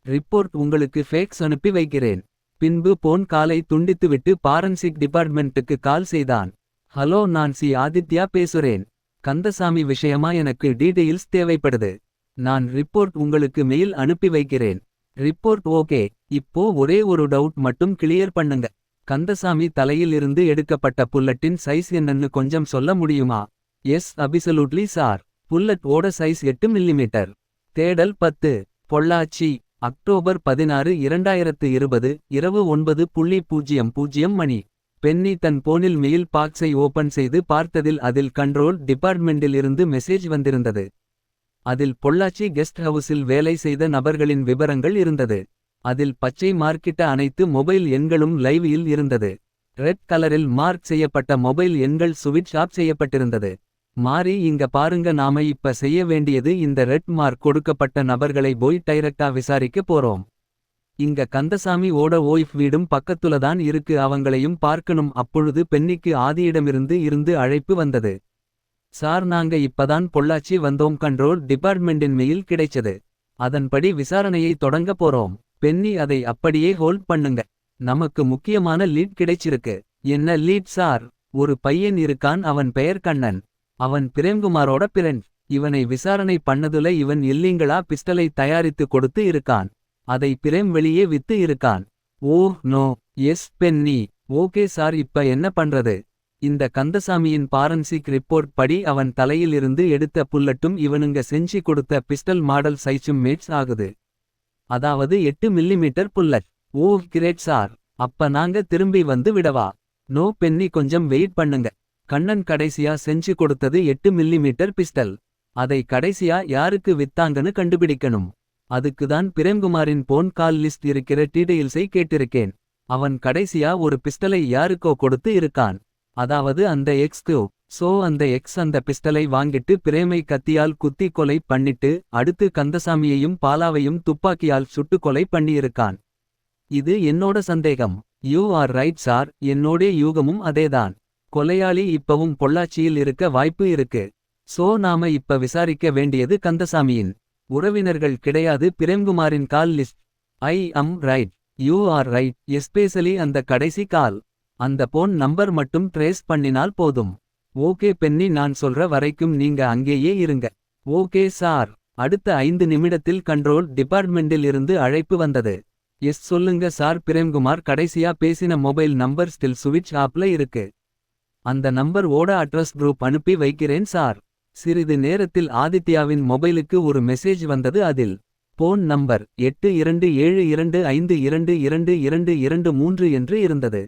ரிப்போர்ட் உங்களுக்கு ஃபேக்ஸ் அனுப்பி வைக்கிறேன். பின்பு போன் காலை துண்டித்துவிட்டு பாரன்சிக் டிபார்ட்மெண்ட்டுக்கு கால் செய்தான். ஹலோ, நான் சி ஆதித்யா பேசுறேன். கந்தசாமி விஷயமா எனக்கு டீடெயில்ஸ் தேவைப்படுது. நான் ரிப்போர்ட் உங்களுக்கு மெயில் அனுப்பி வைக்கிறேன். Report okay. இப்போ ஒரே ஒரு டவுட் மட்டும் கிளியர் பண்ணுங்க. கந்தசாமி தலையில் இருந்து எடுக்கப்பட்ட புல்லட்டின் சைஸ் என்னன்னு கொஞ்சம் சொல்ல முடியுமா? Yes absolutely sir. புல்லட் ஓட சைஸ் 8 மில்லிமீட்டர். தேடல் 10. பொள்ளாச்சி, அக்டோபர் 16, 2020 இரவு 9:00 மணி. பென்னி தன் போனில் மெயில் பாக்ஸை ஓபன் செய்து பார்த்ததில் அதில் கண்ட்ரோல் டிபார்ட்மெண்டில் இருந்து மெசேஜ் வந்திருந்தது. அதில் பொள்ளாச்சி கெஸ்ட் ஹவுஸில் வேலை செய்த நபர்களின் விவரங்கள் இருந்தது. அதில் பச்சை மார்க்கிட்ட அனைத்து மொபைல் எண்களும் லைவில் இருந்தது. ரெட் கலரில் மார்க் செய்யப்பட்ட மொபைல் எண்கள் சுவிட்ச் ஆஃப் செய்யப்பட்டிருந்தது. மாறி இங்க பாருங்க, நாம இப்ப செய்ய வேண்டியது இந்த ரெட் மார்க் கொடுக்கப்பட்ட நபர்களை போய் டைரக்டா விசாரிக்க போறோம். இங்க கந்தசாமி ஓட ஓய்ஃப் வீடும் பக்கத்துலதான் இருக்கு, அவங்களையும் பார்க்கணும். அப்பொழுது பென்னிக்கு ஆதியிடமிருந்து அழைப்பு வந்தது. சார், நாங்க இப்பதான் பொள்ளாச்சி வந்தோம். கண்ட்ரோல் டிபார்ட்மெண்டின் மெயில் கிடைச்சது. அதன்படி விசாரணையை தொடங்க போறோம். பென்னி, அதை அப்படியே ஹோல்ட் பண்ணுங்க. நமக்கு முக்கியமான லீட் கிடைச்சிருக்கு. என்ன லீட் சார்? ஒரு பையன் இருக்கான், அவன் பெயர் கண்ணன். அவன் பிரேம்குமாரோட பிரெண்ட். இவனை விசாரணை பண்ணதுல இவன் இல்லீங்களா பிஸ்டலை தயாரித்து கொடுத்து இருக்கான். அதை பிரேம் வெளியே வித்து இருக்கான். Oh no. Yes Benny. Okay sir, இப்ப என்ன பண்றது? இந்த கந்தசாமியின் பாரன்சிக் ரிப்போர்ட் படி அவன் தலையில் இருந்து எடுத்த புல்லட்டும் இவனுங்க செஞ்சு கொடுத்த பிஸ்டல் மாடல் சைஸும் மேட்ச் ஆகுது. அதாவது 8 மில்லிமீட்டர் புல்லட். ஓ கிரேட் சார். அப்ப நாங்க திரும்பி வந்து விடவா? நோ பென்னி, கொஞ்சம் வெயிட் பண்ணுங்க. கண்ணன் கடைசியா செஞ்சு கொடுத்தது 8 மில்லிமீட்டர் பிஸ்டல். அதை கடைசியா யாருக்கு வித்தாங்கன்னு கண்டுபிடிக்கணும். அதுக்குதான் பிரேம்குமாரின் போன் கால் லிஸ்ட் இருக்கிற டீடெயில்ஸை கேட்டிருக்கேன். அவன் கடைசியா ஒரு பிஸ்டலை யாருக்கோ கொடுத்து இருக்கான். அதாவது அந்த எக்ஸ்க்கு. சோ அந்த எக்ஸ் அந்த பிஸ்டலை வாங்கிட்டு பிரேமை கத்தியால் குத்தி கொலை பண்ணிட்டு அடுத்து கந்தசாமியையும் பாலாவையும் துப்பாக்கியால் சுட்டு கொலை பண்ணியிருக்கான். இது என்னோட சந்தேகம். யூ ஆர் ரைட் சார், என்னோட யூகமும் அதேதான். கொலையாளி இப்பவும் பொள்ளாச்சியில் இருக்க வாய்ப்பு இருக்கு. சோ நாம இப்ப விசாரிக்க வேண்டியது கந்தசாமியின் உறவினர்கள் கிடையாது, பிரேம்குமாரின் call list. I am right. You are right, especially அந்த கடைசி கால். அந்த போன் நம்பர் மட்டும் ட்ரேஸ் பண்ணினால் போதும். ஓகே பென்னி, நான் சொல்ற வரைக்கும் நீங்க அங்கேயே இருங்க. Okay sir. அடுத்த 5 நிமிடத்தில் கண்ட்ரோல் டிபார்ட்மெண்டில் இருந்து அழைப்பு வந்தது. எஸ் சொல்லுங்க சார். பிரேம்குமார் கடைசியா பேசின மொபைல் நம்பர் ஸ்டில் சுவிட்ச் ஆப்ல இருக்கு. அந்த நம்பர் ஓட அட்ரஸ் குரூப் அனுப்பி வைக்கிறேன் சார். சிறிது நேரத்தில் ஆதித்யாவின் மொபைலுக்கு ஒரு மெசேஜ் வந்தது. அதில் போன் நம்பர் 8272522223 என்று இருந்தது.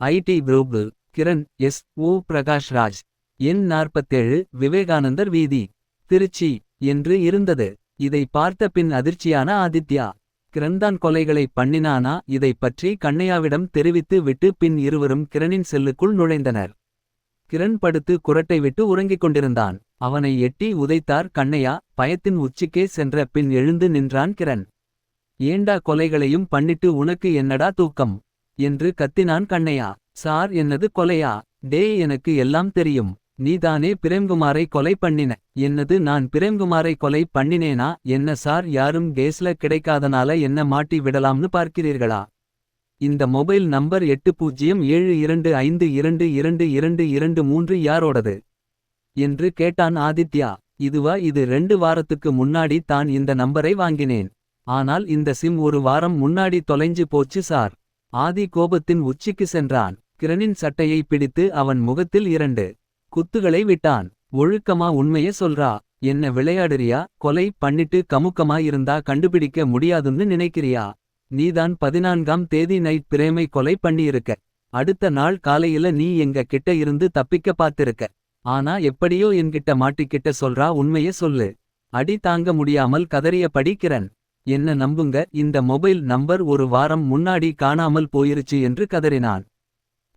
ID group Kiran S. O Prakash Raj, எண் 47, விவேகானந்தர் வீதி, திருச்சி என்று இருந்தது. இதை பார்த்த பின் அதிர்ச்சியான ஆதித்யா, கிரண்தான் கொலைகளை பண்ணினானா? இதை பற்றி கண்ணையாவிடம் தெரிவித்து விட்டு பின் இருவரும் கிரணின் செல்லுக்குள் நுழைந்தனர். கிரண் படுத்து குரட்டை விட்டு உறங்கிக் கொண்டிருந்தான். அவனை எட்டி உதைத்தார் கண்ணையா. பயத்தின் உச்சிக்கே சென்ற பின் எழுந்து நின்றான் கிரண். ஏண்டா கொலைகளையும் பண்ணிட்டு உனக்கு என்னடா தூக்கம் என்று கத்தினான் கண்ணையா. சார், என்னது கொலையா? டேய், எனக்கு எல்லாம் தெரியும். நீதானே பிரேம்குமாரை கொலை பண்ணின. என்னது, நான் பிரேம்குமாரை கொலை பண்ணினேனா? என்ன சார், யாரும் கேஸ்ல கிடைக்காதனால என்ன மாட்டி விடலாம்னு பார்க்கிறீர்களா? இந்த மொபைல் நம்பர் 8072522223 யாரோடது என்று கேட்டான் ஆதித்யா. இதுவா? இது 2 வாரத்துக்கு முன்னாடி தான் இந்த நம்பரை வாங்கினேன். ஆனால் இந்த சிம் ஒரு வாரம் முன்னாடி தொலைஞ்சு போச்சு சார். ஆதி கோபத்தின் உச்சிக்கு சென்றான். கிரணின் சட்டையை பிடித்து அவன் முகத்தில் 2 குத்துகளை விட்டான். ஒழுக்கமா உண்மைய சொல்றா. என்ன விளையாடுறியா? கொலை பண்ணிட்டு கமுக்கமா இருந்தா கண்டுபிடிக்க முடியாதுன்னு நினைக்கிறியா? நீதான் 14ஆம் தேதி நைட் பிரேமை கொலை பண்ணியிருக்க. அடுத்த நாள் காலையில நீ எங்க கிட்ட இருந்து தப்பிக்க பாத்திருக்க. ஆனா எப்படியோ என்கிட்ட மாட்டிக்கிட்ட. சொல்றா, உண்மைய சொல்லு. அடி தாங்க முடியாமல் கதறியபடி கிரண், என்ன நம்புங்க, இந்த மொபைல் நம்பர் ஒரு வாரம் முன்னாடி காணாமல் போயிருச்சு என்று கதறினான்.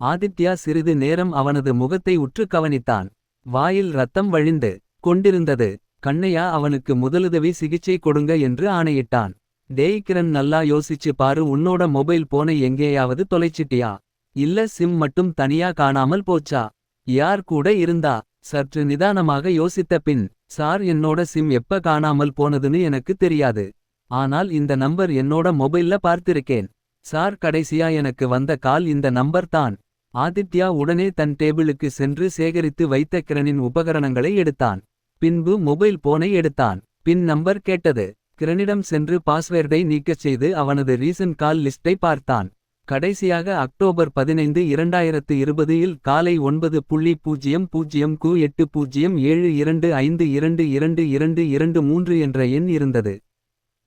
ஆதித்யா சிறிது நேரம் அவனது முகத்தை உற்று கவனித்தான். வாயில் ரத்தம் வழிந்து கொண்டிருந்தது. கண்ணையா, அவனுக்கு முதலுதவி சிகிச்சை கொடுங்க என்று ஆணையிட்டான். டேய் கிரண், நல்லா யோசிச்சு பாரு. உன்னோட மொபைல் போனை எங்கேயாவது தொலைச்சிட்டியா? இல்ல சிம் மட்டும் தனியா காணாமல் போச்சா? யார் கூட இருந்தா? சற்று நிதானமாக யோசித்த பின், சார், என்னோட சிம் எப்ப காணாமல் போனதுன்னு எனக்கு தெரியாது. ஆனால் இந்த நம்பர் என்னோட மொபைல்ல பார்த்திருக்கேன். சார் கடைசியா எனக்கு வந்த கால் இந்த நம்பர் தான். ஆதித்யா உடனே தன் டேபிளுக்கு சென்று சேகரித்து வைத்த கிரணின் உபகரணங்களை எடுத்தான். பின்பு மொபைல் போனை எடுத்தான். பின் நம்பர் கேட்டது. கிரணிடம் சென்று பாஸ்வேர்டை நீக்கச் செய்து அவனது ரீசன்ட் கால் லிஸ்டை பார்த்தான். கடைசியாக அக்டோபர் 15 2020 இல் காலை 9:00க்கு 8:0725222223 என்ற எண் இருந்தது.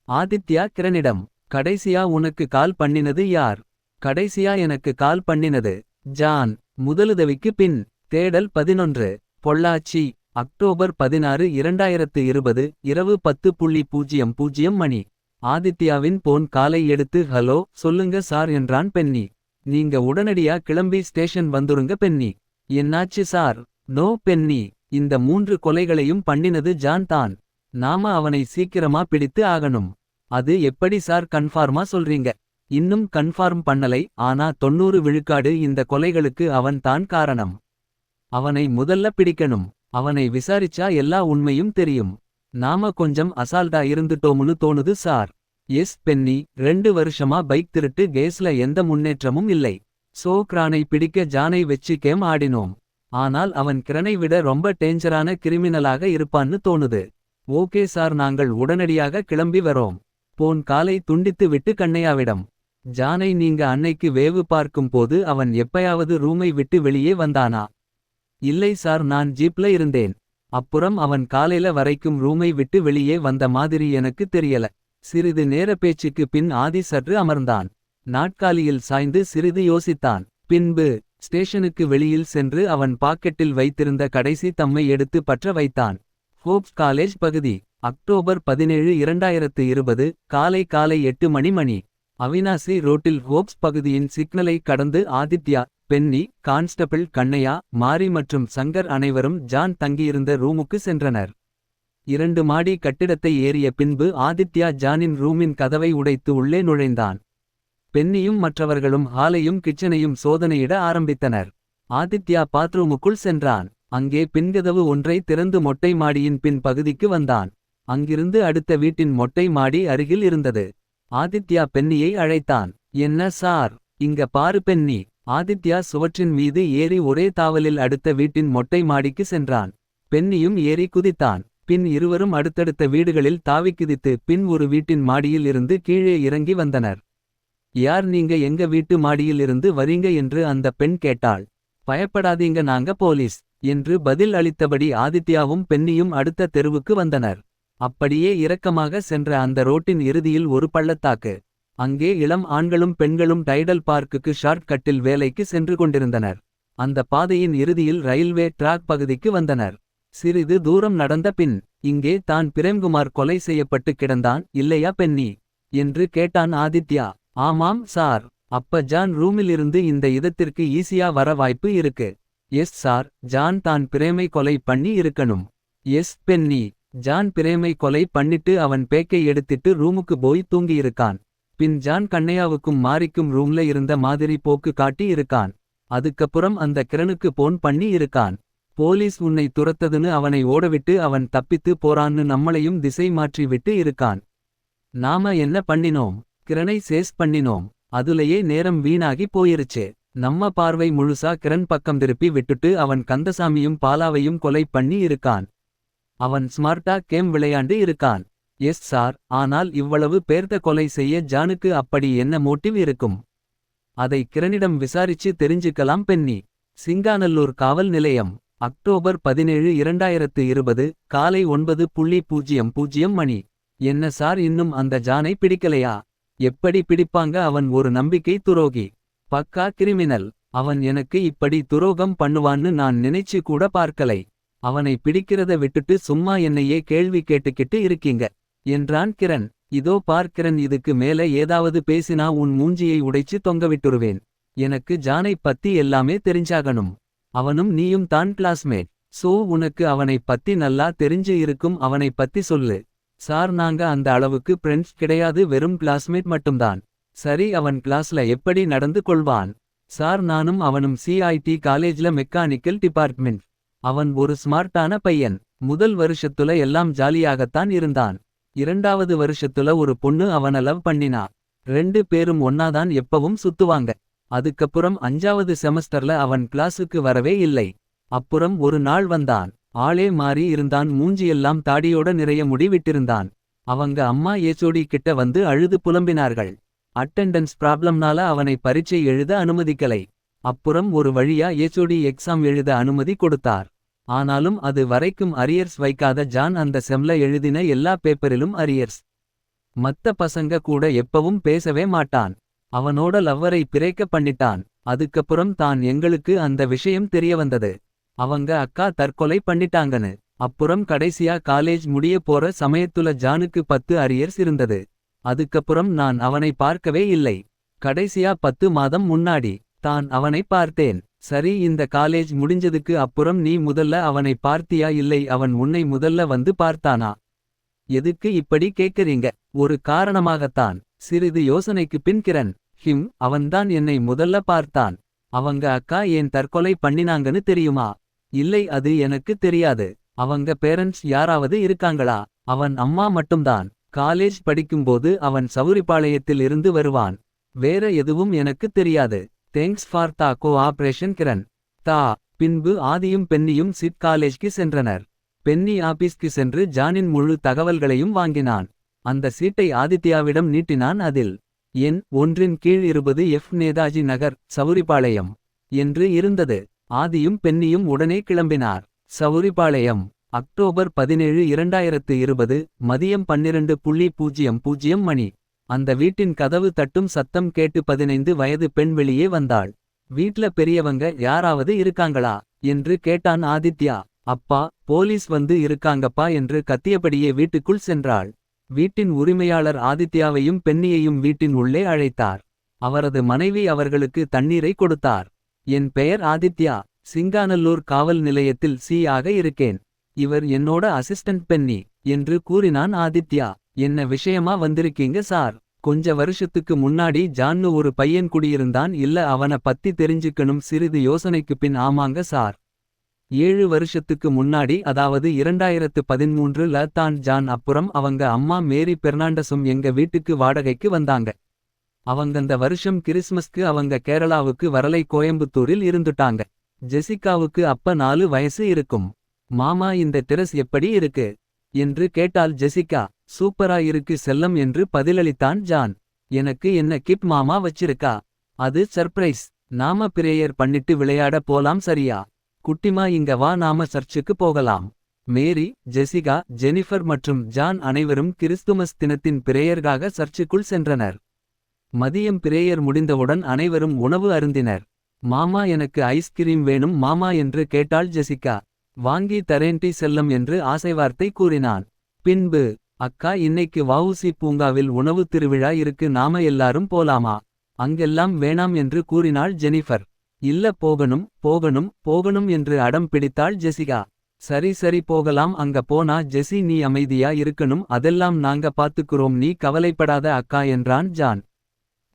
ஆதித்யா கிரணிடம், கடைசியா உனக்கு கால் பண்ணினது யார்? கடைசியா எனக்கு கால் பண்ணினது ஜான். முதலுதவிக்கு பின். தேடல் 11. பொள்ளாச்சி, அக்டோபர் 16 2020 இரவு 10:00 மணி. ஆதித்யாவின் போன் காலை எடுத்து ஹலோ சொல்லுங்க சார் என்றான் பென்னி. நீங்க உடனடியா கிளம்பி ஸ்டேஷன் வந்துருங்க பென்னி. என்னாச்சு சார்? நோ பென்னி, இந்த 3 கொலைகளையும் பண்ணினது ஜான் தான். நாம அவனை சீக்கிரமா பிடித்து ஆகணும். அது எப்படி சார் கன்ஃபார்மா சொல்றீங்க? இன்னும் கன்ஃபார்ம் பண்ணலை, ஆனா 90 விழுக்காடு இந்த கொலைகளுக்கு அவன் தான் காரணம். அவனை முதல்ல பிடிக்கணும். அவனை விசாரிச்சா எல்லா உண்மையும் தெரியும். நாம கொஞ்சம் அசால்ட்டா இருந்துட்டோம்னு தோணுது சார். எஸ் பென்னி, 2 வருஷமா பைக் திருட்டு கேஸ்ல எந்த முன்னேற்றமும் இல்லை. சோ கிரானை பிடிக்க ஜானை வெச்சு கேம் ஆடினோம். ஆனால் அவன் கிரனை விட ரொம்ப டேஞ்சரான கிரிமினலாக இருப்பான்னு தோணுது. ஓகே சார், நாங்கள் உடனடியாக கிளம்பி வரோம். போன் காலை துண்டித்து விட்டு கண்ணையாவிடம். ஜானை நீங்க அன்னைக்கு வேவு பார்க்கும் போது அவன் எப்பயாவது ரூமை விட்டு வெளியே வந்தானா? இல்லை சார், நான் ஜீப்ல இருந்தேன். அப்புறம் அவன் காலையில வரைக்கும் ரூமை விட்டு வெளியே வந்த மாதிரி எனக்கு தெரியல. சிறிது நேர பேச்சுக்கு பின் ஆதி சற்று அமர்ந்தான். நாட்காலியில் சாய்ந்து சிறிது யோசித்தான். பின்பு ஸ்டேஷனுக்கு வெளியில் சென்று அவன் பாக்கெட்டில் வைத்திருந்த கடைசி தம்மை எடுத்து பற்ற வைத்தான். ஹோப்ஸ் காலேஜ் பகுதி, அக்டோபர் 17 2020 காலை 8 மணி. அவினாசி ரோட்டில் ஹோப்ஸ் பகுதியின் சிக்னலை கடந்து ஆதித்யா, பென்னி, கான்ஸ்டபிள் கண்ணையா, மாரி மற்றும் சங்கர் அனைவரும் ஜான் தங்கியிருந்த ரூமுக்கு சென்றனர். 2 மாடி கட்டிடத்தை ஏறிய பின்பு ஆதித்யா ஜானின் ரூமின் கதவை உடைத்து உள்ளே நுழைந்தான். பென்னியும் மற்றவர்களும் ஹாலையும் கிச்சனையும் சோதனையிட ஆரம்பித்தனர். ஆதித்யா பாத்ரூமுக்குள் சென்றான். அங்கே பின்கதவு ஒன்றை திறந்து மொட்டை மாடியின் பின் பகுதிக்கு வந்தான். அங்கிருந்து அடுத்த வீட்டின் மொட்டை மாடி அருகில் இருந்தது. ஆதித்யா பென்னியை அழைத்தான். என்ன சார், இங்க பாரு பென்னி. ஆதித்யா சுவற்றின் மீது ஏறி ஒரே தாவலில் அடுத்த வீட்டின் மொட்டை மாடிக்கு சென்றான். பென்னியும் ஏறி குதித்தான். பின் இருவரும் அடுத்தடுத்த வீடுகளில் தாவி குதித்து பின் ஒரு வீட்டின் மாடியில் இருந்து கீழே இறங்கி வந்தனர். யார் நீங்க, எங்க வீட்டு மாடியில் இருந்து வரீங்க என்று அந்த பெண் கேட்டாள். பயப்படாதீங்க, நாங்க போலீஸ் என்று பதில் அளித்தபடி ஆதித்யாவும் பென்னியும் அடுத்த தெருவுக்கு வந்தனர். அப்படியே இரக்கமாக சென்ற அந்த ரோட்டின் இறுதியில் ஒரு பள்ளத்தாக்கு. அங்கே இளம் ஆண்களும் பெண்களும் டைடல் பார்க்குக்கு ஷார்ட் கட்டில் வேலைக்கு சென்று கொண்டிருந்தனர். அந்த பாதையின் இறுதியில் ரயில்வே டிராக் பகுதிக்கு வந்தனர். சிறிது தூரம் நடந்த பின், இங்கே தான் பிரேம்குமார் கொலை செய்யப்பட்டு கிடந்தான் இல்லையா பென்னி என்று கேட்டான் ஆதித்யா. ஆமாம் சார். அப்ப ஜான் ரூமிலிருந்து இந்த இடத்திற்கு ஈஸியா வர வாய்ப்பு இருக்கு. எஸ் சார், ஜான் தான் பிரேமை கொலை பண்ணி இருக்கணும். எஸ் பென்னி, ஜான் பிரேமை கொலை பண்ணிட்டு அவன் பேக்கை எடுத்திட்டு ரூமுக்கு போய் தூங்கியிருக்கான். பின் ஜான் கண்ணையாவுக்கும் மாரிக்கும் ரூம்ல இருந்த மாதிரி போக்கு காட்டி இருக்கான். அதுக்கப்புறம் அந்த கிரனுக்கு போன் பண்ணி இருக்கான். போலீஸ் உன்னை துரத்ததுன்னு அவனை ஓடவிட்டு அவன் தப்பித்து போறான்னு நம்மளையும் திசை மாற்றி விட்டு இருக்கான். நாம என்ன பண்ணினோம்? கிரனை சேஸ் பண்ணினோம். அதுலயே நேரம் வீணாகி போயிருச்சு. நம்ம பார்வை முழுசா கிரண் பக்கம் திருப்பி விட்டுட்டு அவன் கந்தசாமியும் பாலாவையும் கொலை பண்ணி இருக்கான். அவன் ஸ்மார்ட்டா கேம் விளையாண்டு இருக்கான். எஸ் சார், ஆனால் இவ்வளவு பேர்த்த கொலை செய்ய ஜானுக்கு அப்படி என்ன மோட்டிவ் இருக்கும்? அதை கிரணிடம் விசாரிச்சு தெரிஞ்சுக்கலாம் பென்னி. சிங்காநல்லூர் காவல் நிலையம், அக்டோபர் 17 2020 காலை 9:00 மணி. என்ன சார், இன்னும் அந்த ஜானை பிடிக்கலையா? எப்படி பிடிப்பாங்க? அவன் ஒரு நம்பிக்கை துரோகி, பக்கா கிரிமினல். அவன் எனக்கு இப்படி துரோகம் பண்ணுவான்னு நான் நினைச்சு கூட பார்க்கலை. அவனை பிடிக்கிறத விட்டுட்டு சும்மா என்னையே கேள்வி கேட்டுக்கிட்டு இருக்கீங்க என்றான் கிரண். இதோ பார்க்கிறன், இதுக்கு மேல ஏதாவது பேசினா உன் மூஞ்சியை உடைச்சு தொங்கவிட்டுருவேன். எனக்கு ஜானை பத்தி எல்லாமே தெரிஞ்சாகணும். அவனும் நீயும் தான் கிளாஸ்மேட். சோ உனக்கு அவனை பத்தி நல்லா தெரிஞ்சு இருக்கும். அவனை பத்தி சொல்லு. சார், நாங்க அந்த அளவுக்கு ஃப்ரெண்ட்ஸ் கிடையாது, வெறும் கிளாஸ்மேட் மட்டும்தான். சரி, அவன் கிளாஸ்ல எப்படி நடந்து கொள்வான்? சார், நானும் அவனும் CIT காலேஜ்ல மெக்கானிக்கல் டிபார்ட்மெண்ட். அவன் ஒரு ஸ்மார்ட்டான பையன். முதல் வருஷத்துல எல்லாம் ஜாலியாகத்தான் இருந்தான். 2வது வருஷத்துல ஒரு பொண்ணு அவன லவ் பண்ணினா. 2 பேரும் ஒன்னாதான் எப்பவும் சுத்துவாங்க. அதுக்கப்புறம் 5வது செமஸ்டர்ல அவன் கிளாஸுக்கு வரவே இல்லை. அப்புறம் ஒரு நாள் வந்தான். ஆளே மாறி இருந்தான். மூஞ்சியெல்லாம் தாடியோட நிறைய முடி விட்டிருந்தான். அவங்க அம்மா ஏச்சோடி கிட்ட வந்து அழுது புலம்பினார்கள். அட்டெண்டன்ஸ் ப்ராப்ளம்னால அவனை பரீட்சை எழுத அனுமதிக்கலை. அப்புறம் ஒரு வழியா ஏச்சோடி எக்ஸாம் எழுத அனுமதி கொடுத்தார். ஆனாலும் அது வரைக்கும் அரியர்ஸ் வைக்காத ஜான் அந்த செம்ல எழுதின எல்லா பேப்பரிலும் அரியர்ஸ். மத்த பசங்க கூட எப்பவும் பேசவே மாட்டான். அவனோட லவ்வரை பிரேக்க பண்ணிட்டான். அதுக்கப்புறம் தான் எங்களுக்கு அந்த விஷயம் தெரியவந்தது. அவங்க அக்கா தற்கொலை பண்ணிட்டாங்கன்னு. அப்புறம் கடைசியா காலேஜ் முடிய போற சமயத்துல ஜானுக்கு 10 அரியர்ஸ் இருந்தது. அதுக்கப்புறம் நான் அவனை பார்க்கவே இல்லை. கடைசியா 10 மாதம் முன்னாடி தான் அவனை பார்த்தேன். சரி, இந்த காலேஜ் முடிஞ்சதுக்கு அப்புறம் நீ முதல்ல அவனை பார்த்தியா இல்லை அவன் உன்னை முதல்ல வந்து பார்த்தானா? எதுக்கு இப்படி கேக்குறீங்க? ஒரு காரணமாகத்தான். சிறிது யோசனைக்கு பின் கிரண், அவன்தான் என்னை முதல்ல பார்த்தான். அவங்க அக்கா ஏன் தற்கொலை பண்ணினாங்கன்னு தெரியுமா? இல்லை, அது எனக்கு தெரியாது. அவங்க பேரண்ட்ஸ் யாராவது இருக்காங்களா? அவன் அம்மா மட்டும்தான். காலேஜ் படிக்கும்போது அவன் சவுரிபாளையத்தில் இருந்து வருவான். வேற எதுவும் எனக்கு தெரியாது. தேங்க்ஸ் ஃபார் தா கோஆபரேஷன் கிரண். தா. பின்பு ஆதியும் பென்னியும் சிட் காலேஜ்க்கு சென்றனர். பென்னி ஆபீஸ்க்கு சென்று ஜானின் முழு தகவல்களையும் வாங்கினான். அந்த சீட்டை ஆதித்யாவிடம் நீட்டினான். அதில் எண் 1 கீழ் 20 எஃப் நேதாஜி நகர், சவுரிபாளையம் என்று இருந்தது. ஆதியும் பென்னியும் உடனே கிளம்பினார். சவுரிபாளையம். அக்டோபர் 17, 2020 மதியம் 12:00 மணி. அந்த வீட்டின் கதவு தட்டும் சத்தம் கேட்டு 15 வயது பெண் வெளியே வந்தாள். வீட்ல பெரியவங்க யாராவது இருக்காங்களா என்று கேட்டான் ஆதித்யா. அப்பா, போலீஸ் வந்து இருக்காங்கப்பா என்று கத்தியபடியே வீட்டுக்குள் சென்றாள். வீட்டின் உரிமையாளர் ஆதித்யாவையும் பென்னியையும் வீட்டின் உள்ளே அழைத்தார். அவரது மனைவி அவர்களுக்கு தண்ணீரை கொடுத்தார். என் பெயர் ஆதித்யா. சிங்காநல்லூர் காவல் நிலையத்தில் ஆக இருக்கேன். இவர் என்னோட அசிஸ்டன்ட் பென்னி என்று கூறினான் ஆதித்யா. என்ன விஷயமா வந்திருக்கீங்க சார்? கொஞ்ச வருஷத்துக்கு முன்னாடி ஜான்னு ஒரு பையன் குடியிருந்தான் இல்ல, அவன பத்தி தெரிஞ்சுக்கணும். சிறிது யோசனைக்கு பின் ஆமாங்க சார். 7 வருஷத்துக்கு முன்னாடி, அதாவது 2013ல தான் ஜான். அப்புறம் அவங்க அம்மா மேரி பெர்னாண்டஸும் எங்க வீட்டுக்கு வாடகைக்கு வந்தாங்க. அவங்கந்த வருஷம் கிறிஸ்மஸ்க்கு அவங்க கேரளாவுக்கு வரலை, கோயம்புத்தூரில் இருந்துட்டாங்க. ஜெசிகாவுக்கு அப்ப 4 வயசு இருக்கும். மாமா, இந்த டெரஸ் எப்படி இருக்கு என்று கேட்டாள் ஜெசிகா. சூப்பரா இருக்கு செல்லம் என்று பதிலளித்தான் ஜான். எனக்கு என்ன கிப் மாமா வச்சிருக்கா? அது சர்ப்ரைஸ். நாம பிரேயர் பண்ணிட்டு விளையாட போலாம், சரியா? குட்டிமா, இங்க வா, நாம சர்ச்சுக்கு போகலாம். மேரி, ஜெசிகா, ஜெனிஃபர் மற்றும் ஜான் அனைவரும் கிறிஸ்துமஸ் தினத்தின் பிரேயர்காக சர்ச்சுக்குள் சென்றனர். மதியம் பிரேயர் முடிந்தவுடன் அனைவரும் உணவு அருந்தினர். மாமா, எனக்கு ஐஸ்கிரீம் வேணும் மாமா என்று கேட்டாள் ஜெசிகா. வாங்கி தரேன்டி செல்லம் என்று ஆசைவார்த்தை கூறினான். பின்பு, அக்கா, இன்னைக்கு வஉசி பூங்காவில் உணவு திருவிழா இருக்கு, நாம எல்லாரும் போலாமா? அங்கெல்லாம் வேணாம் என்று கூறினாள் ஜெனிஃபர். இல்ல, போகணும் போகணும் போகணும் என்று அடம் பிடித்தாள் ஜெசிகா. சரி சரி போகலாம். அங்க போனா ஜெசி நீ அமைதியா இருக்கணும், அதெல்லாம் நாங்க பாத்துக்குறோம், நீ கவலைப்படாத அக்கா என்றான் ஜான்.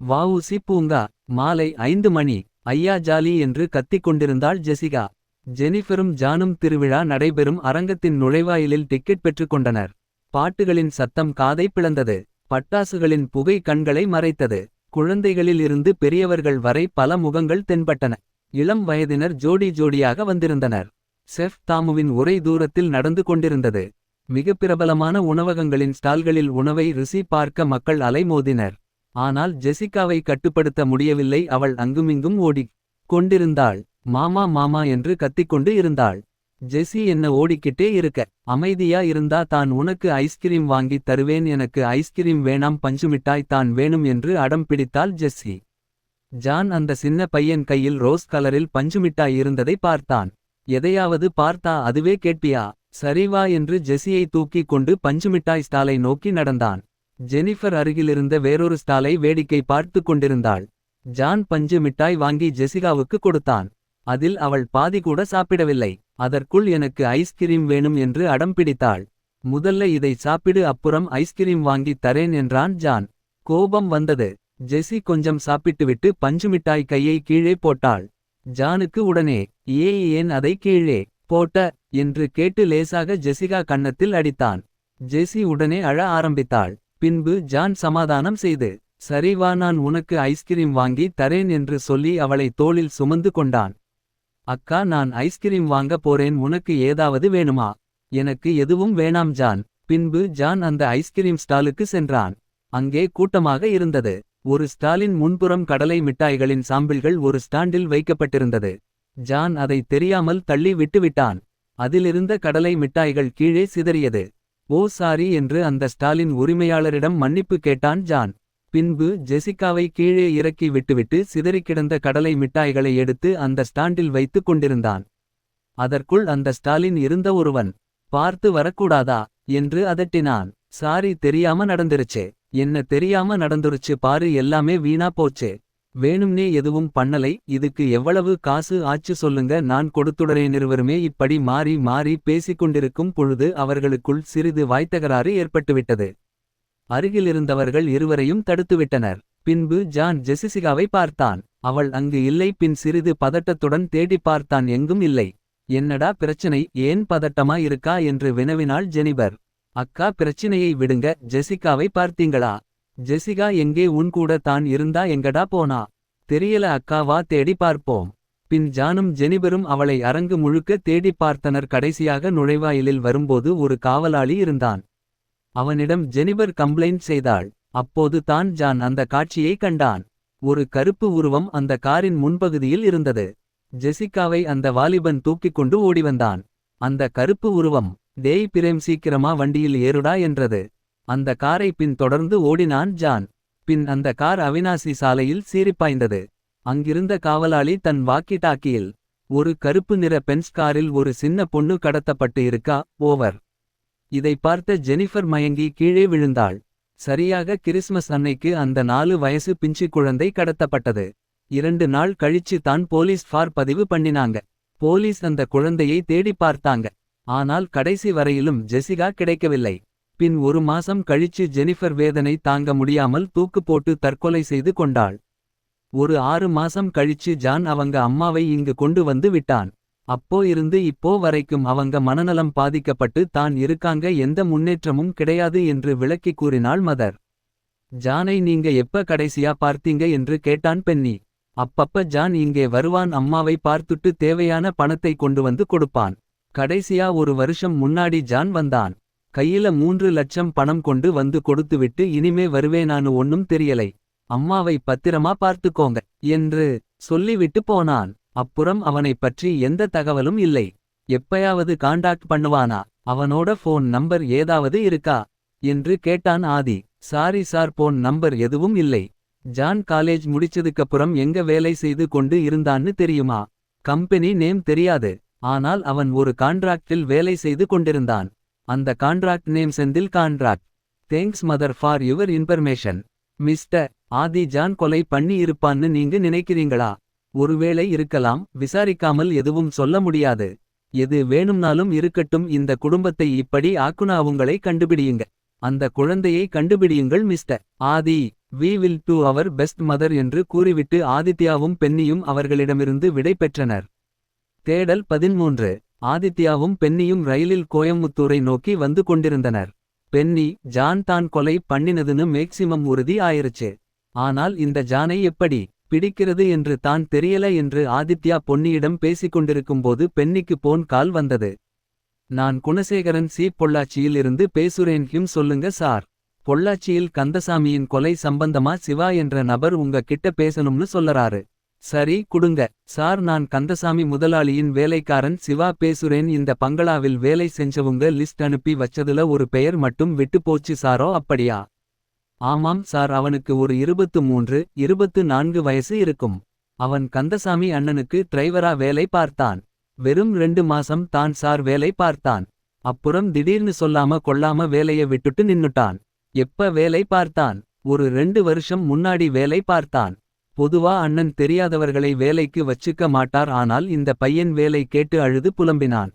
வஉசி பூங்கா. மாலை 5 மணி. ஐயா ஜாலி என்று கத்திக் கொண்டிருந்தாள் ஜெசிகா. ஜெனிஃபரும் ஜானும் திருவிழா நடைபெறும் அரங்கத்தின் நுழைவாயிலில் டிக்கெட் பெற்றுக்கொண்டனர். பாட்டுகளின் சத்தம் காதை பிளந்தது. பட்டாசுகளின் புகை கண்களை மறைத்தது. குழந்தைகளில் இருந்து பெரியவர்கள் வரை பல முகங்கள் தென்பட்டன. இளம் வயதினர் ஜோடி ஜோடியாக வந்திருந்தனர். செஃப் தாமுவின் உரை தூரத்தில் நடந்து கொண்டிருந்தது. மிக பிரபலமான உணவகங்களின் ஸ்டால்களில் உணவை ருசி பார்க்க மக்கள் அலைமோதினர். ஆனால் ஜெசிகாவை கட்டுப்படுத்த முடியவில்லை. அவள் அங்குமிங்கும் ஓடிக் கொண்டிருந்தாள். மாமா மாமா என்று கத்திக்கொண்டு இருந்தாள். ஜெசி, என்ன ஓடிக்கிட்டே இருக்க? அமைதியா இருந்தா தான் உனக்கு ஐஸ்கிரீம் வாங்கித் தருவேன். எனக்கு ஐஸ்கிரீம் வேணாம், பஞ்சுமிட்டாய் தான் வேணும் என்று அடம் பிடித்தாள் ஜெஸ்ஸி. ஜான் அந்த சின்ன பையன் கையில் ரோஸ் கலரில் பஞ்சுமிட்டாய் இருந்ததை பார்த்தான். எதையாவது பார்த்தா அதுவே கேட்பியா? சரி வா என்று ஜெசியை தூக்கிக் கொண்டு பஞ்சுமிட்டாய் ஸ்டாலை நோக்கி நடந்தான். ஜெனிஃபர் அருகிலிருந்த வேறொரு ஸ்டாலை வேடிக்கை பார்த்து கொண்டிருந்தாள். ஜான் பஞ்சு மிட்டாய் வாங்கி ஜெசிகாவுக்கு கொடுத்தான். அதில் அவள் பாதி கூட சாப்பிடவில்லை. அதற்குள் எனக்கு ஐஸ்கிரீம் வேணும் என்று அடம் பிடித்தாள். முதல்ல இதை சாப்பிடு, அப்புறம் ஐஸ்கிரீம் வாங்கித் தரேன் என்றான் ஜான். கோபம் வந்தது. ஜெசி கொஞ்சம் சாப்பிட்டுவிட்டு பஞ்சுமிட்டாய் கையை கீழே போட்டாள். ஜானுக்கு உடனே, ஏன் அதை கீழே போட்ட என்று கேட்டு லேசாக ஜெசிகா கன்னத்தில் அடித்தான். ஜெசி உடனே அழ ஆரம்பித்தாள். பின்பு ஜான் சமாதானம் செய்து, சரி வா, நான் உனக்கு ஐஸ்கிரீம் வாங்கி தரேன் என்று சொல்லி அவளை தோளில் சுமந்து கொண்டான். அக்கா, நான் ஐஸ்கிரீம் வாங்க போறேன், உனக்கு ஏதாவது வேணுமா? எனக்கு எதுவும் வேணாம் ஜான். பின்பு ஜான் அந்த ஐஸ்கிரீம் ஸ்டாலுக்கு சென்றான். அங்கே கூட்டமாக இருந்தது. ஒரு ஸ்டாலின் முன்புறம் கடலை மிட்டாய்களின் சாம்பிள்கள் ஒரு ஸ்டாண்டில் வைக்கப்பட்டிருந்தது. ஜான் அதை தெரியாமல் தள்ளி விட்டுவிட்டான். அதிலிருந்த கடலை மிட்டாய்கள் கீழே சிதறியது. ஓ சாரி என்று அந்த ஸ்டாலின் உரிமையாளரிடம் மன்னிப்பு கேட்டான் ஜான். பின்பு ஜெசிகாவை கீழே இறக்கி விட்டுவிட்டு சிதறிக்கிடந்த கடலை மிட்டாய்களை எடுத்து அந்த ஸ்டாண்டில் வைத்து கொண்டிருந்தான். அதற்குள் அந்த ஸ்டாலின் இருந்த ஒருவன், பார்த்து வரக்கூடாதா என்று அதட்டினான். சாரி, தெரியாம நடந்துருச்சு. என்ன தெரியாம நடந்துருச்சு பாரு, எல்லாமே வீணா போச்சு. வேணும்னே எதுவும் பண்ணலை. இதுக்கு எவ்வளவு காசு ஆச்சு சொல்லுங்க, நான் கொடுத்துடறேன். இருவருமே இப்படி மாறி மாறி பேசிக்கொண்டிருக்கும் பொழுது அவர்களுக்குள் சிறிது வாய்த்தகராறு ஏற்பட்டுவிட்டது. அருகிலிருந்தவர்கள் இருவரையும் தடுத்துவிட்டனர். பின்பு ஜான் ஜெசிகாவை பார்த்தான். அவள் அங்கு இல்லை. பின் சிறிது பதட்டத்துடன் தேடி பார்த்தான், எங்கும் இல்லை. என்னடா பிரச்சனை, ஏன் பதட்டமா இருக்கா என்று வினவினாள் ஜெனிபர். அக்கா, பிரச்சினையை விடுங்க, ஜெசிகாவை பார்த்தீங்களா? ஜெசிகா எங்கே? உன் கூட தான் இருந்தா, எங்கடா போனா? தெரியல அக்கா, வா தேடி பார்ப்போம். பின் ஜானும் ஜெனிபரும் அவளை அரங்கு முழுக்க தேடி பார்த்தனர். கடைசியாக நுழைவாயிலில் வரும்போது ஒரு காவலாளி இருந்தான். அவனிடம் ஜெனிபர் கம்ப்ளைண்ட் செய்தாள். அப்போது தான் ஜான் அந்த காட்சியை கண்டான். ஒரு கருப்பு உருவம் அந்த காரின் முன்பகுதியில் இருந்தது. ஜெசிகாவை அந்த வாலிபன் தூக்கிக் கொண்டு ஓடிவந்தான். அந்த கருப்பு உருவம், டேய் பிரேம், சீக்கிரமா வண்டியில் ஏறுடா என்றது. அந்த காரை பின் தொடர்ந்து ஓடினான் ஜான். பின் அந்த கார் அவினாசி சாலையில் சீறிப்பாய்ந்தது. அங்கிருந்த காவலாளி தன் வாக்கி டாக்கியில், ஒரு கருப்பு நிற பென்ஸ் காரில் ஒரு சின்ன பொண்ணு கடத்தப்பட்டு இருக்கா, ஓவர். இதை பார்த்த ஜெனிஃபர் மயங்கி கீழே விழுந்தாள். சரியாக கிறிஸ்மஸ் அன்னைக்கு அந்த 4 வயசு பிஞ்சு குழந்தை கடத்தப்பட்டது. 2 நாள் கழிச்சு தான் போலீஸ் பதிவு பண்ணினாங்க. போலீஸ் அந்த குழந்தையை தேடி பார்த்தாங்க. ஆனால் கடைசி வரையிலும் ஜெசிகா கிடைக்கவில்லை. பின் 1 மாசம் கழிச்சு ஜெனிஃபர் வேதனை தாங்க முடியாமல் தூக்கு போட்டு தற்கொலை செய்து கொண்டாள். ஒரு 6 மாசம் கழிச்சு ஜான் அவங்க அம்மாவை இங்கு கொண்டு வந்து விட்டான். அப்போ இருந்து இப்போ வரைக்கும் அவங்க மனநலம் பாதிக்கப்பட்டு தான் இருக்காங்க, எந்த முன்னேற்றமும் கிடையாது என்று விளக்கி கூறினாள் மதர். ஜானை நீங்க எப்ப கடைசியா பார்த்தீங்க என்று கேட்டான் பென்னி. அப்பப்ப ஜான் இங்கே வருவான், அம்மாவை பார்த்துட்டு தேவையான பணத்தை கொண்டு வந்து கொடுப்பான். கடைசியா 1 வருஷம் முன்னாடி ஜான் வந்தான். கையில 3 லட்சம் பணம் கொண்டு வந்து கொடுத்துவிட்டு இனிமே வருவேனானு ஒன்னும் தெரியலை, அம்மாவை பத்திரமா பார்த்துக்கோங்க என்று சொல்லிவிட்டு போனான். அப்புறம் அவனைப் பற்றி எந்த தகவலும் இல்லை. எப்பயாவது காண்டாக்ட் பண்ணுவானா? அவனோட ஃபோன் நம்பர் ஏதாவது இருக்கா என்று கேட்டான் ஆதி. சாரி சார், போன் நம்பர் எதுவும் இல்லை. ஜான் காலேஜ் முடிச்சதுக்கப்புறம் எங்க வேலை செய்து கொண்டு இருந்தான்னு தெரியுமா? கம்பெனி நேம் தெரியாது. ஆனால் அவன் ஒரு கான்ட்ராக்டில் வேலை செய்து கொண்டிருந்தான். அந்த contract name Senthil contract. Thanks mother for your information. Mister Adi, John கொலை பண்ணி இருப்பான்னு நீங்க நினைக்கிறீங்களா? ஒருவேளை இருக்கலாம், விசாரிக்காமல் எதுவும் சொல்ல முடியாது. எது வேணும்னாலும் இருக்கட்டும், இந்த குடும்பத்தை இப்படி ஆக்குனா அவங்களை கண்டுபிடியுங்க. அந்த குழந்தையை கண்டுபிடியுங்கள் mister Adi. We will do our best mother என்று கூறிவிட்டு ஆதித்யாவும் பென்னியும் அவர்களிடமிருந்து விடை பெற்றனர். தேடல் 13. ஆதித்யாவும் பென்னியும் ரயிலில் கோயம்புத்தூரை நோக்கி வந்து கொண்டிருந்தனர். பென்னி, ஜான் தான் கொலை பண்ணினதுன்னு மேக்சிமம் உறுதி ஆயிருச்சு. ஆனால் இந்த ஜானை எப்படி பிடிக்கிறது என்று தான் தெரியல என்று ஆதித்யா பொன்னியிடம் பேசிக்கொண்டிருக்கும்போது பென்னிக்கு போன் கால் வந்தது. நான் குணசேகரன், பொள்ளாச்சியில் இருந்து பேசுறேன். சொல்லுங்க சார். பொள்ளாச்சியில் கந்தசாமியின் கொலை சம்பந்தமா சிவா என்ற நபர் உங்க கிட்ட பேசணும்னு சொல்லறாரு. சரி குடுங்க சார், நான் கந்தசாமி முதலாளியின் வேலைக்காரன் சிவா பேசுறேன். இந்த பங்களாவில் வேலை செஞ்சவுங்க லிஸ்ட் அனுப்பி வச்சதுல ஒரு பெயர் மட்டும் விட்டு போச்சு சாரோ, அப்படியா? ஆமாம் சார், அவனுக்கு ஒரு 23, 24 வயசு இருக்கும். அவன் கந்தசாமி அண்ணனுக்கு டிரைவரா வேலை பார்த்தான். வெறும் 2 மாசம் தான் சார் வேலை பார்த்தான். அப்புறம் திடீர்னு சொல்லாம கொள்ளாம வேலைய விட்டுட்டு நின்னுட்டான். எப்ப வேலை பார்த்தான்? ஒரு 2 வருஷம் முன்னாடி வேலை பார்த்தான். பொதுவா அண்ணன் தெரியாதவர்களை வேலைக்கு வச்சுக்க மாட்டார். ஆனால் இந்த பையன் வேலை கேட்டு அழுது புலம்பினான்.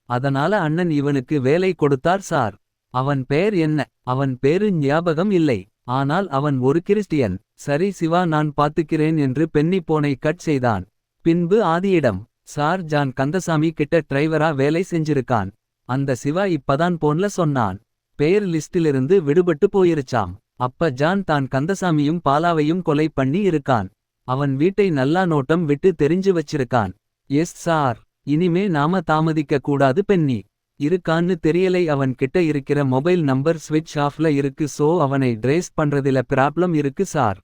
அதனால அண்ணன் இவனுக்கு வேலை கொடுத்தார் சார். அவன் பெயர் என்ன? அவன் பேரு ஞாபகம் இல்லை. ஆனால் அவன் ஒரு கிறிஸ்டியன். சரி சிவா, நான் பாத்துக்கிறேன் என்று பென்னி போனை கட் செய்தான். பின்பு ஆதியிடம், சார், ஜான் கந்தசாமி கிட்ட டிரைவரா வேலை செஞ்சிருக்கான். அந்த சிவா இப்பதான் போன்ல சொன்னான். பெயர் லிஸ்டிலிருந்து விடுபட்டு போயிருச்சாம். அப்ப ஜான் தான் கந்தசாமியும் பாலாவையும் கொலை பண்ணி இருக்கான். அவன் வீட்டை நல்லா நோட்டம் விட்டு தெரிஞ்சு வச்சிருக்கான். Yes sir. இனிமே நாம தாமதிக்க கூடாது. பென்னி இருக்கான்னு தெரியலை. அவன் கிட்ட இருக்கிற மொபைல் நம்பர் ஸ்விட்ச் ஆஃப்ல இருக்கு. சோ அவனை ட்ரேஸ் பண்றதில ப்ராப்ளம் இருக்கு சார்.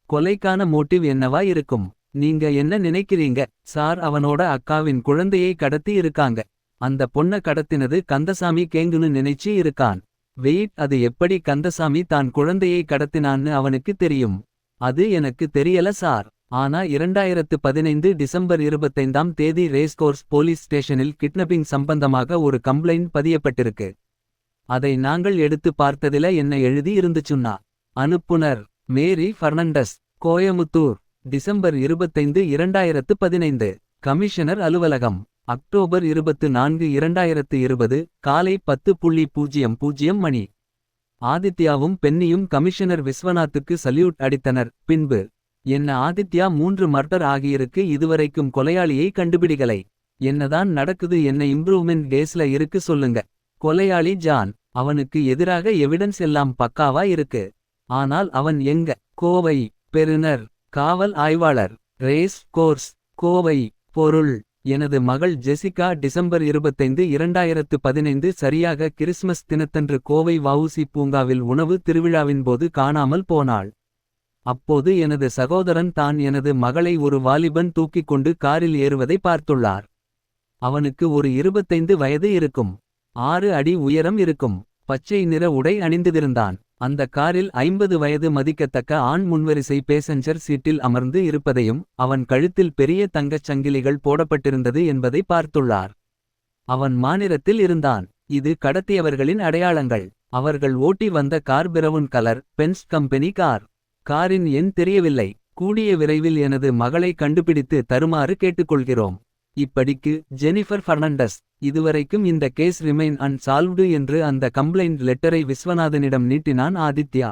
கொலைக்கான மோட்டிவ் என்னவா இருக்கும்? நீங்க என்ன நினைக்கிறீங்க சார்? அவனோட அக்காவின் குழந்தையை கடத்தி இருக்காங்க. அந்த பொண்ண கடத்தினது கந்தசாமி கேங்குன்னு நினைச்சு இருக்கான். வெயிட், அது எப்படி கந்தசாமி தான் குழந்தையை கடத்தினான்னு அவனுக்கு தெரியும்? அது எனக்கு தெரியல சார். ஆனா 2015 டிசம்பர் 25ஆம் தேதி ரேஸ்கோர்ஸ் போலீஸ் ஸ்டேஷனில் கிட்னப்பிங் சம்பந்தமாக ஒரு கம்ப்ளைண்ட் பதியப்பட்டிருக்கு. அதை நாங்கள் எடுத்து பார்த்ததில என்ன எழுதி இருந்துச்சுன்னா, அனுப்புனர் மேரி ஃபர்னாண்டஸ், கோயமுத்தூர், டிசம்பர் 25 2015. கமிஷனர் அலுவலகம், அக்டோபர் 24 2020 காலை 10:00 மணி. ஆதித்யாவும் பென்னியும் கமிஷனர் விஸ்வநாத்துக்கு சல்யூட் அடித்தனர். பின்பு, என்ன ஆதித்யா, 3 மர்டர் ஆகியிருக்கு, இதுவரைக்கும் கொலையாளியை கண்டுபிடிக்கலை. என்னதான் நடக்குது? என்ன இம்ப்ரூவ்மெண்ட் டேஸ்ல இருக்கு சொல்லுங்க. கொலையாளி ஜான். அவனுக்கு எதிராக எவிடன்ஸ் எல்லாம் பக்காவா இருக்கு. ஆனால் அவன் எங்க? கோவை. பெறுநர் காவல் ஆய்வாளர், ரேஸ் கோர்ஸ், கோவை. பொருள்: எனது மகள் ஜெசிகா டிசம்பர் 25 2015 சரியாக கிறிஸ்மஸ் தினத்தன்று கோவை வஉசி பூங்காவில் உணவு திருவிழாவின் போது காணாமல் போனாள். அப்போது எனது சகோதரன் தான் எனது மகளை ஒரு வாலிபன் தூக்கிக் கொண்டு காரில் ஏறுவதை பார்த்துள்ளார். அவனுக்கு ஒரு 25 வயது இருக்கும். 6 அடி உயரம் இருக்கும். பச்சை நிற உடை அணிந்திருந்தான். அந்த காரில் 50 வயது மதிக்கத்தக்க ஆண் முன்வரிசை பேசஞ்சர் சீட்டில் அமர்ந்து இருப்பதையும் அவன் கழுத்தில் பெரிய தங்கச் சங்கிலிகள் போடப்பட்டிருந்தது என்பதை பார்த்துள்ளார். அவன் மாநிலத்தில் இருந்தான். இது கடத்தியவர்களின் அடையாளங்கள். அவர்கள் ஓட்டி வந்த car brown colour Benz company car. காரின் எண் தெரியவில்லை. கூடிய விரைவில் எனது மகளை கண்டுபிடித்து தருமாறு கேட்டுக்கொள்கிறோம். இப்படிக்கு ஜெனிஃபர் ஃபர்னாண்டஸ். இதுவரைக்கும் இந்த கேஸ் ரிமைன் அன்சால்வ்டு என்று அந்த கம்ப்ளைண்ட் லெட்டரை விஸ்வநாதனிடம் நீட்டினான் ஆதித்யா.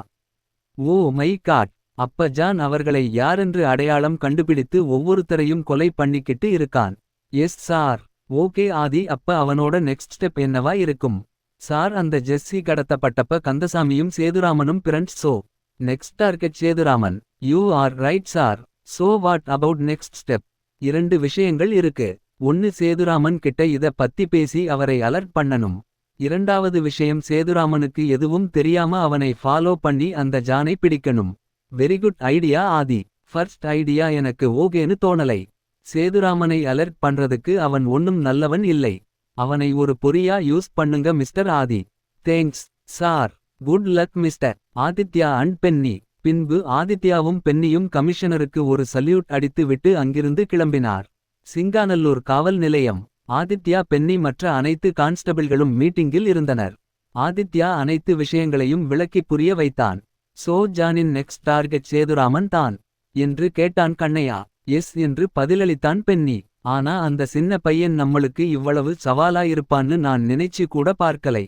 Oh my god. அப்ப ஜான் அவர்களை யாரென்று அடையாளம் கண்டுபிடித்து ஒவ்வொருத்தரையும் கொலை பண்ணிக்கிட்டு இருக்கான். Yes sir. ஓகே ஆதி, அப்ப அவனோட நெக்ஸ்ட் ஸ்டெப் என்னவா இருக்கும்? சார், அந்த ஜெஸ்ஸி கடத்தப்பட்டப்ப கந்தசாமியும் சேதுராமனும் பிரண்ட்ஸ். சோ நெக்ஸ்ட் டார்கெட் சேதுராமன். You are right sir. So what about next step? 2 விஷயங்கள் இருக்கு. ஒன்னு, சேதுராமன் கிட்ட இத பத்தி பேசி அவரை அலர்ட் பண்ணனும். இரண்டாவது விஷயம், சேதுராமனுக்கு எதுவும் தெரியாம அவனை ஃபாலோ பண்ணி அந்த ஜானை பிடிக்கணும். வெரி குட் ஐடியா ஆதி. ஃபர்ஸ்ட் ஐடியா எனக்கு ஓகேன்னு தோணலை. சேதுராமனை அலர்ட் பண்றதுக்கு அவன் ஒன்னும் நல்லவன் இல்லை. அவனை ஒரு பொறியா யூஸ் பண்ணுங்க mister Adi. Thanks sir. Good luck mister Aditya and Benny. பின்பு ஆதித்யாவும் பென்னியும் கமிஷனருக்கு ஒரு சல்யூட் அடித்து விட்டு அங்கிருந்து கிளம்பினார். சிங்காநல்லூர் காவல் நிலையம். ஆதித்யா, பென்னி மற்ற அனைத்து கான்ஸ்டபிள்களும் மீட்டிங்கில் இருந்தனர். ஆதித்யா அனைத்து விஷயங்களையும் விளக்கி புரிய வைத்தான். சோ ஜானின் நெக்ஸ்ட் டார்கெட் சேதுராமன் தான் என்று கேட்டான் கண்ணையா. எஸ் என்று பதிலளித்தான் பென்னி. ஆனா அந்த சின்ன பையன் நம்மளுக்கு இவ்வளவு சவாலா இருப்பான்னு நான் நினைச்சு கூட பார்க்கலை.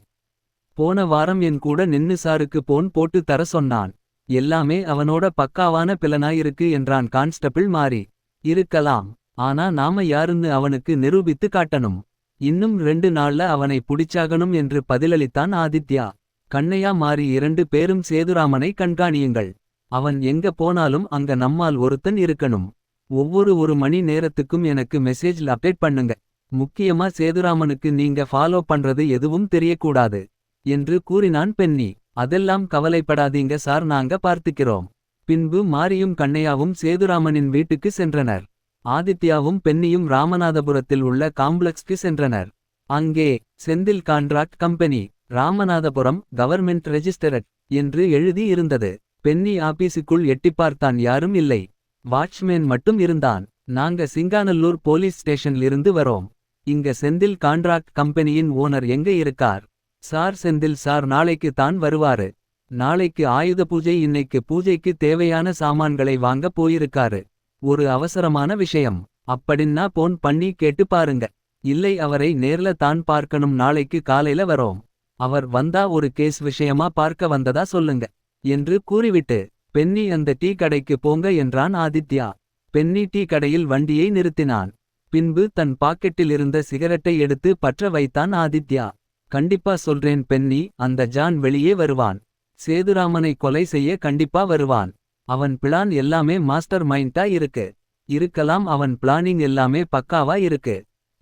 போன வாரம் என் கூட நின்னு சாருக்கு போன் போட்டு தர சொன்னான். எல்லாமே அவனோட பக்காவான பிளனாயிருக்கு என்றான் கான்ஸ்டபிள் மாறி. இருக்கலாம். ஆனா நாம யாருன்னு அவனுக்கு நிரூபித்து காட்டணும். இன்னும் 2 நாள்ல அவனை புடிச்சாகணும் என்று பதிலளித்தான் ஆதித்யா. கண்ணையா மாறி 2 பேரும் சேதுராமனை கண்காணியுங்கள். அவன் எங்க போனாலும் அங்க நம்மால் ஒருத்தன் இருக்கணும். ஒவ்வொரு 1 மணி நேரத்துக்கும் எனக்கு மெசேஜ்ல அப்டேட் பண்ணுங்க. முக்கியமா சேதுராமனுக்கு நீங்க ஃபாலோ பண்றது எதுவும் தெரியக்கூடாது என்று கூறினான் பென்னி. அதெல்லாம் கவலைப்படாதீங்க சார், நாங்க பார்த்துக்கிறோம். பின்பு மாரியும் கண்ணையாவும் சேதுராமனின் வீட்டுக்கு சென்றனர். ஆதித்யாவும் பென்னியும் ராமநாதபுரத்தில் உள்ள காம்ப்ளெக்ஸ்க்கு சென்றனர். அங்கே Senthil contract company, Ramanathapuram, government registered என்று எழுதி இருந்தது. பென்னி ஆபீஸுக்குள் எட்டிப்பார்த்தான். யாரும் இல்லை. வாட்ச்மேன் மட்டும் இருந்தான். நாங்க சிங்காநல்லூர் போலீஸ் ஸ்டேஷன்லிருந்து வரோம். இங்க செந்தில் கான்ட்ராக்ட் கம்பெனியின் ஓனர் எங்க இருக்கார்? சார், செந்தில் சார் நாளைக்கு தான் வருவாரு. நாளைக்கு ஆயுத பூஜை. இன்னைக்கு பூஜைக்கு தேவையான சாமான்களை வாங்க போயிருக்காரு. ஒரு அவசரமான விஷயம். அப்படின்னா போன் பண்ணி கேட்டு பாருங்க. இல்லை, அவரை நேர்ல தான் பார்க்கணும். நாளைக்கு காலையில வரோம். அவர் வந்தா ஒரு கேஸ் விஷயமா பார்க்க வந்ததா சொல்லுங்க என்று கூறிவிட்டு, பென்னி அந்த டீ கடைக்கு போங்க என்றான் ஆதித்யா. பென்னி டீ கடையில் வண்டியை நிறுத்தினான். பின்பு தன் பாக்கெட்டில் இருந்த சிகரெட்டை எடுத்து பற்ற வைத்தான் ஆதித்யா. கண்டிப்பா சொல்றேன் பென்னி. அந்த ஜான் வெளியே வருவான். சேதுராமனை கொலை செய்ய கண்டிப்பா வருவான். அவன் பிளான் எல்லாமே மாஸ்டர் மைண்டா இருக்கு. இருக்கலாம், அவன் பிளானிங் எல்லாமே பக்காவா இருக்கு.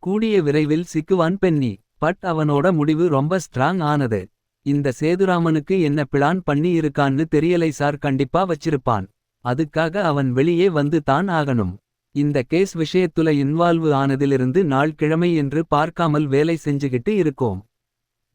கூடிய விரைவில் சிக்குவான் பென்னி. பட் அவனோட முடிவு ரொம்ப ஸ்ட்ராங் ஆனது. இந்த சேதுராமனுக்கு என்ன பிளான் பண்ணி இருக்கான்னு தெரியலை சார். கண்டிப்பா வச்சிருப்பான். அதுக்காக அவன் வெளியே வந்து தான் ஆகணும். இந்த கேஸ் விஷயத்துல இன்வால்வ் ஆனதிலிருந்து நாள் கிழமை என்று பார்க்காமல் வேலை செஞ்சுகிட்டு இருக்கோம்.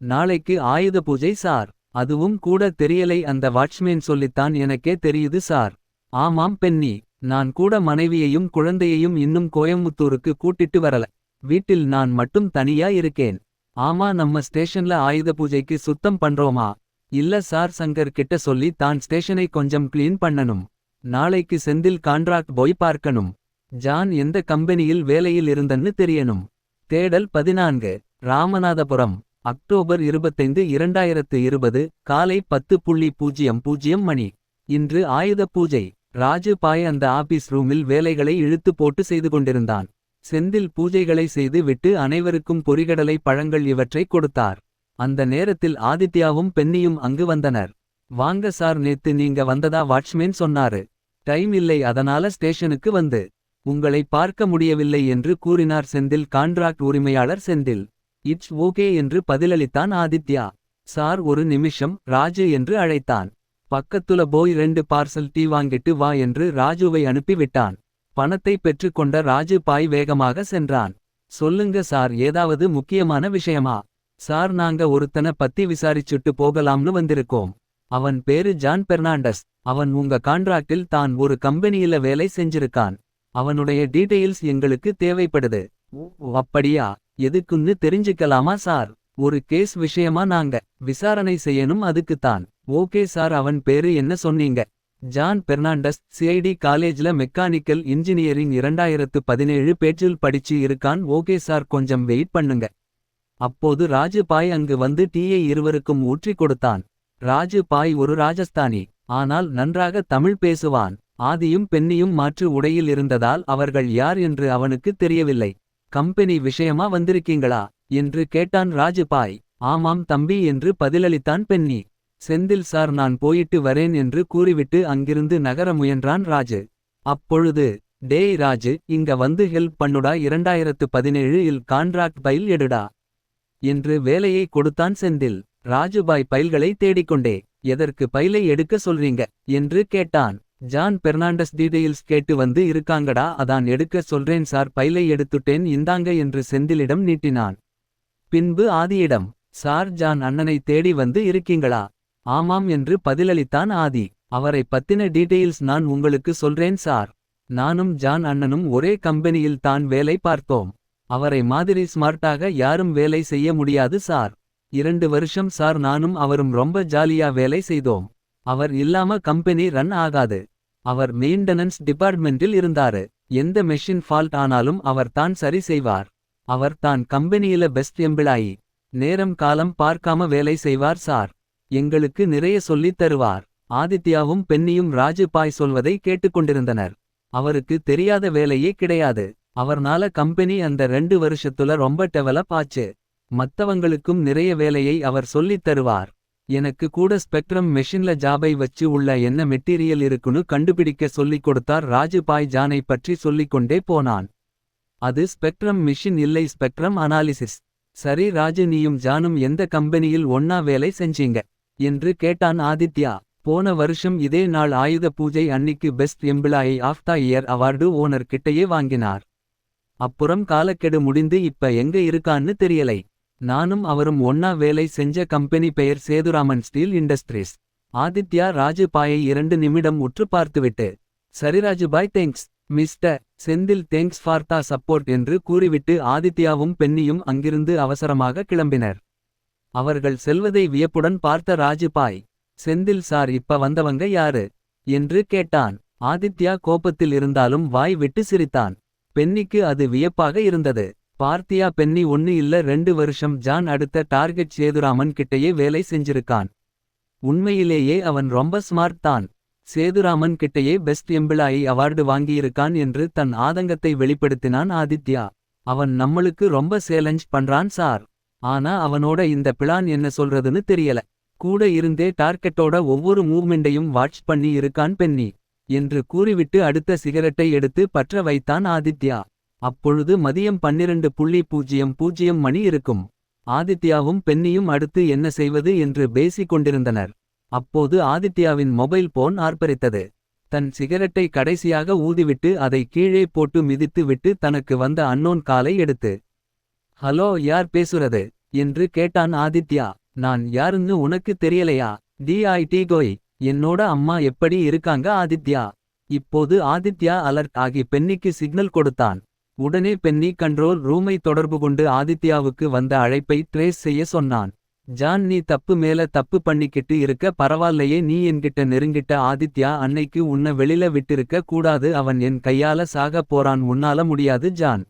நாளைக்கு ஆயுத பூஜை சார். அதுவும் கூட தெரியலை. அந்த வாட்ச்மேன் சொல்லித்தான் எனக்கே தெரியுது சார். ஆமாம் பென்னி. நான் கூட மனைவியையும் குழந்தையையும் இன்னும் கோயம்புத்தூருக்கு கூட்டிட்டு வரல. வீட்டில் நான் மட்டும் தனியா இருக்கேன். ஆமா, நம்ம ஸ்டேஷன்ல ஆயுத பூஜைக்கு சுத்தம் பண்றோமா? இல்ல சார், சங்கர் கிட்ட சொல்லி தான் ஸ்டேஷனை கொஞ்சம் கிளீன் பண்ணனும். நாளைக்கு செந்தில் கான்ட்ராக்ட் போய் பார்க்கணும். ஜான் எந்த கம்பெனியில் வேலையில் இருந்தன்னு தெரியணும். தேடல் 14. ராமநாதபுரம். அக்டோபர் 25 2020 காலை 10:00 மணி. இன்று ஆயுத பூஜை. ராஜு பாய் அந்த ஆபீஸ் ரூமில் வேலைகளை இழுத்து போட்டு செய்து கொண்டிருந்தான். செந்தில் பூஜைகளை செய்து விட்டு அனைவருக்கும் பொரிகடலை பழங்கள் இவற்றை கொடுத்தார். அந்த நேரத்தில் ஆதித்யாவும் பென்னியும் அங்கு வந்தனர். வாங்க சார், நேத்து நீங்க வந்ததா வாட்ச்மேன் சொன்னாரு. டைம் இல்லை, அதனால ஸ்டேஷனுக்கு வந்து உங்களை பார்க்க முடியவில்லை என்று கூறினார் செந்தில். கான்ட்ராக்ட் உரிமையாளர் செந்தில். இட்ஸ் ஓகே என்று பதிலளித்தான் ஆதித்யா. சார் ஒரு நிமிஷம், ராஜு என்று அழைத்தான். பக்கத்துல போய் 2 பார்சல் டீ வாங்கிட்டு வா என்று ராஜுவை அனுப்பிவிட்டான். பணத்தை பெற்றுக்கொண்ட ராஜு பாய் வேகமாக சென்றான். சொல்லுங்க சார், ஏதாவது முக்கியமான விஷயமா? சார், நாங்க ஒருத்தனை பத்தி விசாரிச்சுட்டு போகலாம்னு வந்திருக்கோம். அவன் பேரு ஜான் பெர்னாண்டஸ். அவன் உங்க கான்ட்ராக்டில் தான் ஒரு கம்பெனியில வேலை செஞ்சிருக்கான். அவனுடைய டீடெயில்ஸ் எங்களுக்கு தேவைப்படுது. அப்படியா? எதுக்குன்னு தெரிஞ்சுக்கலாமா சார்? ஒரு கேஸ் விஷயமா நாங்க விசாரணை செய்யணும், அதுக்குத்தான். ஓகே சார், அவன் பேரு என்ன சொன்னீங்க? ஜான் பெர்னாண்டஸ். சிஐடி காலேஜ்ல மெக்கானிக்கல் இன்ஜினியரிங் 2017 பேச்சில் படிச்சு இருக்கான். ஓகே சார், கொஞ்சம் வெயிட் பண்ணுங்க. அப்போது ராஜு பாய் அங்கு வந்து டீயை இருவருக்கும் ஊற்றி கொடுத்தான். ராஜு பாய் ஒரு ராஜஸ்தானி. ஆனால் நன்றாக தமிழ் பேசுவான். ஆதியும் பென்னியும் மாற்று உடையில் இருந்ததால் அவர்கள் யார் என்று அவனுக்கு தெரியவில்லை. கம்பெனி விஷயமா வந்திருக்கீங்களா என்று கேட்டான் ராஜு பாய். ஆமாம் தம்பி என்று பதிலளித்தான் பென்னி. செந்தில் சார், நான் போயிட்டு வரேன் என்று கூறிவிட்டு அங்கிருந்து நகர முயன்றான் ராஜு. அப்பொழுது, டேய் ராஜு, இங்க வந்து ஹெல்ப் பண்ணுடா. 2017 இல் கான்ட்ராக்ட் பைல் எடுடா என்று வேலையை கொடுத்தான் செந்தில். ராஜுபாய் பைல்களை தேடிக்கொண்டே, எதற்கு பைலை எடுக்க சொல்றீங்க என்று கேட்டான். ஜான் பெர்னாண்டஸ் டீடெயில்ஸ் கேட்டு வந்து இருக்காங்கடா, அதான் எடுக்க சொல்றேன் சார். பைலை எடுத்துட்டேன், இந்தாங்க என்று செந்திலிடம் நீட்டினான். பின்பு ஆதியிடம், சார், ஜான் அண்ணனை தேடி வந்து இருக்கீங்களா? ஆமாம் என்று பதிலளித்தான் ஆதி. அவரை பத்தின டீடெயில்ஸ் நான் உங்களுக்கு சொல்றேன் சார். நானும் ஜான் அண்ணனும் ஒரே கம்பெனியில் தான் வேலை பார்த்தோம். அவரை மாதிரி ஸ்மார்ட்டாக யாரும் வேலை செய்ய முடியாது சார். 2 வருஷம் சார், நானும் அவரும் ரொம்ப ஜாலியா வேலை செய்தோம். அவர் இல்லாம கம்பெனி ரன் ஆகாது. அவர் மெயின்டனன்ஸ் டிபார்ட்மெண்டில் இருந்தாரு. எந்த மெஷின் ஃபால்ட் ஆனாலும் அவர் தான் சரி செய்வார். அவர் தான் கம்பெனியில பெஸ்ட் எம்பிளாயி. நேரம் காலம் பார்க்காம வேலை செய்வார் சார். எங்களுக்கு நிறைய சொல்லித் தருவார். ஆதித்யாவும் பென்னியும் ராஜு பாய் சொல்வதை கேட்டுக்கொண்டிருந்தனர். அவருக்கு தெரியாத வேலையே கிடையாது. அவர்னால கம்பெனி அந்த 2 வருஷத்துல ரொம்ப டெவலப் ஆச்சு. மத்தவங்களுக்கும் நிறைய வேலையை அவர் சொல்லித் தருவார். எனக்கு கூட ஸ்பெக்ட்ரம் மெஷின்ல ஜாபை வச்சு உள்ள என்ன மெட்டீரியல் இருக்குன்னு கண்டுபிடிக்க சொல்லிக் கொடுத்தார். ராஜு பாய் ஜானை பற்றி சொல்லிக்கொண்டே போனான். அது ஸ்பெக்ட்ரம் மிஷின் இல்லை, ஸ்பெக்ட்ரம் அனாலிசிஸ். சரி ராஜு, நீயும் ஜானும் எந்த கம்பெனியில் ஒன்னா வேலை செஞ்சீங்க என்று கேட்டான் ஆதித்யா. போன வருஷம் இதே நாள் ஆயுத பூஜை அன்னிக்கு best employee of the year award owner கிட்டையே வாங்கினார். அப்புறம் காலக்கெடு முடிந்து இப்ப எங்க இருக்கான்னு தெரியலை. நானும் அவரும் ஒன்னா வேலை செஞ்ச கம்பெனி பெயர் சேதுராமன் ஸ்டீல் இண்டஸ்ட்ரீஸ். ஆதித்யா ராஜு பாயை 2 நிமிடம் உற்று பார்த்துவிட்டு, சரி Raju Bhai, thanks mister Senthil, thanks for the support என்று கூறிவிட்டு ஆதித்யாவும் பென்னியும் அங்கிருந்து அவசரமாக கிளம்பினர். அவர்கள் செல்வதை வியப்புடன் பார்த்த ராஜு பாய், செந்தில் சார், இப்ப வந்தவங்க யாரு என்று கேட்டான். ஆதித்யா கோபத்தில் இருந்தாலும் வாய் விட்டு சிரித்தான். பென்னிக்கு அது வியப்பாக இருந்தது. பார்த்தியா பென்னி, 1 இல்ல 2 வருஷம் ஜான் அடுத்த டார்கெட் சேதுராமன் கிட்டையே வேலை செஞ்சிருக்கான். உண்மையிலேயே அவன் ரொம்ப ஸ்மார்ட் தான். சேதுராமன் கிட்டையே பெஸ்ட் எம்பிளாயி அவார்டு வாங்கியிருக்கான் என்று தன் ஆதங்கத்தை வெளிப்படுத்தினான் ஆதித்யா. அவன் நம்மளுக்கு ரொம்ப சேலஞ்ச் பண்றான் சார். ஆனா அவனோட இந்த பிளான் என்ன சொல்றதுன்னு தெரியல. கூட இருந்தே டார்கெட்டோட ஒவ்வொரு மூவ்மெண்டையும் வாட்ச் பண்ணி இருக்கான் பென்னி. என்று கூறிவிட்டு அடுத்த சிகரெட்டை எடுத்து பற்ற வைத்தான் ஆதித்யா. அப்பொழுது மதியம் 12:00 மணி இருக்கும். ஆதித்யாவும் பென்னியும் அடுத்து என்ன செய்வது என்று பேசிக் கொண்டிருந்தனர். அப்போது ஆதித்யாவின் மொபைல் போன் ஆர்ப்பரித்தது. தன் சிகரெட்டை கடைசியாக ஊதிவிட்டு அதை கீழே போட்டு மிதித்து விட்டு தனக்கு வந்த அன்னோன் காலை எடுத்து. ஹலோ, யார் பேசுறது என்று கேட்டான் ஆதித்யா. நான் யாருன்னு உனக்கு தெரியலையா? டிஐடி கோய். என்னோட அம்மா எப்படி இருக்காங்க ஆதித்யா? இப்போது ஆதித்யா அலர்ட் ஆகி பென்னிக்கு சிக்னல் கொடுத்தான். உடனே பென்னி கண்ட்ரோல் ரூமை தொடர்பு கொண்டு ஆதித்யாவுக்கு வந்த அழைப்பை ட்ரேஸ் செய்ய சொன்னான். ஜான், நீ தப்பு மேல தப்பு பண்ணிக்கிட்டு இருக்க, பரவால்லையே, நீ என்கிட்ட நெருங்கிட்ட ஆதித்யா. அன்னைக்கு உன்னை வெளில விட்டிருக்க கூடாது. அவன் என் கையால சாக போறான். உன்னால முடியாது ஜான்.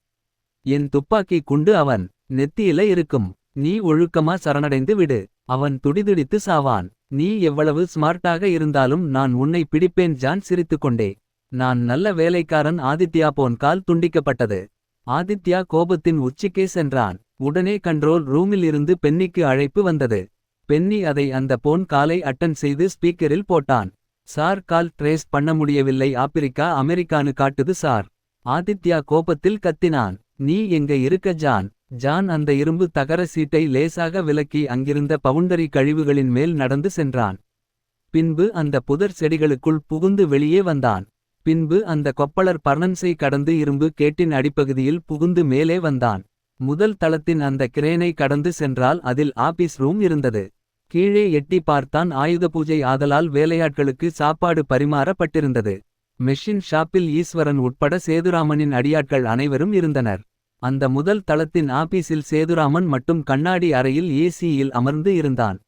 என் துப்பாக்கி குண்டு அவன் நெத்தியில இருக்கும். நீ ஒழுக்கமா சரணடைந்து விடு. அவன் துடிதுடித்து சாவான். நீ எவ்வளவு ஸ்மார்ட்டாக இருந்தாலும் நான் உன்னை பிடிப்பேன். ஜான் சிரித்துக்கொண்டே. நான் நல்ல வேலைக்காரன். ஆதித்யா போன் கால் துண்டிக்கப்பட்டது. ஆதித்யா கோபத்தின் உச்சிக்கே சென்றான். உடனே கண்ட்ரோல் ரூமில் இருந்து பென்னிக்கு அழைப்பு வந்தது. பென்னி அதை அந்த போன் காலை அட்டன் செய்து ஸ்பீக்கரில் போட்டான். சார், கால் ட்ரேஸ் பண்ண முடியவில்லை. ஆப்பிரிக்கா அமெரிக்கானு காட்டுது சார். ஆதித்யா கோபத்தில் கத்தினான். நீ எங்க இருக்க ஜான்? ஜான் அந்த இரும்பு தகர சீட்டை லேசாக விலக்கி அங்கிருந்த பவுண்டரி கழிவுகளின் மேல் நடந்து சென்றான். பின்பு அந்த புதர் செடிகளுக்குள் புகுந்து வெளியே வந்தான். பின்பு அந்த கொப்பளர் பர்னன்ஸை கடந்து இரும்பு கேட்டின் அடிப்பகுதியில் புகுந்து மேலே வந்தான். முதல் தளத்தின் அந்த கிரேனை கடந்து சென்றால் அதில் ஆபீஸ் ரூம் இருந்தது. கீழே எட்டி பார்த்தான். ஆயுத பூஜை ஆதலால் வேலையாட்களுக்கு சாப்பாடு பரிமாறப்பட்டிருந்தது. மெஷின் ஷாப்பில் ஈஸ்வரன் உட்பட சேதுராமனின் அடியாட்கள் அனைவரும் இருந்தனர். அந்த முதல் தளத்தின் ஆபீஸில் சேதுராமன் மட்டும் கண்ணாடி அறையில் ஏசியில் அமர்ந்து இருந்தான்.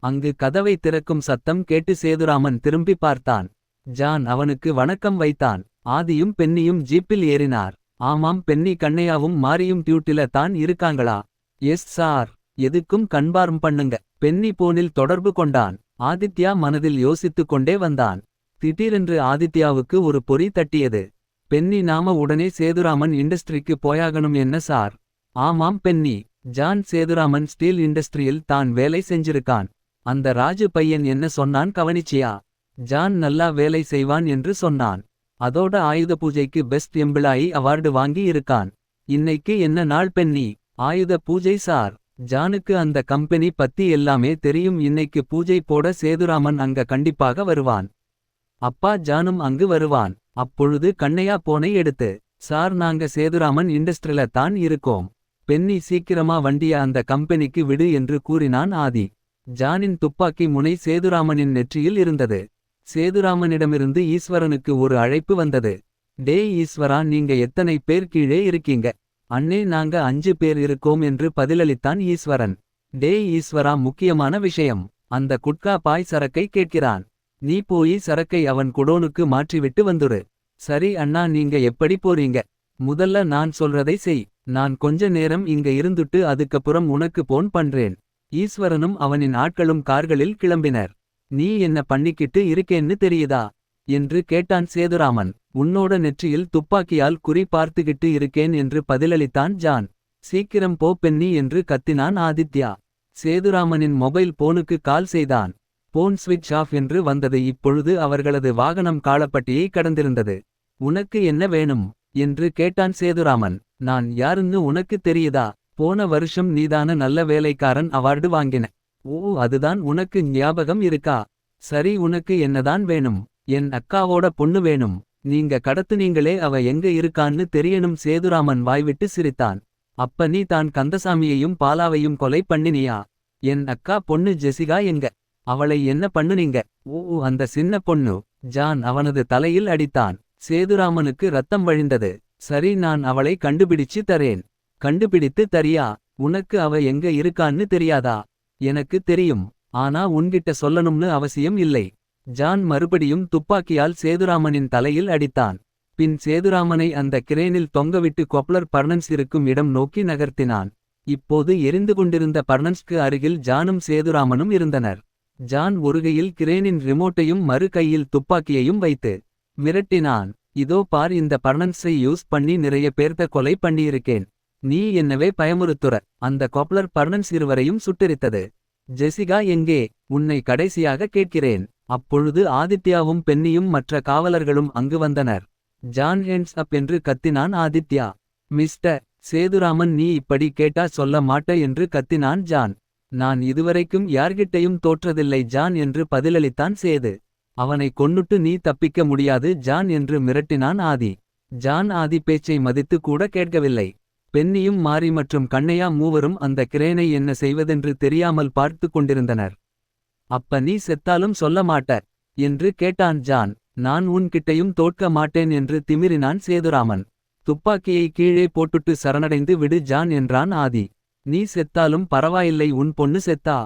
அங்கு கதவை திறக்கும் சத்தம் கேட்டு சேதுராமன் திரும்பி பார்த்தான். ஜான் அவனுக்கு வணக்கம் வைத்தான். ஆதியும் பென்னியும் ஜீப்பில் ஏறினார். ஆமாம், பென்னி கண்ணையாவும் மாரியும் டியூட்டில தான் இருக்காங்களா? Yes sir. எதுக்கும் கன்பார்ம் பண்ணுங்க. பென்னி போனில் தொடர்பு கொண்டான். ஆதித்யா மனதில் யோசித்துக் கொண்டே வந்தான். திடீரென்று ஆதித்யாவுக்கு ஒரு பொறி தட்டியது. பென்னி, நாம உடனே சேதுராமன் இண்டஸ்ட்ரிக்கு போயாகணும். என்ன சார்? ஆமாம் பென்னி. ஜான், சேதுராமன் ஸ்டீல் இண்டஸ்ட்ரியில் தான் வேலை செஞ்சிருக்கான். அந்த ராஜு பையன் என்ன சொன்னான் கவனிச்சியா? ஜான் நல்லா வேலை செய்வான் என்று சொன்னான். அதோட ஆயுத பூஜைக்கு பெஸ்ட் எம்ப்ளாயி அவார்டு வாங்கி இருக்கான். இன்னைக்கு என்ன நாள் பென்னி? ஆயுத பூஜை சார். ஜானுக்கு அந்த கம்பெனி பத்தி எல்லாமே தெரியும். இன்னைக்கு பூஜை போட சேதுராமன் அங்க கண்டிப்பாக வருவான். அப்பா, ஜானும் அங்கு வருவான். அப்பொழுது கண்ணையா போனை எடுத்து, சார், நாங்க சேதுராமன் இண்டஸ்ட்ரியில தான் இருக்கோம். பென்னி, சீக்கிரமா வண்டிய அந்த கம்பெனிக்கு விடு என்று கூறினான் ஆதி. ஜானின் துப்பாக்கி முனை சேதுராமனின் நெற்றியில் இருந்தது. சேதுராமனிடமிருந்து ஈஸ்வரனுக்கு ஒரு அழைப்பு வந்தது. டேய் ஈஸ்வரா, நீங்க எத்தனை பேர் கீழே இருக்கீங்க? அண்ணே, நாங்க 5 பேர் இருக்கோம் என்று பதிலளித்தான் ஈஸ்வரன். டேய் ஈஸ்வரா, முக்கியமான விஷயம். அந்த குட்கா பாய் சரக்கை கேட்கிறான். நீ போய் சரக்கை அவன் குடோனுக்கு மாற்றிவிட்டு வந்துரு. சரி அண்ணா, நீங்க எப்படி போறீங்க? முதல்ல நான் சொல்றதை செய். நான் கொஞ்ச நேரம் இங்க இருந்துட்டு அதுக்கப்புறம் உனக்கு போன் பண்றேன். ஈஸ்வரனும் அவனின் ஆட்களும் கார்களில் கிளம்பினர். நீ என்ன பண்ணிக்கிட்டு இருக்கேன்னு தெரியுதா என்று கேட்டான் சேதுராமன். உன்னோட நெற்றியில் துப்பாக்கியால் குறி பார்த்துக்கிட்டு இருக்கேன் என்று பதிலளித்தான் ஜான். சீக்கிரம் போ பென்னி என்று கத்தினான் ஆதித்யா. சேதுராமனின் மொபைல் போனுக்கு கால் செய்தான். போன் ஸ்விட்ச் ஆஃப் என்று வந்தது. இப்பொழுது அவர்களது வாகனம் காலப்பட்டியை கடந்திருந்தது. உனக்கு என்ன வேணும் என்று கேட்டான் சேதுராமன். நான் யாருன்னு உனக்கு தெரியுதா? போன வருஷம் நீதான நல்ல வேலைக்காரன் அவார்டு வாங்கின. ஓ, அதுதான் உனக்கு ஞாபகம் இருக்கா? சரி, உனக்கு என்னதான் வேணும்? என் அக்காவோட பொண்ணு வேணும். நீங்க கடத்துனீங்களே, அவ எங்க இருக்கான்னு தெரியணும். சேதுராமன் வாய்விட்டு சிரித்தான். அப்ப நீ தான் கந்தசாமியையும் பாலாவையும் கொலை பண்ணினியா? என் அக்கா பொண்ணு ஜெசிகா எங்க? அவளை என்ன பண்ணுனீங்க? ஓ, அந்த சின்ன பொண்ணு. ஜான் அவனது தலையில் அடித்தான். சேதுராமனுக்கு ரத்தம் வழிந்தது. சரி, நான் அவளை கண்டுபிடிச்சு தரேன். கண்டுபிடித்து தரியா? உனக்கு அவ எங்க இருக்கான்னு தெரியாதா? எனக்கு தெரியும். ஆனா உன்கிட்ட சொல்லணும்னு அவசியம் இல்லை. ஜான் மறுபடியும் துப்பாக்கியால் சேதுராமனின் தலையில் அடித்தான். பின் சேதுராமனை அந்த கிரேனில் தொங்கவிட்டு கொப்ளர் பர்னன்ஸ் இருக்கும் இடம் நோக்கி நகர்த்தினான். இப்போது எரிந்து கொண்டிருந்த பர்னன்ஸ்க்கு அருகில் ஜானும் சேதுராமனும் இருந்தனர். ஜான் ஒருகையில் கிரேனின் ரிமோட்டையும் மறு கையில் துப்பாக்கியையும் வைத்து மிரட்டினான். இதோ பார், இந்த பர்னன்ஸை யூஸ் பண்ணி நிறைய பேர்த்த கொலை பண்ணியிருக்கேன். நீ என்னவே பயமுறுத்துற. அந்த கொப்ளர் பர்னன்ஸ் இருவரையும் சுட்டெரித்தது. ஜெசிகா எங்கே? உன்னை கடைசியாக கேட்கிறேன். அப்பொழுது ஆதித்யாவும் பென்னியும் மற்ற காவலர்களும் அங்கு வந்தனர். ஜான் ஹேண்ட்ஸ் அப் என்று கத்தினான் ஆதித்யா. மிஸ்டர் சேதுராமன், நீ இப்படி கேட்டா சொல்ல மாட்ட என்று கத்தினான் ஜான். நான் இதுவரைக்கும் யார்கிட்டையும் தோற்றதில்லை ஜான் என்று பதிலளித்தான் சேது. அவனை கொன்னுட்டு நீ தப்பிக்க முடியாது ஜான் என்று மிரட்டினான் ஆதி. ஜான் ஆதி பேச்சை மதித்து கூட கேட்கவில்லை. பென்னியும் மாரி மற்றும் கண்ணையா மூவரும் அந்த கிரேனை என்ன செய்வதென்று தெரியாமல் பார்த்து கொண்டிருந்தனர். அப்ப நீ செத்தாலும் சொல்ல மாட்ட என்று கேட்டான் ஜான். நான் உன்கிட்டையும் தோற்க மாட்டேன் என்று திமிரினான் சேதுராமன். துப்பாக்கியை கீழே போட்டுட்டு சரணடைந்து விடு ஜான் என்றான் ஆதி. நீ செத்தாலும் பரவாயில்லை, உன் பொண்ணு செத்தா.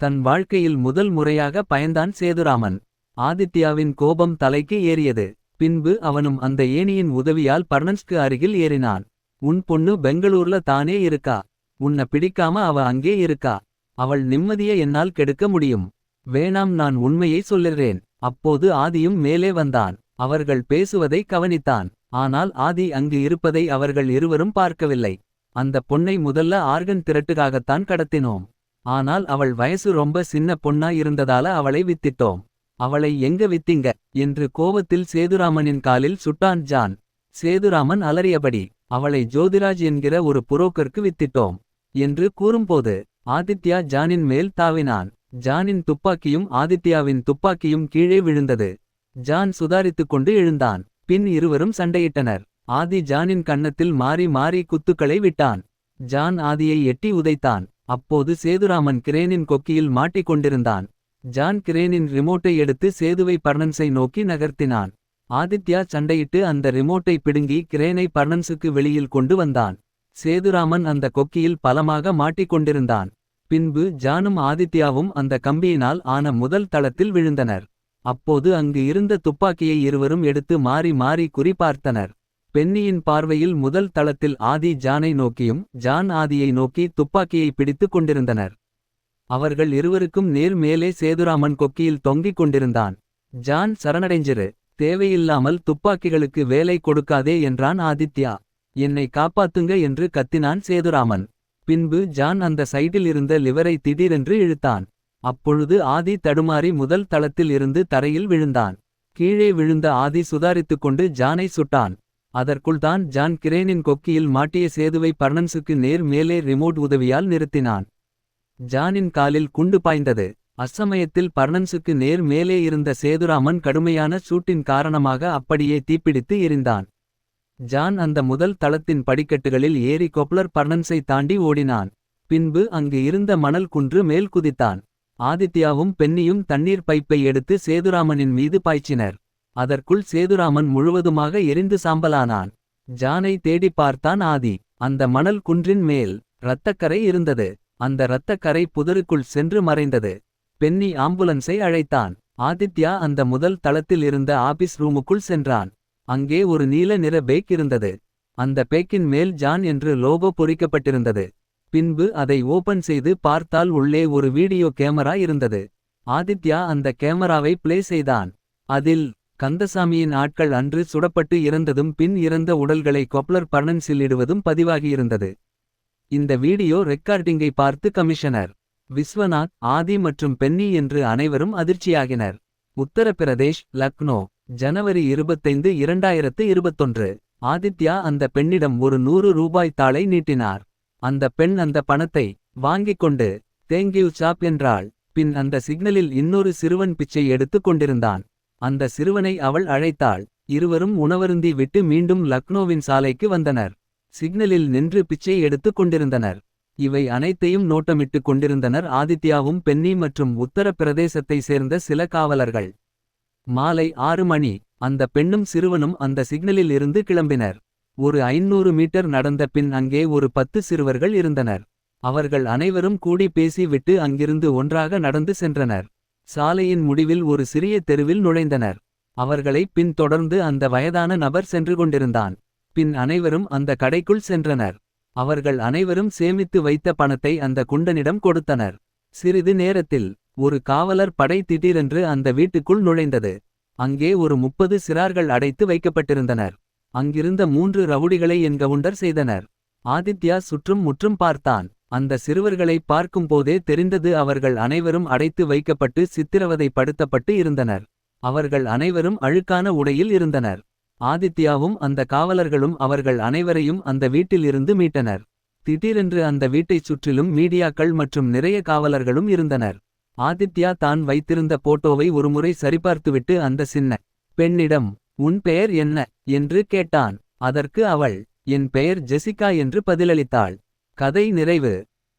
தன் வாழ்க்கையில் முதல் முறையாக பயந்தான் சேதுராமன். ஆதித்யாவின் கோபம் தலைக்கு ஏறியது. பின்பு அவனும் அந்த ஏணியின் உதவியால் பர்னன்ஸ்க்கு அருகில் ஏறினான். உன் பொண்ணு பெங்களூர்ல தானே இருக்கா. உன்னை பிடிக்காம அவ அங்கே இருக்கா. அவள் நிம்மதிய என்னால் கெடுக்க முடியும். வேணாம், நான் உண்மையை சொல்லுறேன். அப்போது ஆதியும் மேலே வந்தான். அவர்கள் பேசுவதை கவனித்தான். ஆனால் ஆதி அங்கு இருப்பதை அவர்கள் இருவரும் பார்க்கவில்லை. அந்த பொன்னை முதல்ல ஆர்கன் திரட்டுக்காகத்தான் கடத்தினோம். ஆனால் அவள் வயசு ரொம்ப சின்ன பொண்ணா இருந்ததால அவளை வித்திட்டோம். அவளை எங்க வித்தீங்க என்று கோவத்தில் சேதுராமனின் காலில் சுட்டான் ஜான். சேதுராமன் அலறியபடி, அவளை ஜோதிராஜ் என்கிற ஒரு புரோக்கருக்கு வித்திட்டோம் என்று கூறும்போது ஆதித்யா ஜானின் மேல் தாவினான். ஜானின் துப்பாக்கியும் ஆதித்யாவின் துப்பாக்கியும் கீழே விழுந்தது. ஜான் சுதாரித்துக் கொண்டு எழுந்தான். பின் இருவரும் சண்டையிட்டனர். ஆதி ஜானின் கன்னத்தில் மாறி மாறி குத்துக்களை விட்டான். ஜான் ஆதியை எட்டி உதைத்தான். அப்போது சேதுராமன் கிரேனின் கொக்கியில் மாட்டிக் கொண்டிருந்தான். ஜான் கிரேனின் ரிமோட்டை எடுத்து சேதுவை பர்னன்ஸை நோக்கி நகர்த்தினான். ஆதித்யா சண்டையிட்டு அந்த ரிமோட்டை பிடுங்கி கிரேனை பர்னன்ஸுக்கு வெளியில் கொண்டு வந்தான். சேதுராமன் அந்த கொக்கியில் பலமாக மாட்டிக் கொண்டிருந்தான். பின்பு ஜானும் ஆதித்யாவும் அந்த கம்பியினால் ஆன முதல் தளத்தில் விழுந்தனர். அப்போது அங்கு இருந்த துப்பாக்கியை இருவரும் எடுத்து மாறி மாறி குறிபார்த்தனர். பென்னியின் பார்வையில் முதல் தளத்தில் ஆதி ஜானை நோக்கியும் ஜான் ஆதியை நோக்கி துப்பாக்கியை பிடித்துக் கொண்டிருந்தனர். அவர்கள் இருவருக்கும் நேர் மேலே சேதுராமன் கொக்கியில் தொங்கிக் கொண்டிருந்தான். ஜான் சரணடைஞ்சிரு, தேவையில்லாமல் துப்பாக்கிகளுக்கு வேலை கொடுக்காதே என்றான் ஆதித்யா. என்னை காப்பாத்துங்க என்று கத்தினான் சேதுராமன். பின்பு ஜான் அந்த சைடில் இருந்த லிவரை திடீரென்று இழுத்தான். அப்பொழுது ஆதி தடுமாறி முதல் தளத்தில் இருந்து தரையில் விழுந்தான். கீழே விழுந்த ஆதி சுதாரித்துக் கொண்டு ஜானை சுட்டான். அதற்குள் தான் ஜான் கிரேனின் கொக்கியில் மாட்டிய சேதுவை பர்னன்ஸுக்கு நேர் மேலே ரிமோட் உதவியால் நிறுத்தினான். ஜானின் காலில் குண்டு பாய்ந்தது. அச்சமயத்தில் பர்னன்ஸுக்கு நேர் மேலே இருந்த சேதுராமன் கடுமையான சூட்டின் காரணமாக அப்படியே தீப்பிடித்து எரிந்தான். ஜான் அந்த முதல் தளத்தின் படிக்கட்டுகளில் ஏறி கொப்ளர் பர்னன்ஸை தாண்டி ஓடினான். பின்பு அங்கு இருந்த மணல் குன்று மேல் குதித்தான். ஆதித்யாவும் பென்னியும் தண்ணீர் பைப்பை எடுத்து சேதுராமனின் மீது பாய்ச்சினர். அதற்குள் சேதுராமன் முழுவதுமாக எரிந்து சாம்பலானான். ஜானை தேடி பார்த்தான் ஆதி. அந்த மணல் குன்றின் மேல் இரத்தக்கரை இருந்தது. அந்த இரத்தக்கரை புதருக்குள் சென்று மறைந்தது. பென்னி ஆம்புலன்ஸை அழைத்தான். ஆதித்யா அந்த முதல் தளத்தில் இருந்த ஆபீஸ் ரூமுக்குள் சென்றான். அங்கே ஒரு நீல நிற பேக் இருந்தது. அந்த பேக்கின் மேல் ஜான் என்று லோகோ பொறிக்கப்பட்டிருந்தது. பின்பு அதை ஓபன் செய்து பார்த்தால் உள்ளே ஒரு வீடியோ கேமரா இருந்தது. ஆதித்யா அந்த கேமராவை பிளே செய்தான். அதில் கந்தசாமியின் ஆட்கள் அன்று சுடப்பட்டு இறந்ததும் பின் இறந்த உடல்களை கொப்ளர் பர்னன்ஸில் இடுவதும் பதிவாகியிருந்தது. இந்த வீடியோ ரெக்கார்டிங்கை பார்த்து கமிஷனர் விஸ்வநாத், ஆதி மற்றும் பென்னி என்று அனைவரும் அதிர்ச்சியாகினர். உத்தரப்பிரதேஷ், லக்னோ, ஜனவரி 25, 2021. ஆதித்யா அந்த பெண்ணிடம் ஒரு 100 ரூபாய் தாளை நீட்டினார். அந்த பெண் அந்த பணத்தை வாங்கிக் கொண்டு தேங்க்யூ சாப் என்றாள். பின் அந்த சிக்னலில் இன்னொரு சிறுவன் பிச்சை எடுத்துக் கொண்டிருந்தான். அந்த சிறுவனை அவள் அழைத்தாள். இருவரும் உணவருந்தி விட்டு மீண்டும் லக்னோவின் சாலைக்கு வந்தனர். சிக்னலில் நின்று பிச்சை எடுத்துக் கொண்டிருந்தனர். இவை அனைத்தையும் நோட்டமிட்டுக் கொண்டிருந்தனர் ஆதித்யாவும் பென்னி மற்றும் உத்தரப்பிரதேசத்தை சேர்ந்த சில காவலர்கள். மாலை 6 மணி. அந்த பெண்ணும் சிறுவனும் அந்த சிக்னலில் இருந்து கிளம்பினர். ஒரு 500 மீட்டர் நடந்த பின் அங்கே ஒரு 10 சிறுவர்கள் இருந்தனர். அவர்கள் அனைவரும் கூடி பேசி விட்டு அங்கிருந்து ஒன்றாக நடந்து சென்றனர். சாலையின் முடிவில் ஒரு சிறிய தெருவில் நுழைந்தனர். அவர்களை பின் தொடர்ந்து அந்த வயதான நபர் சென்று கொண்டிருந்தான். பின் அனைவரும் அந்த கடைக்குள் சென்றனர். அவர்கள் அனைவரும் சேமித்து வைத்த பணத்தை அந்த குண்டனிடம் கொடுத்தனர். சிறிது நேரத்தில் ஒரு காவலர் படை திடீரென்று அந்த வீட்டுக்குள் நுழைந்தது. அங்கே ஒரு 30 சிறார்கள் அடைத்து வைக்கப்பட்டிருந்தனர். அங்கிருந்த 3 ரவுடிகளை என்கவுண்டர் செய்தனர். ஆதித்யா சுற்றும் முற்றும் பார்த்தான். அந்த சிறுவர்களை பார்க்கும்போதே தெரிந்தது, அவர்கள் அனைவரும் அடைத்து வைக்கப்பட்டு சித்திரவதைப்படுத்தப்பட்டு இருந்தனர். அவர்கள் அனைவரும் அழுக்கான உடையில் இருந்தனர். ஆதித்யாவும் அந்த காவலர்களும் அவர்கள் அனைவரையும் அந்த வீட்டில் இருந்து மீட்டனர். திடீரென்று அந்த வீட்டைச் சுற்றிலும் மீடியாக்கள் மற்றும் நிறைய காவலர்களும் இருந்தனர். ஆதித்யா தான் வைத்திருந்த போட்டோவை ஒருமுறை சரிபார்த்துவிட்டு அந்த சின்ன பெண்ணிடம், "உன் பெயர் என்ன?" என்று கேட்டான். அதற்கு அவள், "என் பெயர் ஜெசிகா" என்று பதிலளித்தாள். கதை நிறைவு.